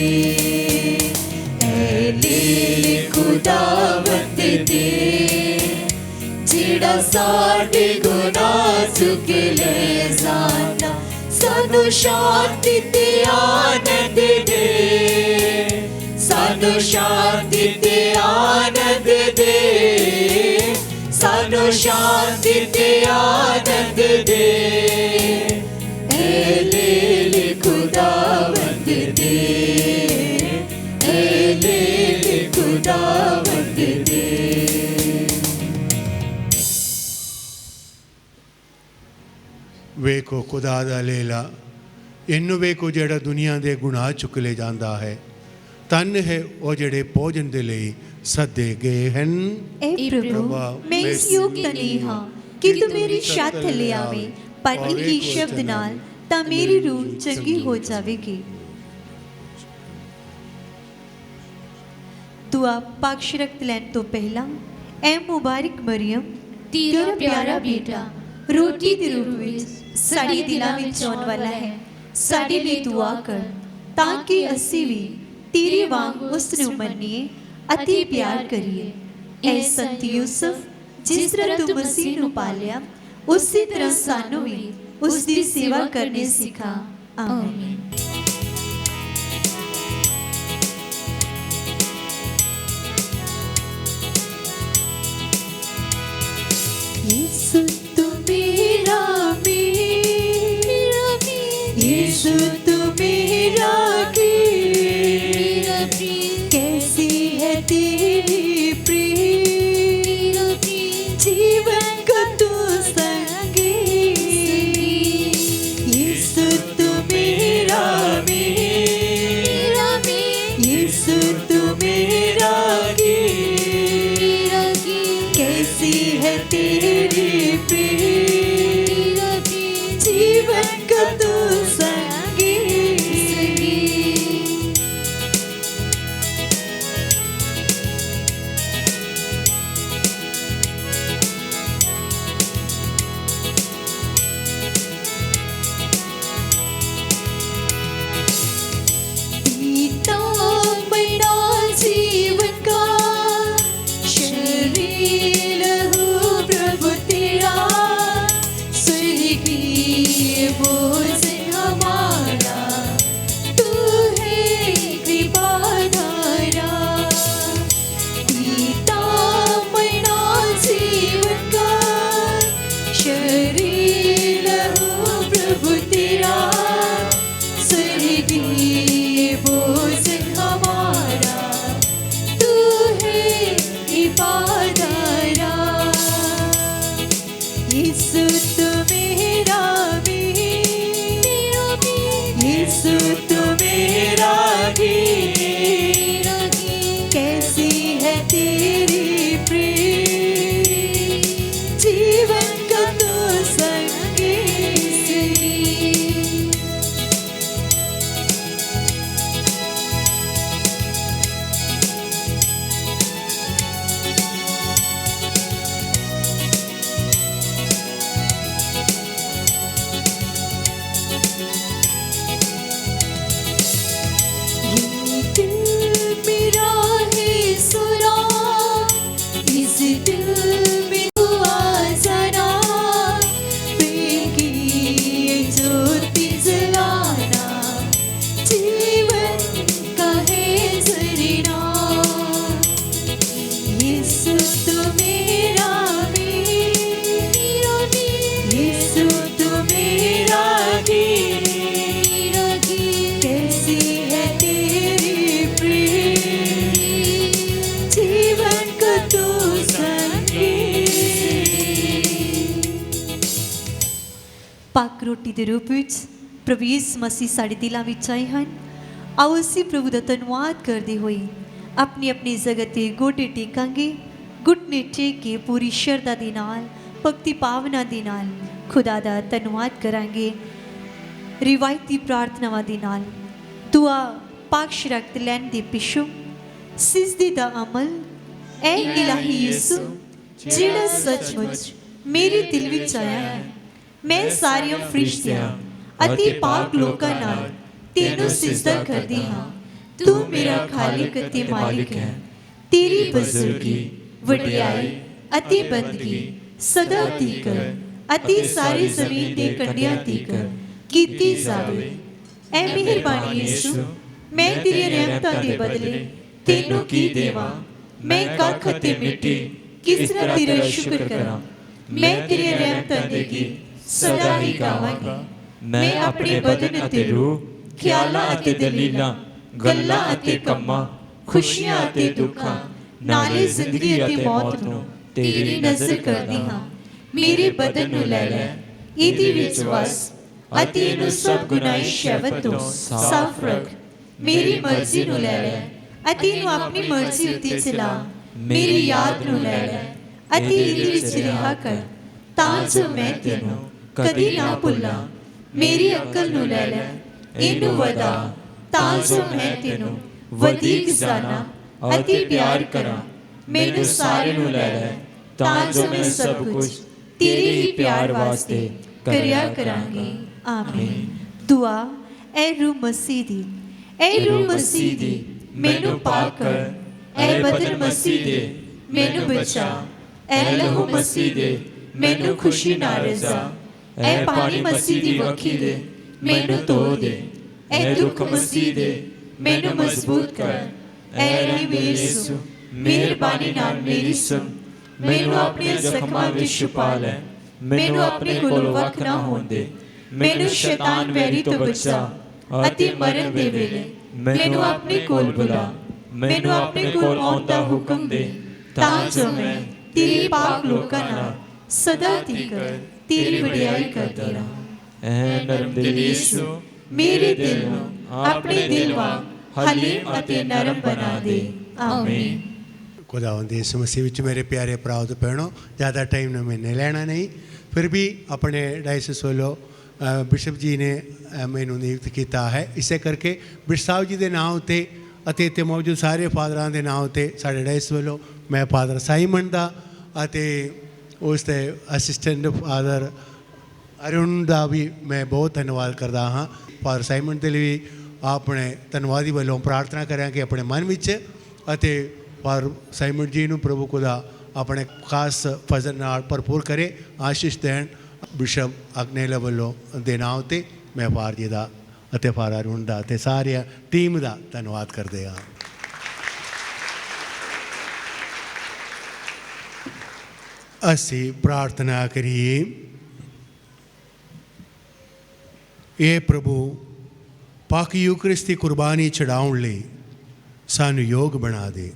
ਏ ਲੀਲੀ ਖੁਦਾਵੰਦ ਦੇ ਜਿਹੜਾ ਸਾਡੇ ਗੁਨਾਹ ਚੁੱਕ ਲੈ ਜਾਂਦਾ, ਸਾਨੂੰ ਸ਼ਾਂਤੀ ਤੇ ਆਨੰਦ ਦੇ, ਸਾਨੂੰ ਸ਼ਾਂਤੀ ਤੇ ਆਨੰਦ ਦੇ, ਸਾਨੂੰ ਸ਼ਾਂਤੀ ਤੇ ਆਨੰਦ ਦੇ। ਏ ਲੀਲੀ ਖੁਦਾਵੰਦ ਦੇ, ਏ ਲੀਲੀ ਖੁਦਾਵੰਦ ਦੇ। ਵੇਖੋ ਖੁਦਾ ਦਾ ਲੇਲਾ, ਇਹਨੂੰ ਵੇਖੋ ਜਿਹੜਾ ਦੁਨੀਆ ਦੇ ਗੁਨਾਹ ਚੁੱਕ ਲੈ ਜਾਂਦਾ ਹੈ। ਧੰਨ ਹੈ ਉਹ ਜਿਹੜੇ ਭੋਜਨ ਦੇ ਲਈ ਸੱਦੇ ਗਏ ਹਨ। ਏ ਪ੍ਰਭੂ, ਮੈਂ ਇਸ ਯੋਗ ਨਹੀਂ ਹਾਂ ਕਿ ਤੂੰ ਮੇਰੀ ਛੱਤ ਥੱਲੇ ਆਵੇਂ, ਪਰ ਇੱਕ ਹੀ ਸ਼ਬਦ ਨਾਲ ਤਾਂ ਮੇਰੀ ਰੂਹ ਚੰਗੀ ਹੋ ਜਾਵੇਗੀ। ਦੁਆ ਪਕਸ਼ ਰਖਤ ਲੈਣ ਤੋਂ ਪਹਿਲਾਂ ਐ ਮੁਬਾਰਕ ਮਰੀਮ, ਤੇਰਾ ਪਿਆਰਾ ਬੇਟਾ ਰੋਟੀ ਦੇ ਰੂਪ ਵਿੱਚ ਸਾਡੇ ਦਿਲਾਂ ਵਿੱਚ ਆਉਣ ਵਾਲਾ ਹੈ। ਸਾਡੇ ਲਈ ਦੁਆ ਕਰ ਤਾਂ ਕਿ ਅਸੀਂ ਵੀ ਤੇਰੇ ਵਾਂਗ ਉਸ ਨੂੰ ਮੰਨੀਏ ਅਤੇ ਪਿਆਰ ਕਰੀਏ। ਐ ਸੰਤ ਯੂਸਫ, ਜਿਸ ਤਰ੍ਹਾਂ ਤੂੰ ਮਸੀਹ ਨੂੰ ਪਾਲਿਆ, ਉਸੇ ਤਰ੍ਹਾਂ ਸਾਨੂੰ ਵੀ ਉਸ ਦੀ ਸੇਵਾ ਕਰਨੀ ਸਿਖਾ। ਆਮੀਨ। ਯीशु तू मेरा मेरा यीशु तू मेरा कैसी है तेरी प्रीत, जीवन का तू संगी। यीशु तू मेरा मेरा यीशु तू मेरा कैसी है तेरी प्रीत, जीवन का तू संगी। बीता महीना जीवन का शरीर हो प्रभु तेरा, स्वर्गीय भोजन हमारा, तू है कृपाधारा। बीता महीना जीवन का शरीर हो प्रभु तेरा, स्वर्गीय भोजन हमारा, तू है कृपाधारा। यीशु तू मेरा मेरा ਪੱਕ ਰੋਟੀ ਦੇ ਰੂਪ ਵਿੱਚ ਪ੍ਰਭੂ ਯਿਸੂ ਮਸੀਹ ਸਾਡੇ ਦਿਲਾਂ ਵਿੱਚ ਆਏ ਹਨ। ਆਓ ਅਸੀਂ ਪ੍ਰਭੂ ਦਾ ਧੰਨਵਾਦ ਕਰਦੇ ਹੋਏ ਆਪਣੀ ਆਪਣੀ ਜਗ੍ਹਾ 'ਤੇ ਗੋਡੇ ਟੇਕਾਂਗੇ। ਘੁਟਨੇ ਟੇਕ ਕੇ ਪੂਰੀ ਸ਼ਰਧਾ ਦੇ ਨਾਲ, ਭਗਤੀ ਭਾਵਨਾ ਦੇ ਨਾਲ ਖੁਦਾ ਦਾ ਧੰਨਵਾਦ ਕਰਾਂਗੇ। ਰਿਵਾਇਤੀ ਪ੍ਰਾਰਥਨਾਵਾਂ ਦੇ ਨਾਲ ਦੁਆ ਪਾਕ ਸ਼ਰਕਤ ਲੈਣ ਦੇ ਪਿੱਛੋਂ ਸਿਜਦੇ ਦਾ ਅਮਲ ਐ ਇਲਾਹੀ ਯਿਸੂ ਜਿਹੜਾ ਸੱਚਮੁੱਚ ਮੇਰੇ ਦਿਲ ਵਿੱਚ ਆਇਆ ਹੈ। ਮੈਂ ਸਾਰਿਆਂ ਫਰਿਸ਼ਤਿਆਂ ਅਤੇ ਪਾਕ ਲੋਕਾਂ ਨਾਲ ਤੈਨੂੰ ਸਿਜਦਾ ਕਰਦੀ ਹਾਂ। ਤੂੰ ਮੇਰਾ ਖਾਲਿਕ ਅਤੇ ਮਾਲਿਕ ਹੈ। ਤੇਰੀ ਬਜ਼ੁਰਗੀ, ਵਡਿਆਈ ਅਤੇ ਬੰਦਗੀ ਸਦਾ ਤੀਕਰ ਅਤੇ ਸਾਰੀ ਜ਼ਮੀਨ ਦੇ ਕੰਢਿਆਂ ਤੀਕਰ ਕੀਤੀ ਜਾਵੇ। ਐ ਮਿਹਰਬਾਨੀ ਯਿਸੂ, ਮੈਂ ਤੇਰੀਆਂ ਰਹਿਮਤਾਂ ਦੇ ਬਦਲੇ ਤੈਨੂੰ ਕੀ ਦੇਵਾਂ। ਮੈਂ ਕੱਖ ਅਤੇ ਮਿੱਟੀ ਕਿਸ ਤਰ੍ਹਾਂ ਤੇਰਾ ਸ਼ੁਕਰ ਕਰਾਂ। ਮੈਂ ਤੇਰੀਆਂ ਰਹਿਮਤਾਂ ਦੇ ਗੀਤ ਸਦਾ ਹੀ ਗਾਵਾਂਗੀ। ਮੈਂ ਆਪਣੇ ਬਦਨ ਅਤੇ ਰੂਹ, ਖਿਆਲਾਂ ਅਤੇ ਦਲੀਲਾਂ, ਗੱਲਾਂ ਅਤੇ ਕੰਮਾਂ, ਖੁਸ਼ੀਆਂ ਅਤੇ ਦੁੱਖਾਂ, ਨਾਲੇ ਜ਼ਿੰਦਗੀ ਅਤੇ ਮੌਤ ਨੂੰ ਤੇਰੀ ਨਜ਼ਰ ਕਰਦੀ ਹਾਂ। ਮੇਰੇ ਬਦਨ ਨੂੰ ਲੈ ਲੈ, ਇਹਦੇ ਵਿੱਚ ਵਸ ਅਤੇ ਇਹਨੂੰ ਸਭ ਗੁਨਾਹੀ ਸ਼ਹਿਵਤ ਤੋਂ ਸਾਫ਼ ਰੱਖ। ਮੇਰੀ ਮਰਜ਼ੀ ਨੂੰ ਲੈ ਲੈ ਅਤੇ ਇਹਨੂੰ ਆਪਣੀ ਮਰਜ਼ੀ ਉੱਤੇ ਚਲਾ। ਮੇਰੀ ਯਾਦ ਨੂੰ ਲੈ ਲੈ ਅਤੇ ਇਹਦੇ ਵਿੱਚ ਰਿਹਾ ਕਰ, ਤਾਂ ਜੋ ਮੈਂ ਤੈਨੂੰ ਕਦੀ ਨਾ ਭੁੱਲਾਂ। ਮੇਰੀ ਅਕਲ ਨੂੰ ਲੈ ਲੈ, ਇਹਨੂੰ ਵਧਾ, ਤਾਂ ਜੋ ਮੈਂ ਤੈਨੂੰ ਵਧੀਕ ਜਾਣਾ ਅਤੇ ਪਿਆਰ ਕਰਾਂ। ਮੈਨੂੰ ਸਾਰੇ ਨੂੰ ਲੈ ਲੈ, ਤਾਂ ਜੋ ਮੈਂ ਸਭ ਕੁਝ ਤੇਰੇ ਹੀ ਪਿਆਰ ਵਾਸਤੇ ਕਰਿਆ ਕਰਾਂਗੀ। ਆਮੀਨ। ਦੁਆ ਐ ਰੂਹ ਮਸੀਹ ਦੀ, ਐ ਰੂਹ ਮਸੀਹ ਦੀ ਮੈਨੂੰ ਪਾਕ ਕਰ। ਐ ਬਦਨ ਮਸੀਹ ਦੇ ਮੈਨੂੰ ਬਚਾ। ਐ ਲਹੂ ਮਸੀਹ ਦੇ ਮੈਨੂੰ ਖੁਸ਼ੀ ਨਾਲ ਰਜ਼ਾ। ਐ ਪਾਣੀ ਮਸੀਹ ਦੀ ਵਖੀ ਦੇ ਮੈਨੂੰ ਧੋ ਦੇ। ਐ ਦੁੱਖ ਮਸੀਹ ਦੇ ਮੈਨੂੰ ਮਜ਼ਬੂਤ ਕਰ। ਐ ਰਹਿਮ ਯਿਸੂ, ਮਿਹਰਬਾਨੀ ਨਾਲ ਮੇਰੀ ਸੁਣ। ਮੈਨੂੰ ਆਪਣੇ ਜ਼ਖਮਾਂ ਵਿੱਚ ਛੁਪਾ ਲੈ। ਮੈਨੂੰ ਆਪਣੇ ਕੋਲੋਂ ਵੱਖ ਨਾ ਹੋਣ ਦੇ। ਮੈਨੂੰ ਸ਼ੈਤਾਨ ਵੈਰੀ ਤੋਂ ਬਚਾ ਅਤੇ ਮਰਨ ਦੇ ਵੇਲੇ ਮੈਨੂੰ ਆਪਣੇ ਕੋਲ ਬੁਲਾ। ਮੈਨੂੰ ਆਪਣੇ ਕੋਲ ਆਉਣ ਦਾ ਹੁਕਮ ਦੇ, ਤਾਂ ਜੋ ਮੈਂ ਤੇਰੇ ਪਾਕ ਲੋਕਾਂ ਨਾਲ ਸਦਾ ਤੀਕਰ ਤੇਰੀ ਵਡਿਆਈ ਕਰਦੀ ਰਹਾਂ। ਐ ਨਰਮ ਦਿਲ ਯਿਸੂ, ਮੇਰੇ ਦਿਲ ਨੂੰ ਆਪਣੇ ਦਿਲ ਵਾਂਗ ਹਲੀਮ ਅਤੇ ਨਰਮ ਬਣਾ ਦੇ। ਆਮੀਨ। खुदावंद यीशु मसीह विच मेरे प्यारे भराओ ते भैनों, ज़्यादा टाइम ने मैंने लेना नहीं, फिर भी अपने डायसिस वालों बिशप जी ने मैनू नियुक्त किया है। इसे करके बिशप साहब जी के नाम उत्ते ਅਤੇ ਇੱਥੇ ਮੌਜੂਦ ਸਾਰੇ ਫਾਦਰਾਂ ਦੇ ਨਾਮ ਉੱਤੇ ਸਾਡੇ ਡਾਇਸ ਵੱਲੋਂ ਮੈਂ ਫਾਦਰ ਸਾਈਮਨ ਦਾ ਅਤੇ ਉਸ ਦੇ ਅਸਿਸਟੈਂਟ ਫਾਦਰ ਅਰੁਣ ਦਾ ਵੀ ਮੈਂ ਬਹੁਤ ਧੰਨਵਾਦ ਕਰਦਾ ਹਾਂ। ਫਾਦਰ ਸਾਈਮਨ ਦੇ ਲਈ ਆਪਣੇ ਧੰਨਵਾਦੀ ਵੱਲੋਂ ਪ੍ਰਾਰਥਨਾ ਕਰਾਂਗੇ ਆਪਣੇ ਮਨ ਵਿੱਚ, ਅਤੇ ਫਾਦਰ ਸਾਈਮਨ ਜੀ ਨੂੰ ਪ੍ਰਭੂ ਖੁਦਾ ਆਪਣੇ ਖਾਸ ਫਜ਼ਲ ਨਾਲ ਭਰਪੂਰ ਕਰੇ, ਆਸ਼ੀਸ਼ ਦੇਣ। ਬਿਸ਼ਪ ਅਗਨੇਲਾ ਵੱਲੋਂ ਦੇ ਨਾਮ ਉੱਤੇ ਮੈਂ ਫਾਦਰ ਜੀ ਦਾ ਅਤੇ ਫਾਦਰ ਅਰੁਣ ਦਾ ਅਤੇ ਸਾਰੀ ਟੀਮ ਦਾ ਧੰਨਵਾਦ ਕਰਦੇ ਹਾਂ। ਅਸੀਂ ਪ੍ਰਾਰਥਨਾ ਕਰੀਏ। ਇਹ ਪ੍ਰਭੂ ਪਾਕ ਯੂਕਰਿਸਤ ਦੀ ਕੁਰਬਾਨੀ ਚੜਾਉਣ ਲਈ ਸਾਨੂੰ ਯੋਗ ਬਣਾ ਦੇ।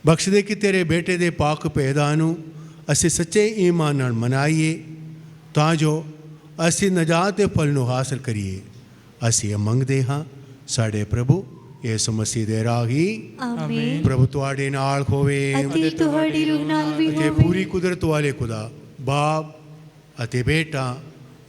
ਬਖਸ਼ ਦੇ ਕਿ ਤੇਰੇ ਬੇਟੇ ਦੇ ਪਾਕ ਭੇਦਾਂ ਨੂੰ ਅਸੀਂ ਸੱਚੇ ਈਮਾਨ ਨਾਲ ਮਨਾਈਏ, ਤਾਂ ਜੋ ਅਸੀਂ ਨਜਾਤ ਦੇ ਫਲ ਨੂੰ ਹਾਸਲ ਕਰੀਏ। ਅਸੀਂ ਇਹ ਮੰਗਦੇ ਹਾਂ ਸਾਡੇ ਪ੍ਰਭੂ ਯਿਸੂ ਮਸੀਹ ਦੇ ਰਾਹੀਂ। ਆਮੀਨ। ਪ੍ਰਭੂ ਤੁਹਾਡੇ ਨਾਲ ਹੋਵੇ ਅਤੇ ਤੁਹਾਡੀ ਰੂਹ ਨਾਲ ਵੀ ਅਤੇ ਹੋਵੇ। ਪੂਰੀ ਕੁਦਰਤ ਵਾਲੇ ਖੁਦਾ ਬਾਪ ਅਤੇ ਬੇਟਾ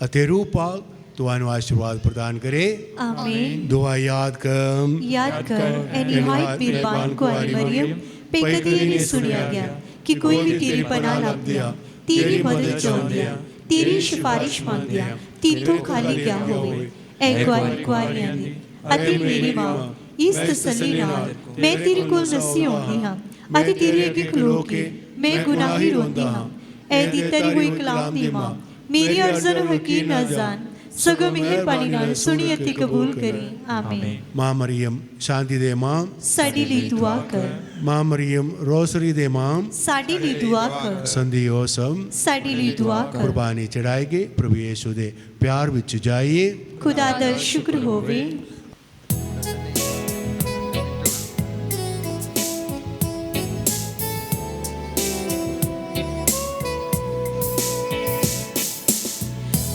ਅਤੇ ਰੂਹ ਪਾਕ ਤੁਹਾਨੂੰ ਆਸ਼ੀਰਵਾਦ ਪ੍ਰਦਾਨ करे। आमीन। दुआ याद कर ऐ निहायत मेहरबान कुआरी मरियम पे कदी नहीं सुनिया गया कि कोई भी तेरी पनाह लभदिया, तेरी मदद चाहुंदिया, तेरी सिफारिश मंगदिया तीथों खाली क्या होवे। ऐ कुआरियां दी अते मेरी मां, इस तसल्ली नाल मैं तेरे कोल नसी आउंदी हां अते तेरे अगे खलो के मैं गुनाही रोंदी हां। ऐ दी तरी हुई कलाम दी मां, मेरी अर्ज़ां नूं हकीर ना जान, सगों मेहरबानी नाल सुनी अते कबूल करी। आमीन। मां मरियम शांति दे मां, साडी लई दुआ कर। मां मरियम रोसरी दे मां, साडी लई दुआ कर। संधी ओसम साडी लई दुआ कर। कुर्बानी चढ़ाएगे प्रभु यीशु दे प्यार विच जाइए। खुदा दा शुक्र होवे।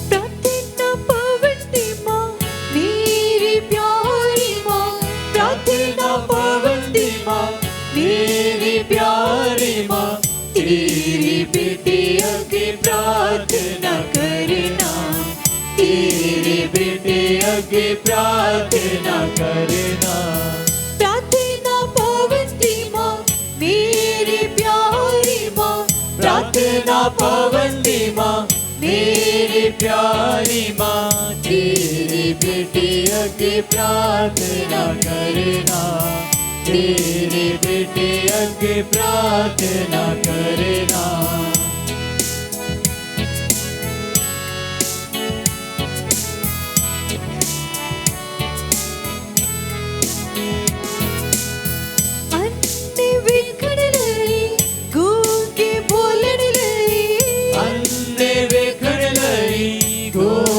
प्रतिदिन प्रार्थना करना, तेरे बेटे अगे प्रार्थना करना। प्रार्थना पावती माँ मेरी प्यारी माँ, प्रार्थना पावती माँ मेरी प्यारी माँ, तेरे बेटे अगे प्रार्थना करना, तेरे बेटे अगे प्रार्थना करना। अन्ने वेखण लई, गूंगे बोलण लई, अन्ने वेखण लई, गूंगे